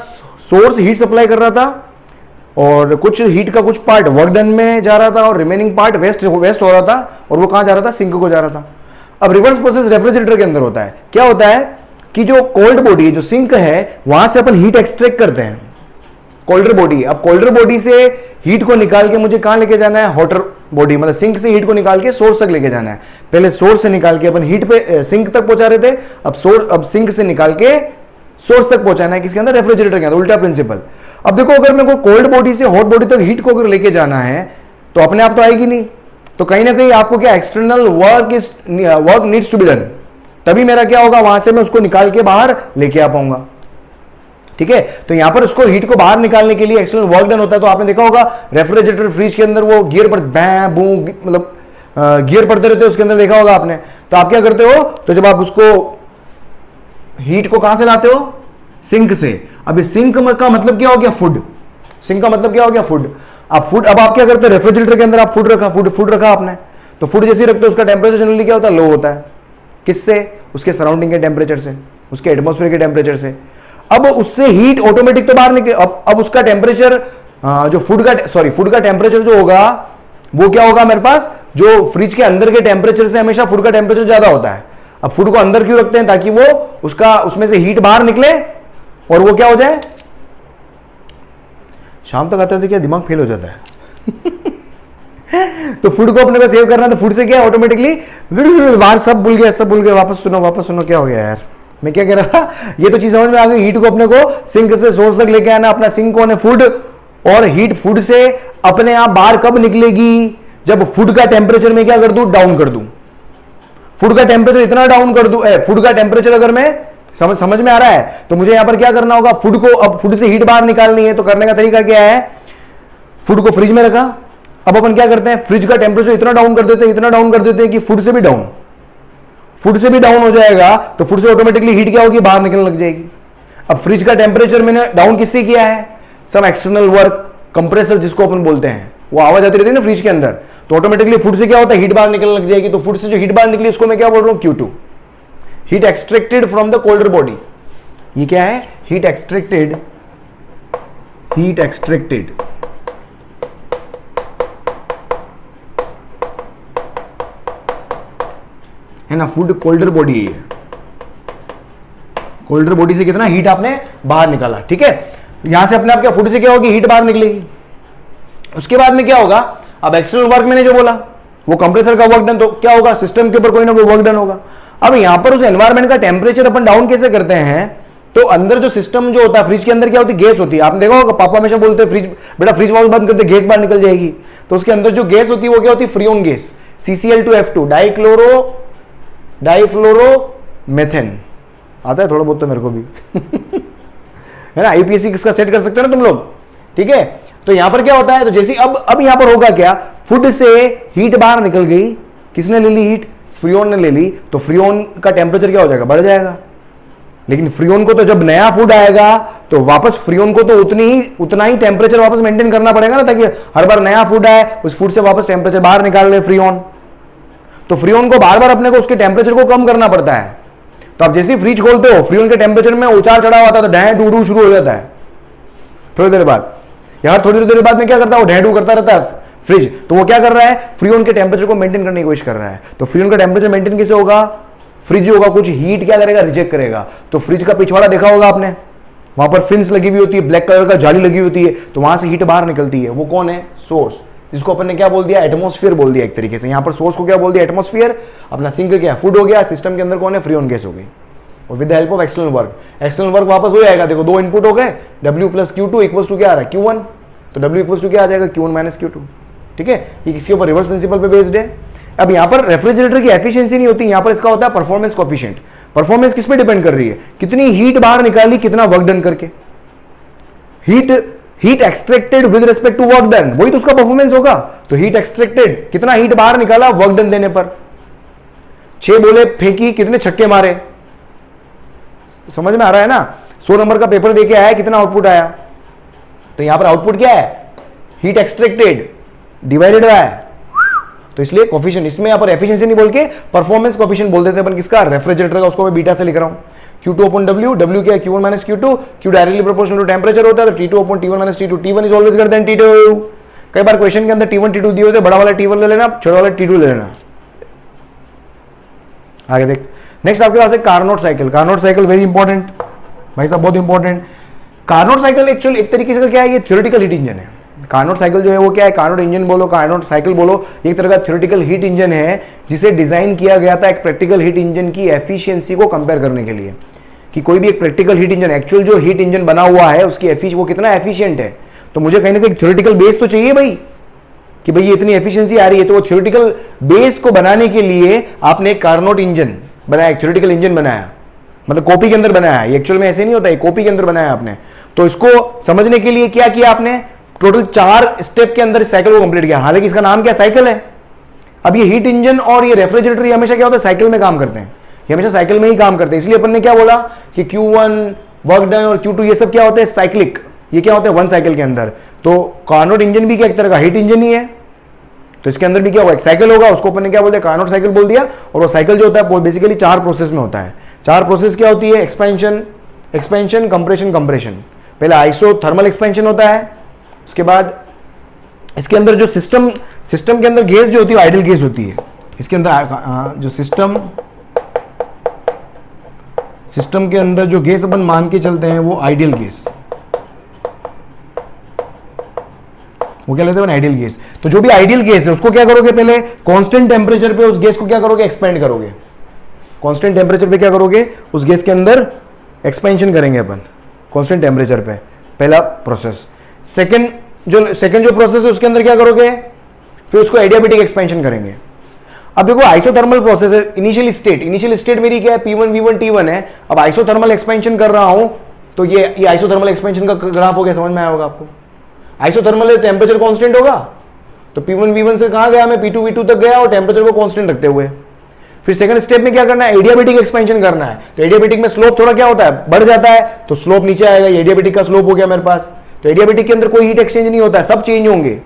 सोर्स हीट सप्लाई कर रहा था और कुछ हीट का कुछ पार्ट वर्क डन में जा रहा था और रिमेनिंग पार्ट वेस्ट हो रहा था, और वो कहां जा रहा था, सिंक को जा रहा था। अब रिवर्स प्रोसेस रेफ्रिजरेटर के अंदर होता है। क्या होता है कि जो कोल्ड बॉडी, जो सिंक है, वहां से अपन हीट एक्सट्रैक्ट करते हैं, कोल्डर बॉडी। अब कोल्डर बॉडी से हीट को निकाल के मुझे कहां लेके जाना है, हॉटर बॉडी, मतलब सिंक से हीट को निकाल के सोर्स तक लेके जाना है। पहले सोर्स से निकाल के अपन हीट पे सिंक तक पहुंचा रहे थे, अब सिंक से निकाल के सोर्स तक पहुंचाना है, किसके अंदर, रेफ्रिजरेटर के अंदर, उल्टा प्रिंसिपल। अब देखो, अगर मेरे को कोल्ड बॉडी से हॉट बॉडी तक हीट को अगर लेके जाना है तो अपने आप तो आएगी नहीं, तो कहीं ना कहीं आपको क्या, external work needs to be done, तभी मेरा क्या होगा, वहां से मैं उसको निकाल के बाहर लेके आ पाऊंगा, ठीक है। तो यहां पर उसको हीट को बाहर निकालने के लिए एक्सटर्नल वर्क डन होता है। तो आपने देखा होगा रेफ्रिजरेटर, फ्रिज के अंदर वो गियर पर मतलब गियर पड़ते रहते हैं, उसके अंदर देखा होगा आपने। तो आप क्या करते हो, तो जब आप उसको हीट को कहां से लाते हो, सिंक से। अब सिंक का मतलब क्या हो गया, फूड। सिंक का मतलब क्या हो गया, फूड। अब आप क्या करते हैं, रेफ्रिजरेटर के अंदर आप फूड रखा आपने, तो फूड जैसे रखते हो उसका टेम्परेचर जनरली क्या होता है, लो होता है। किससे, उसके सराउंडिंग के टेम्परेचर से, उसके एटमॉस्फेयर के टेम्परेचर से। अब उससे हीट ऑटोमेटिक तो बाहर निकले। अब उसका टेम्परेचर जो फूड का टेम्परेचर जो होगा वो क्या होगा मेरे पास, जो फ्रिज के अंदर के टेम्परेचर से हमेशा फूड का टेम्परेचर ज्यादा होता है। अब फूड को अंदर क्यों रखते हैं, ताकि वो उसमें से हीट बाहर निकले और वो क्या हो जाए, शाम तक आते थे क्या दिमाग फेल हो जाता है तो फूड को अपने को सेव करना, तो फूड से क्या ऑटोमेटिकली बाहर, सब भूल गए, वापस सुनो क्या हो गया यार, मैं क्या कह रहा था, ये तो चीज समझ में आ गई। हीट को अपने को सिंक से सोर्स तक लेके आना, अपना सिंक को फूड, और हीट फूड से अपने आप बाहर कब निकलेगी, जब फूड का टेम्परेचर में क्या कर दूं, डाउन कर दूं। फूड का टेम्परेचर इतना डाउन कर दूं, फूड का टेम्परेचर अगर मैं समझ में आ रहा है, तो मुझे यहां पर क्या करना होगा, अब फूड से हीट बाहर निकालनी है। तो करने का तरीका क्या है, फूड को फ्रिज में रखा। अब अपन क्या करते हैं, फ्रिज का टेम्परेचर इतना डाउन कर देते हैं कि फूड से भी डाउन हो जाएगा, तो फूड से ऑटोमेटिकली हीट क्या होगी, बाहर निकलने लग जाएगी। अब फ्रिज का टेम्परेचर मैंने डाउन किससे किया है, सम एक्सटर्नल वर्क, कंप्रेसर जिसको अपन बोलते हैं, वो आवाज आती रहती है ना फ्रिज के अंदर, तो ऑटोमेटिकली फूड से क्या होता है, हीट बाहर निकलने लग जाएगी। तो फूड से जो हीट बाहर निकली उसको मैं क्या बोल रहा हूं, Q2, heat extracted from the colder body. ये क्या है, हीट एक्सट्रैक्टेड है ना, फूड कोल्डर बॉडी है। कोल्डर बॉडी से कितना हीट आपने बाहर निकाला, ठीक है। यहां से अपने आप क्या, फूड से क्या होगी, हीट बाहर निकलेगी। उसके बाद में क्या होगा, अब एक्सटर्नल वर्क मैंने जो बोला वो कंप्रेसर का वर्क डन, तो क्या होगा, सिस्टम के ऊपर कोई ना कोई वर्क डन होगा। अब यहां पर उस एनवायरमेंट का टेम्परेचर अपन डाउन कैसे करते हैं, तो अंदर जो सिस्टम जो होता है, फ्रिज के अंदर क्या होती है, गैस होती है। आपने देखा होगा पापा हमेशा बोलते हैं बेटा फ्रिज वाल बंद करते, गैस बाहर निकल जाएगी। तो उसके अंदर जो गैस होती है वो क्या होती है, फ्रीऑन गैस, CCl2F2, डाइफ्लोरोमेथेन। आता है थोड़ा बहुत तो मेरे को भी है ना, IPSC किसका सेट कर सकते हो ना तुम लोग, ठीक है। तो यहां पर क्या होता है, तो जैसे अब यहां पर होगा क्या, फूड से हीट बाहर निकल गई, किसने ले ली हीट, फ्रीऑन ने ले ली, तो फ्रीऑन का टेम्परेचर क्या हो जाएगा, बढ़ जाएगा। लेकिन फ्रीऑन को तो जब नया फूड आएगा तो वापस फ्रीऑन को तो उतना ही टेम्परेचर वापस मेंटेन करना पड़ेगा ना, ताकि हर बार नया फूड आए उस फूड से वापस टेम्परेचर बाहर निकाल ले फ्रीऑन। तो फ्रीऑन को बार बार अपने को उसके टेम्परेचर को कम करना पड़ता है। तो आप जैसे फ्रिज खोलते हो, फ्रीऑन के टेम्परेचर में उतार चढ़ाव आता है, तो ढैं डू डू शुरू हो जाता है थोड़ी देर बाद। यार थोड़ी देर बाद में क्या करता है, वो ढैं डू करता रहता है, फ्रिज, तो वो क्या कर रहा है, फ्रीओन के टेम्परेचर को मेंटेन करने की कोशिश कर रहा है। तो फ्रीओन का टेम्परेचर मेंटेन कैसे होगा, फ्रिज होगा कुछ हीट क्या करेगा, रिजेक्ट करेगा। तो फ्रिज का पिछवाड़ा देखा होगा आपने, वहां पर फिन्स लगी हुई होती है, ब्लैक कलर का जाली लगी होती है, तो वहां से हीट बाहर निकलती है। वो कौन है, सोर्स, जिसको अपन ने क्या बोल दिया, एटमॉस्फेयर बोल दिया एक तरीके से। यहां पर सोर्स को क्या बोल दिया, एटमॉस्फेयर। अपना सिंक क्या, फूड हो गया, सिस्टम के अंदर कौन है, फ्रीओन गैस हो गई। और with the help of external work, external work वापस हो जाएगा। देखो दो इनपुट हो गए, W + Q2 इक्वल्स टू क्या आ रहा है, Q1, तो W इक्वल्स टू क्या आ जाएगा, Q1 - Q2। ठीक है, ये किसके ऊपर, रिवर्स प्रिंसिपल पे बेस्ड है। अब यहां पर रेफ्रिजरेटर की एफिशिएंसी नहीं होती, यहां पर इसका होता है परफॉर्मेंस कोएफिशिएंट। परफॉर्मेंस किस पे डिपेंड कर रही है, कितनी हीट बाहर निकाली, कितना वर्क डन करके। Heat extracted with respect to work done, वही तो उसका परफॉर्मेंस होगा। तो हीट एक्सट्रैक्टेड, कितना हीट बाहर निकाला वर्क डन देने पर। 6 बोले फेंकी, कितने छक्के मारे, समझ में आ रहा है ना। 100 नंबर का पेपर देके आया, कितना आउटपुट आया। तो यहां पर आउटपुट क्या है, हीट एक्सट्रैक्टेड डिवाइडेड बाय, तो इसलिए कोएफिशिएंट, इसमें यहां पर एफिशिएंसी नहीं बोल के परफॉर्मेंस कोएफिशिएंट बोल देते हैं अपन किसका, रेफ्रिजरेटर का। उसको मैं बीटा से लिख रहा हूं, Q2/W, W क्या है, Q1 - Q2, Q directly proportional to temperature होता है, तो T2/T1 - T2, T1 is always greater than T2। कई बार क्वेश्चन के अंदर T1 T2 दिए होते, बड़ा वाला T1 ले लेना, छोटा वाला T2 ले लेना। आगे देख, नेक्स्ट आपके पास है Carnot cycle. Carnot cycle very important भाई साहब, बहुत इंपॉर्टेंट। कार्नोट साइकिल एक्चुअली एक तरीके से क्या है, ये थ्योरेटिकल हीट इंजन है। कार्नोट साइकिल जो है वो क्या है, कार्नोट इंजन बोलो, कार्नोट साइकिल बोलो, एक तरह का थ्योरेटिकल हीट इंजन है, जिसे डिजाइन किया गया था एक प्रैक्टिकल हीट इंजन की एफिशिएंसी को कंपेयर करने के लिए, कि कोई भी एक प्रैक्टिकल हीट इंजन, एक्चुअल जो हीट इंजन बना हुआ है उसकी वो कितना एफिशिएंट है। तो मुझे कहीं ना कहीं थ्योरेटिकल बेस तो चाहिए भाई, कि भाई ये इतनी एफिशिएंसी आ रही है। तो वो थ्योरेटिकल बेस को बनाने के लिए आपने एक कार्नोट इंजन बनाया, एक थ्योरेटिकल इंजन बनाया, मतलब कॉपी के अंदर बनाया है। एक्चुअल में ऐसे नहीं होता है, कॉपी के अंदर बनाया आपने। तो इसको समझने के लिए क्या किया आपने, टोटल 4 स्टेप के अंदर साइकिल को कंप्लीट किया। हालांकि इसका नाम क्या, साइकिल है। अब ये हीट इंजन और ये रेफ्रिजरेटर हमेशा क्या होता है, साइकिल में काम करते हैं, ये हमेशा साइकिल में ही काम करते हैं। इसलिए अपन ने क्या बोला कि Q1 वर्क डन और Q2 ये सब क्या होते हैं, साइक्लिक, ये क्या होते हैं, वन साइकिल के अंदर। तो कार्नोट इंजन भी क्या एक तरह का हीट इंजन ही है, तो इसके अंदर भी क्या होगा, एक साइकिल होगा, उसको अपन ने क्या बोल दिया, कार्नोट साइकिल बोल दिया। और वो साइकिल जो होता है वो बेसिकली 4 प्रोसेस में होता है। 4 प्रोसेस क्या होती है, एक्सपेंशन, कंप्रेशन, कंप्रेशन। पहले आइसोथर्मल एक्सपेंशन होता है, उसके बाद इसके अंदर जो सिस्टम के अंदर गैस जो होती है आइडियल गैस होती है। इसके अंदर जो सिस्टम के अंदर जो गैस अपन मान के चलते हैं वो आइडियल गैस, वो क्या लेते हैं, आइडियल गैस। तो जो भी आइडियल गैस है उसको क्या करोगे, पहले कांस्टेंट टेंपरेचर पे उस गैस को क्या करोगे, एक्सपेंड करोगे। कांस्टेंट टेंपरेचर पे क्या करोगे, उस गैस के अंदर एक्सपेंशन करेंगे अपन कांस्टेंट टेंपरेचर पे, पहला प्रोसेस। सेकंड जो प्रोसेस है उसके अंदर क्या करोगे, फिर उसको एडियाबेटिक एक्सपेंशन करेंगे। अब देखो आइसोथर्मल प्रोसेस है, इनिशियल स्टेट मेरी क्या है, P1 V1 T1 है। अब आइसोथर्मल एक्सपेंशन कर रहा हूं, तो ये आइसोथर्मल एक्सपेंशन का ग्राफ हो गया, समझ में आया होगा आपको। आइसोथर्मल टेंपरेचर कांस्टेंट होगा, तो P1 V1 से कहां गया मैं, P2 V2 तक गया, और टेंपरेचर को कांस्टेंट रखते हुए। फिर सेकंड स्टेप में क्या करना है, एडियाबेटिक एक्सपेंशन करना है। तो एडियाबेटिक में स्लोप थोड़ा क्या होता है, बढ़ जाता है, तो स्लोप नीचे आएगा, एडियाबेटिक का स्लोप हो गया मेरे पास। तो एडियाबेटिक के अंदर कोई हीट एक्सचेंज नहीं होता है, सब चेंज होंगे।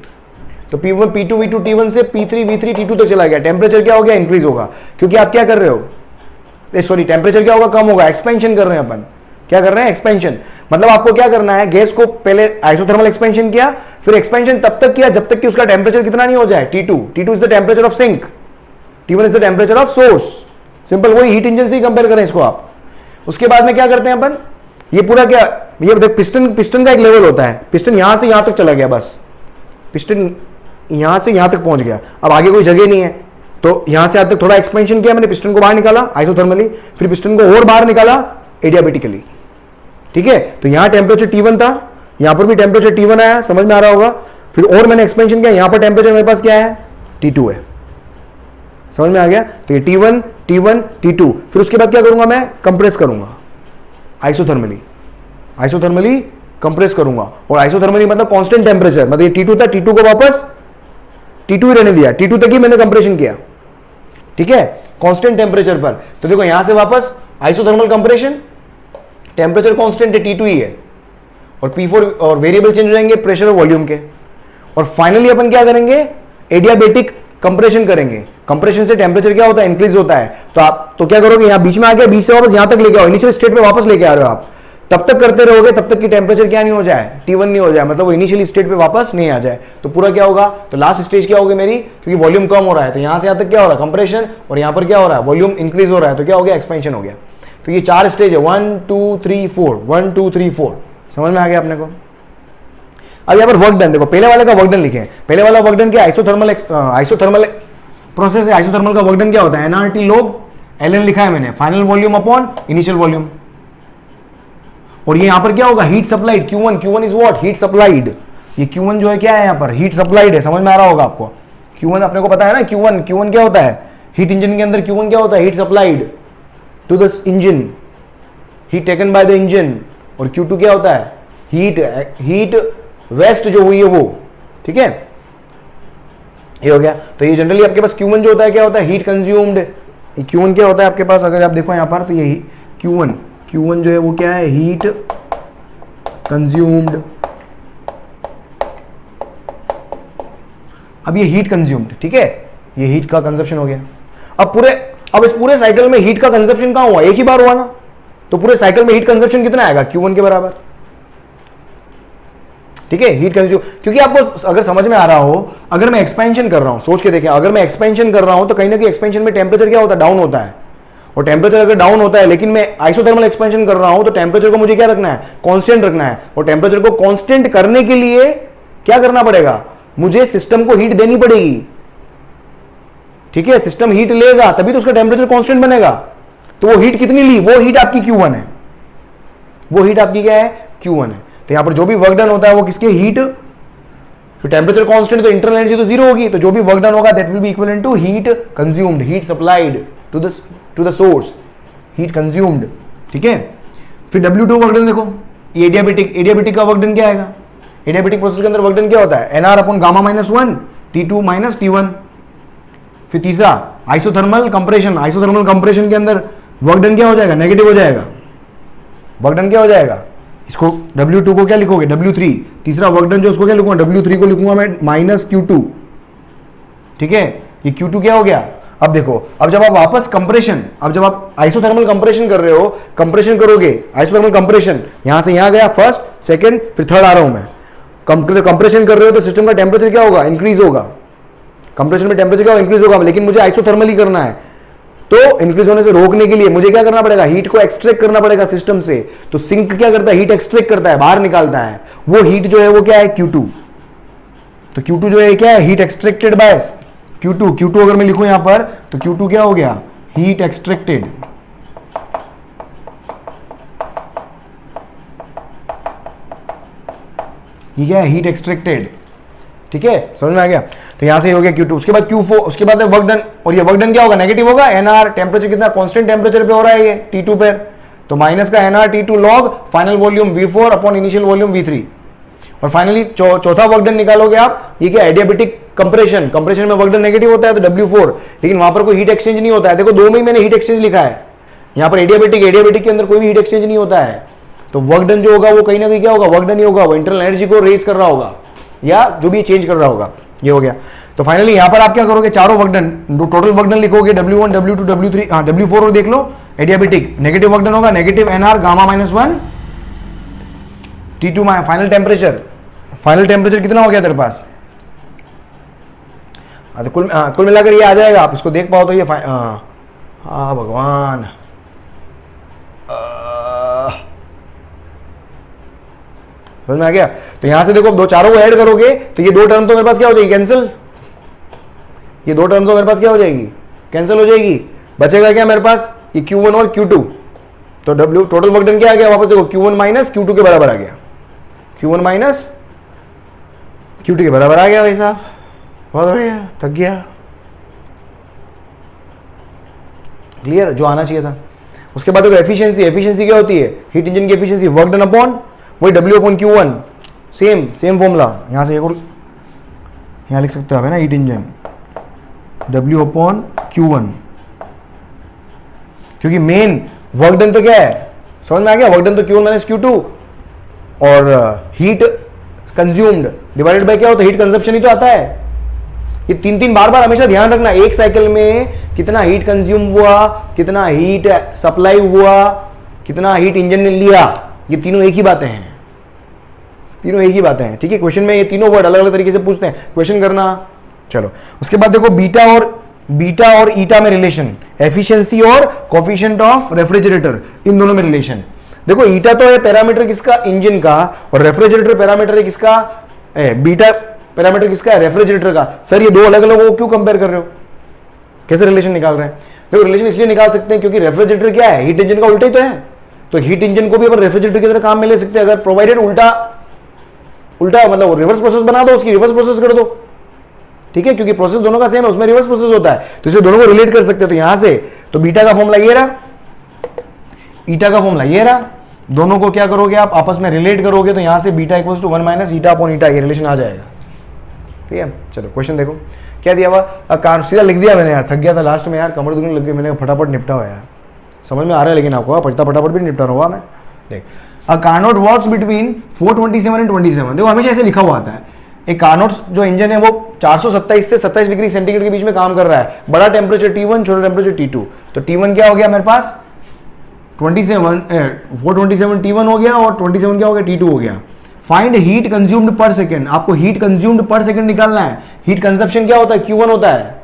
तो P1 P2 V2 T1 से P3 V3 T2 तक चला गया, टेंपरेचर क्या हो गया, इंक्रीज होगा, क्योंकि आप क्या कर रहे हो, सॉरी टेंपरेचर क्या होगा, कम होगा, एक्सपेंशन कर रहे हैं अपन। क्या कर रहे हैं, एक्सपेंशन। मतलब आपको क्या करना है, गैस को पहले आइसोथर्मल एक्सपेंशन किया, फिर एक्सपेंशन तब तक किया जब तक कि उसका टेंपरेचर कितना नहीं हो जाए, T2 is the temperature of sink, T1 is the temperature of source. Simple, वही हीट इंजन से कंपेयर करें इसको आप। उसके बाद में क्या करते हैं अपन, ये पूरा क्या, ये देख पिस्टन का एक लेवल होता है, पिस्टन यहां से यहां तक चला गया, बस पिस्टन यहां से यहां तक पहुंच गया, अब आगे कोई जगह नहीं है। तो यहां से यहां तक थोड़ा एक्सपेंशन किया मैंने, पिस्टन को बाहर निकाला आइसोथर्मली, फिर पिस्टन को और बाहर निकाला एडियाबेटिकली। ठीक है, तो यहां टेंपरेचर T1 था, यहां पर भी टेंपरेचर T1 आया, समझ में आ रहा होगा। फिर और मैंने एक्सपेंशन किया, यहां पर टेंपरेचर मेरे पास क्या है, T2 है, समझ में आ गया। तो ये T1 T2, फिर उसके बाद क्या करूंगा मैं, कंप्रेस करूंगा आइसोथर्मली कंप्रेस करूंगा। और आइसोथर्मली मतलब कांस्टेंट टेंपरेचर, मतलब ये T2 था, T2 को वापस T2 ही रहने दिया, T2 तक ही मैंने कंप्रेशन किया। ठीक है, कांस्टेंट टेंपरेचर पर। तो देखो यहां से वापस आइसोथर्मल कंप्रेशन, टेंपरेचर कांस्टेंट है, T2 ही है, और P4 और वेरिएबल चेंज हो जाएंगे प्रेशर और वॉल्यूम के। और फाइनली अपन क्या करेंगे, एडियाबेटिक कंप्रेशन करेंगे। कंप्रेशन से टेंपरेचर क्या होता है, इंक्रीज होता है। तो आप तो क्या करोगे, यहां बीच में आ गया, बीच से वापस यहां तक लेके आओ, इनिशियल स्टेट में वापस लेके आ रहे हो आप। तब तक करते रहोगे तब तक कि टेम्परेचर क्या नहीं हो जाए, T1 नहीं हो जाए, मतलब वो इनिशियल स्टेट पे वापस नहीं आ जाए। तो पूरा क्या होगा, तो लास्ट स्टेज क्या होगी मेरी, क्योंकि वॉल्यूम कम हो रहा है तो यहां से यहां तक क्या हो रहा है, कंप्रेशन, और यहां पर क्या हो रहा है, वॉल्यूम इंक्रीज हो रहा है, तो क्या हो गया, एक्सपेंशन हो गया। तो ये 4 स्टेज है, 1 2 3 4, 1 2 3 4, समझ में आ गया अपने को। अब यहाँ पर वर्क डन देखो, पहले वाले का वर्क डन लिखे, पहले वाला वर्क डन क्या, आइसोथर्मल प्रोसेस है। आइसोथर्मल का वर्क डन क्या होता है, nRT log ln लिखा है मैंने, final volume upon initial volume. और ये यहां पर क्या होगा, heat supplied, Q1 is what, heat supplied. ये Q1 जो है क्या है, यहां पर हीट सप्लाइड है, समझ में आ रहा होगा आपको। Q1 अपने को पता है ना, Q1 क्या होता है, हीट इंजन के अंदर Q1 क्या होता है, heat supplied to the engine, heat taken by the engine. और Q2 क्या होता है, हीट वेस्ट जो हुई है वो, ठीक है, ये हो गया। तो ये जनरली आपके पास Q1 जो होता है क्या होता है, हीट कंज्यूम्ड। Q1 क्या होता है आपके पास, अगर आप देखो यहां पर, तो ये Q1 जो है वो क्या है, हीट कंज्यूम्ड। अब ये हीट कंज्यूम्ड, ठीक है, ये हीट का कंजप्शन हो गया। अब इस पूरे साइकिल में हीट का कंजप्शन कहां हुआ, एक ही बार हुआ ना, तो पूरे साइकिल में हीट कंजप्शन कितना आएगा, Q1 के बराबर, ठीक है, हीट कंज्यूम। क्योंकि आपको अगर समझ में आ रहा हो, अगर मैं एक्सपेंशन कर रहा हूं, सोच के देखें, अगर मैं एक्सपेंशन कर रहा हूं तो कहीं ना कहीं एक्सपेंशन में टेम्परेचर क्या होता है, डाउन होता है। और टेम्परेचर अगर डाउन होता है, लेकिन मैं आइसोथर्मल एक्सपेंशन कर रहा हूं तो टेम्परेचर को मुझे क्या रखना है, कांस्टेंट रखना है। और टेम्परेचर को कांस्टेंट करने के लिए क्या करना पड़ेगा, मुझे सिस्टम को हीट देनी पड़ेगी, ठीक है, सिस्टम हीट लेगा तभी तो उसका टेम्परेचर कांस्टेंट बनेगा। तो वो हीट कितनी ली, वो हीट आपकी Q1 है, वो हीट आपकी क्या है, Q1 है। तो यहां पर जो भी वर्क डन होता है वो किसके, हीट, तो टेम्परेचर कांस्टेंट तो इंटरनल एनर्जी तो जीरो होगी, तो जो भी वर्क डन होगा that will be equivalent to heat consumed, heat supplied to the source, heat consumed, ठीक है। फिर W2 वर्क डन देखो, ये एडियाबेटिक का वर्क डन क्या आएगा, एडियाबेटिक प्रोसेस के अंदर वर्क डन क्या होता है, NR upon gamma -1 T2 - T1। फिर तीसरा आइसोथर्मल कंप्रेशन के अंदर वर्क डन क्या हो जाएगा, नेगेटिव हो जाएगा, वर्क डन क्या हो जाएगा, इसको W2 को क्या लिखोगे, W3। तीसरा वर्क डन जो उसको क्या लिखूंगा, W3 को लिखूंगा मैं -Q2, ठीक है, ये Q2 क्या हो गया। अब देखो, अब जब आप वापस कंप्रेशन, अब जब आप आइसोथर्मल कंप्रेशन कर रहे हो, कंप्रेशन करोगे, आइसोथर्मल कंप्रेशन यहां से यहां गया, फर्स्ट सेकंड फिर थर्ड आ रहा हूं मैं, कंप्रेशन कर रहे हो तो सिस्टम का टेम्परेचर क्या होगा, इंक्रीज होगा, कंप्रेशन में टेम्परेचर क्या इंक्रीज होगा, लेकिन मुझे आइसोथर्मल ही करना है। तो इंक्रीज होने से रोकने के लिए मुझे क्या करना पड़ेगा, हीट को एक्सट्रैक्ट करना पड़ेगा सिस्टम से। तो सिंक क्या करता है, हीट एक्सट्रैक्ट करता है, बाहर निकालता है, वो हीट जो है वो क्या है, Q2। तो Q2 जो है क्या है, हीट एक्सट्रैक्टेड बाय Q2 अगर मैं लिखूं यहां पर, तो Q2 क्या हो गया, हीट एक्सट्रैक्टेड। ये क्या है, हीट एक्सट्रैक्टेड, ठीक है, समझ में आ गया। तो यहां से हो गया Q2, उसके बाद Q4, उसके बाद वर्क डन, और ये वर्क डन क्या होगा, नेगेटिव होगा। NR टेम्परेचर कितना, कांस्टेंट टेम्परेचर पे हो रहा है ये T2 पे, तो माइनस का NR T2 log final volume V4 upon initial volume V3। और फाइनली चौथा वर्क डन निकालोगे आप, ये क्या, एडियाबेटिक कंप्रेशन में वर्क डन नेगेटिव होता है तो W4, लेकिन वहां पर कोई हीट एक्सचेंज नहीं होता है। देखो दो में ही मैंने हीट एक्सचेंज लिखा है, यहां पर एडियाबेटिक के अंदर कोई भी हीट एक्सचेंज नहीं होता है। तो वर्क डन जो होगा वो कहीं ना कहीं क्या होगा, वर्क डन ही होगा, वो इंटरनल एनर्जी को रेज कर रहा होगा या जो भी चेंज कर रहा होगा, ये हो गया। तो फाइनली यहां पर आप क्या करोगे, चारों work done, total work done लिखोगे, W1 W2 W3, W4 और देख लो, एडियाबेटिक नेगेटिव वर्क डन होगा, negative NR gamma -1 T2 final temperature कितना हो गया तेरे पास। तो कुल मिलाकर ये आ जाएगा, आप इसको देख पाओ तो ये हाँ भगवान, समझ में आ गया। तो यहां से देखो दो चारों को ऐड करोगे तो ये दो टर्म तो मेरे पास क्या हो जाएगी, कैंसिल, ये दो टर्म तो मेरे पास क्या हो जाएगी, कैंसिल हो जाएगी। बचेगा क्या मेरे पास, ये Q1 और Q2। तो W टोटल वर्क डन क्या आ गया, वापस देखो Q1 - Q2 के बराबर आ गया, Q1 - Q2 के बराबर आ गया भाई साहब, बहुत बढ़िया, थक गया, क्लियर, जो आना चाहिए था। उसके बाद देखो एफिशिएंसी क्या होती है, हीट इंजन की एफिशिएंसी वर्क डन अपॉन वही W upon Q1, same formula. यहां से एक और यहां लिख सकते हो आप, है ना, heat engine W upon Q1, क्योंकि मेन वर्क डन तो क्या है, समझ में आ गया, वर्क डन तो Q1 - Q2 और हीट कंज्यूम्ड डिवाइडेड बाय क्या होता है, हीट कंजप्शन ही तो आता है। ये तीन बार हमेशा ध्यान रखना, एक साइकिल में कितना हीट कंज्यूम हुआ, कितना हीट सप्लाई हुआ, कितना हीट इंजन ने लिया, ये तीनों एक ही बातें हैं, तीनों एक ही बातें हैं, ठीक है। क्वेश्चन में ये तीनों वर्ड अलग अलग तरीके से पूछते हैं, क्वेश्चन करना। चलो उसके बाद देखो बीटा और ईटा में रिलेशन, एफिशिएंसी और कोफिशिएंट ऑफ रेफ्रिजरेटर, इन दोनों में रिलेशन। देखो ईटा तो है पैरामीटर किसका, इंजन का, और रेफ्रिजरेटर पैरामीटर है किसका, बीटा पैरामीटर किसका है, रेफ्रिजरेटर का। सर ये दो अलग अलग को क्यों कंपेयर कर रहे हो, कैसे रिलेशन निकाल रहे हैं? देखो रिलेशन इसलिए निकाल सकते हैं क्योंकि रेफ्रिजरेटर क्या है, हीट इंजन का उल्टा ही तो है। तो हीट इंजन को भी अपन रेफ्रिजरेटर की तरह काम में ले सकते हैं, अगर प्रोवाइडेड उल्टा मतलब रिवर्स प्रोसेस बना दो, उसकी रिवर्स प्रोसेस कर दो, ठीक है, क्योंकि प्रोसेस दोनों का सेम है, उसमें रिवर्स प्रोसेस होता है, तो इसे दोनों को रिलेट कर सकते हैं। तो यहां से तो बीटा का फॉर्मूला ये रहा, ईटा का फॉर्मूला ये रहा, दोनों को क्या करोगे आप आपस में रिलेट करोगे, तो यहां से beta equals to 1 minus eta upon eta, ये रिलेशन आ जाएगा, ठीक है। चलो क्वेश्चन देखो क्या दिया हुआ, सीधा लिख दिया मैंने यार, थक गया था लास्ट में यार, कमर दुखने लग गई, मैंने फटाफट निपटा हुआ यार, समझ में आ रहा है लेकिन आपको पढ़ता फटाफट भी निपटा रहा मैं। देख अ कार्नोट वर्क्स बिटवीन 427 एंड 27, देखो हमेशा ऐसे लिखा हुआ आता है, एक कार्नोट जो इंजन है वो 427 से 27 डिग्री सेंटीग्रेड के बीच में काम कर रहा है, बड़ा टेम्परेचर T1, छोटा टेम्परेचर T2। तो T1 क्या हो गया मेरे पास 427 T1 हो गया, और 27 क्या हो गया, T2 हो गया। फाइंड हीट कंज्यूम्ड पर सेकंड, आपको हीट कंज्यूम्ड पर सेकंड निकालना है। हीट कंजप्शन क्या होता है, Q1 होता है,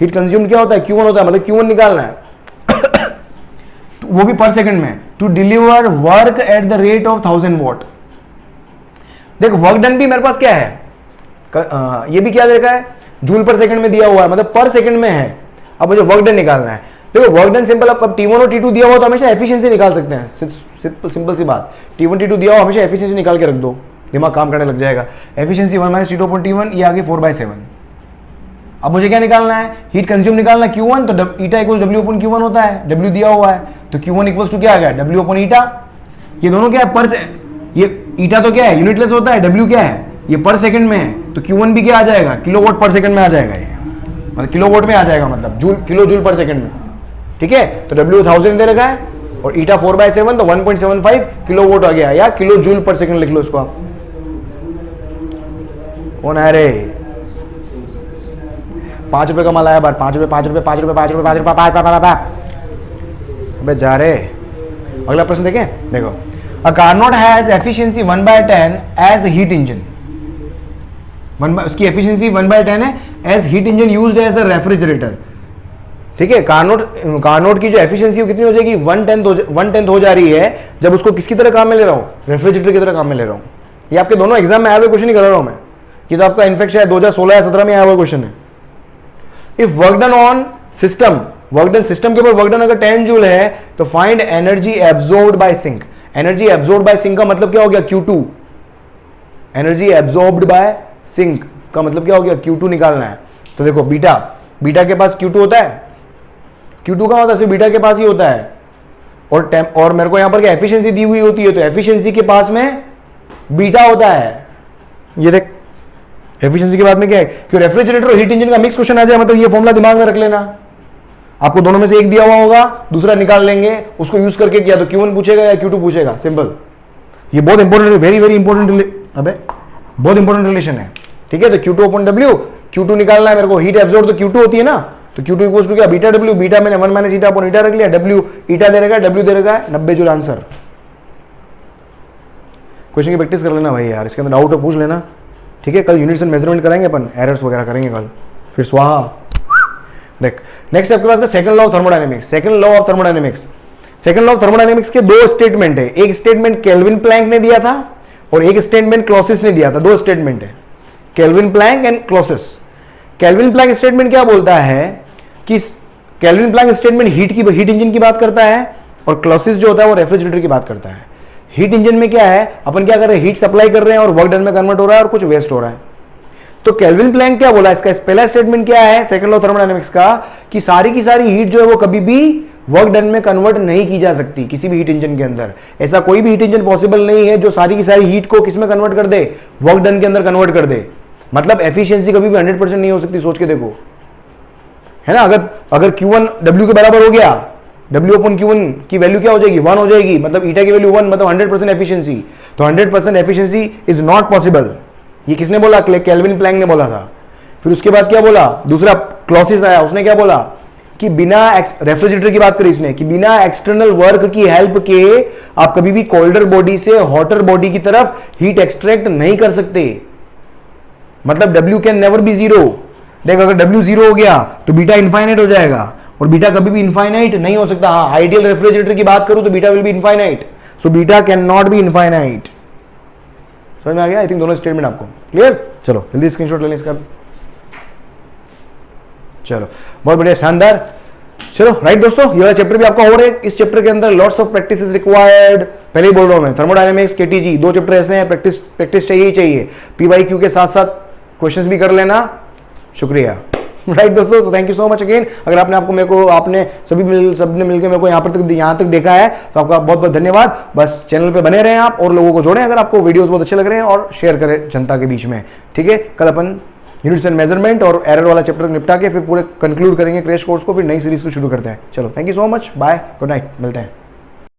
हीट कंज्यूम्ड क्या होता है, Q1 होता है, मतलब Q1 निकालना है वो भी पर सेकंड में। To deliver work at the rate of 1000 watt. देख वर्क डन भी मेरे पास क्या है, ये भी क्या देखा है, जूल पर सेकंड में दिया हुआ है, मतलब पर सेकंड में है। अब मुझे वर्क डन निकालना है, देखो वर्क डन सिंपल, अब T1 और T2 दिया हुआ तो हमेशा एफिशिएंसी निकाल सकते हैं, सिंपल सी बात, T1 T2 दिया हुआ हमेशा एफिशिएंसी निकाल के रख दो, दिमाग काम करने लग जाएगा। Efficiency 1 minus T2 upon T1, ये आगे 4/7। अब मुझे क्या निकालना है, हीट कंज्यूम निकालना है Q1, तो ईटा इक्वल्स W अपॉन Q1 होता है, W दिया हुआ है, तो Q1 इक्वल्स टू क्या आ गया, W अपॉन ईटा। ये दोनों क्या है, पर से, ये ईटा तो क्या है यूनिटलेस होता है, W क्या है, ये पर सेकंड में है, तो Q1 भी क्या आ जाएगा, किलोवाट पर सेकंड में आ जाएगा, ये मतलब किलोवाट में आ जाएगा, मतलब जूल, किलो जूल पर सेकंड में, ठीक है। तो W 1000 दे रखा है और ईटा 4/7, तो 1.75 किलोवाट आ गया, या किलो जूल पर सेकंड लिख लो इसको आप। कौन है रे, 5 रुपए का माल आया बार, 5 रुपए 5 रुपए 5 रुपए 5 रुपए 5 रुपए 5 अबे जा रे। अगला प्रश्न देखें, देखो a Carnot has efficiency 1/10 as heat engine, उसकी एफिशिएंसी 1/10 है as heat engine used as a refrigerator, ठीक है। कार्नोट की जो एफिशिएंसी वो कितनी हो जाएगी, 1/10 हो जा रही है, जब उसको किसकी तरह काम में ले रहा हूं, रेफ्रिजरेटर की तरह काम में ले रहा हूं। ये आपके दोनों एग्जाम में आए हुए क्वेश्चन ही कर रहा हूं मैं, कि तो आपका इनफेक्ट शायद 2016 या 17 में आया हुआ क्वेश्चन है। If work done on system, work done system के ऊपर वर्क डन अगर 10 जूल है, तो find energy absorbed by sink. Energy absorbed by sink का मतलब क्या हो गया, Q2। Energy absorbed by sink का मतलब क्या हो गया, Q2 निकालना है। तो देखो बीटा के पास Q2 होता है, Q2 का मतलब सिर्फ बीटा के पास ही होता है, और मेरे को यहां पर क्या एफिशिएंसी दी हुई होती है, तो एफिशिएंसी के पास में बीटा होता है। ये देख एफिशिएंसी के बाद में क्या है, कि रेफ्रिजरेटर और हीट इंजन का मिक्स क्वेश्चन आ जाए, मतलब ये फॉर्मूला दिमाग में रख लेना। आपको दोनों में से एक दिया हुआ होगा, दूसरा निकाल लेंगे, उसको यूज करके किया तो Q1 पूछेगा या Q2 पूछेगा, सिंपल। ये बहुत इंपॉर्टेंट, वेरी वेरी इंपॉर्टेंट, अबे बहुत इंपॉर्टेंट रिलेशन है, ठीक है। तो Q2 अपॉन W, Q2 निकालना है मेरे को, हीट एब्जॉर्ब तो Q2 होती है ना, तो Q2 इक्वल्स टू क्या, बीटा W, बीटा मैंने 1 माइनस ईटा अपॉन ईटा रख लिया, W ईटा दे रखा है, W दे रखा है 90 जूल आंसर। क्वेश्चन की प्रैक्टिस कर लेना भाई यार, इसके अंदर डाउट हो पूछ लेना, ठीक है। कल यूनिट्स एंड मेजरमेंट कराएंगे अपन, एरर्स वगैरह करेंगे कल, फिर स्वाहा। देख नेक्स्ट आपके पास second law of thermodynamics. Second law of thermodynamics, second law of thermodynamics के दो स्टेटमेंट है, एक स्टेटमेंट केल्विन प्लैंक ने दिया था और एक स्टेटमेंट क्लॉसिस ने दिया था। दो स्टेटमेंट है, Kelvin Planck and Clausius. Kelvin Planck statement क्या बोलता है कि Kelvin Planck statement heat engine की बात करता है, और क्लॉसिस जो होता है वो रेफ्रिजरेटर की बात करता है। हीट इंजन में क्या है, अपन क्या कर रहे हैं, हीट सप्लाई कर रहे हैं और वर्क डन में कन्वर्ट हो रहा है और कुछ वेस्ट हो रहा है। तो केल्विन प्लैंक क्या बोला, इसका पहला स्टेटमेंट क्या है सेकंड लॉ थर्मोडायनेमिक्स का, कि सारी की सारी हीट जो है वो कभी भी वर्क डन में कन्वर्ट नहीं की जा सकती किसी भी हीट इंजन के अंदर। ऐसा कोई भी हीट इंजन पॉसिबल नहीं है जो सारी की सारी हीट को किस में कन्वर्ट कर दे, वर्क डन के अंदर कन्वर्ट कर दे। मतलब एफिशिएंसी कभी भी 100% नहीं हो सकती, सोच के देखो, है ना। अगर Q1 W के बराबर हो गया, W अपॉन Q1 की वैल्यू क्या हो जाएगी, 1 हो जाएगी, मतलब ईटा की वैल्यू 1, मतलब 100% एफिशिएंसी। तो 100% एफिशिएंसी इज नॉट पॉसिबल। ये किसने बोला, केल्विन प्लैंक ने बोला था। फिर उसके बाद क्या बोला, दूसरा क्लॉसिस आया, उसने क्या बोला कि बिना रेफ्रिजरेटर की बात करी इसने कि बिना एक्सटर्नल वर्क की हेल्प के आप कभी भी कोल्डर बॉडी से हॉटर बॉडी की तरफ हीट एक्सट्रैक्ट नहीं कर सकते। मतलब W can never be zero. देख अगर W जीरो हो गया तो बीटा इनफाइनाइट हो जाएगा, और बीटा कभी भी इनफाइनाइट नहीं हो सकता। हाँ, आइडियल रेफ्रिजरेटर की बात करूं तो beta will be infinite, so beta can not be infinite. समझ में आ गया? आई थिंक दोनों स्टेटमेंट आपको क्लियर। चलो जल्दी स्क्रीनशॉट ले लें इसका। चलो बहुत बढ़िया, शानदार। चलो राइट दोस्तों, ये वाला चैप्टर भी आपका हो रहा है। इस चैप्टर के अंदर lots of practice is required. पहले ही बोल रहा हूं मैं, थर्मोडायनेमिक्स, केटीजी, 2 चैप्टर ऐसे हैं, प्रैक्टिस चाहिए ही चाहिए। पीवाईक्यू के साथ साथ क्वेश्चंस भी कर लेना। शुक्रिया। राइट दोस्तों, thank you so much again. अगर आपने सबने मिलकर मेरे को यहाँ तक देखा है तो आपका बहुत बहुत धन्यवाद। बस चैनल पे बने रहें आप और लोगों को जोड़ें अगर आपको वीडियोस बहुत अच्छे लग रहे हैं, और शेयर करें जनता के बीच में। ठीक है, कल अपन यूनिट्स एंड मेजरमेंट और एरर वाला चैप्टर निपटा के फिर पूरे कंक्लूड करेंगे क्रैश कोर्स को, फिर नई सीरीज को शुरू करते हैं। चलो thank you so much, bye, good night, मिलते हैं।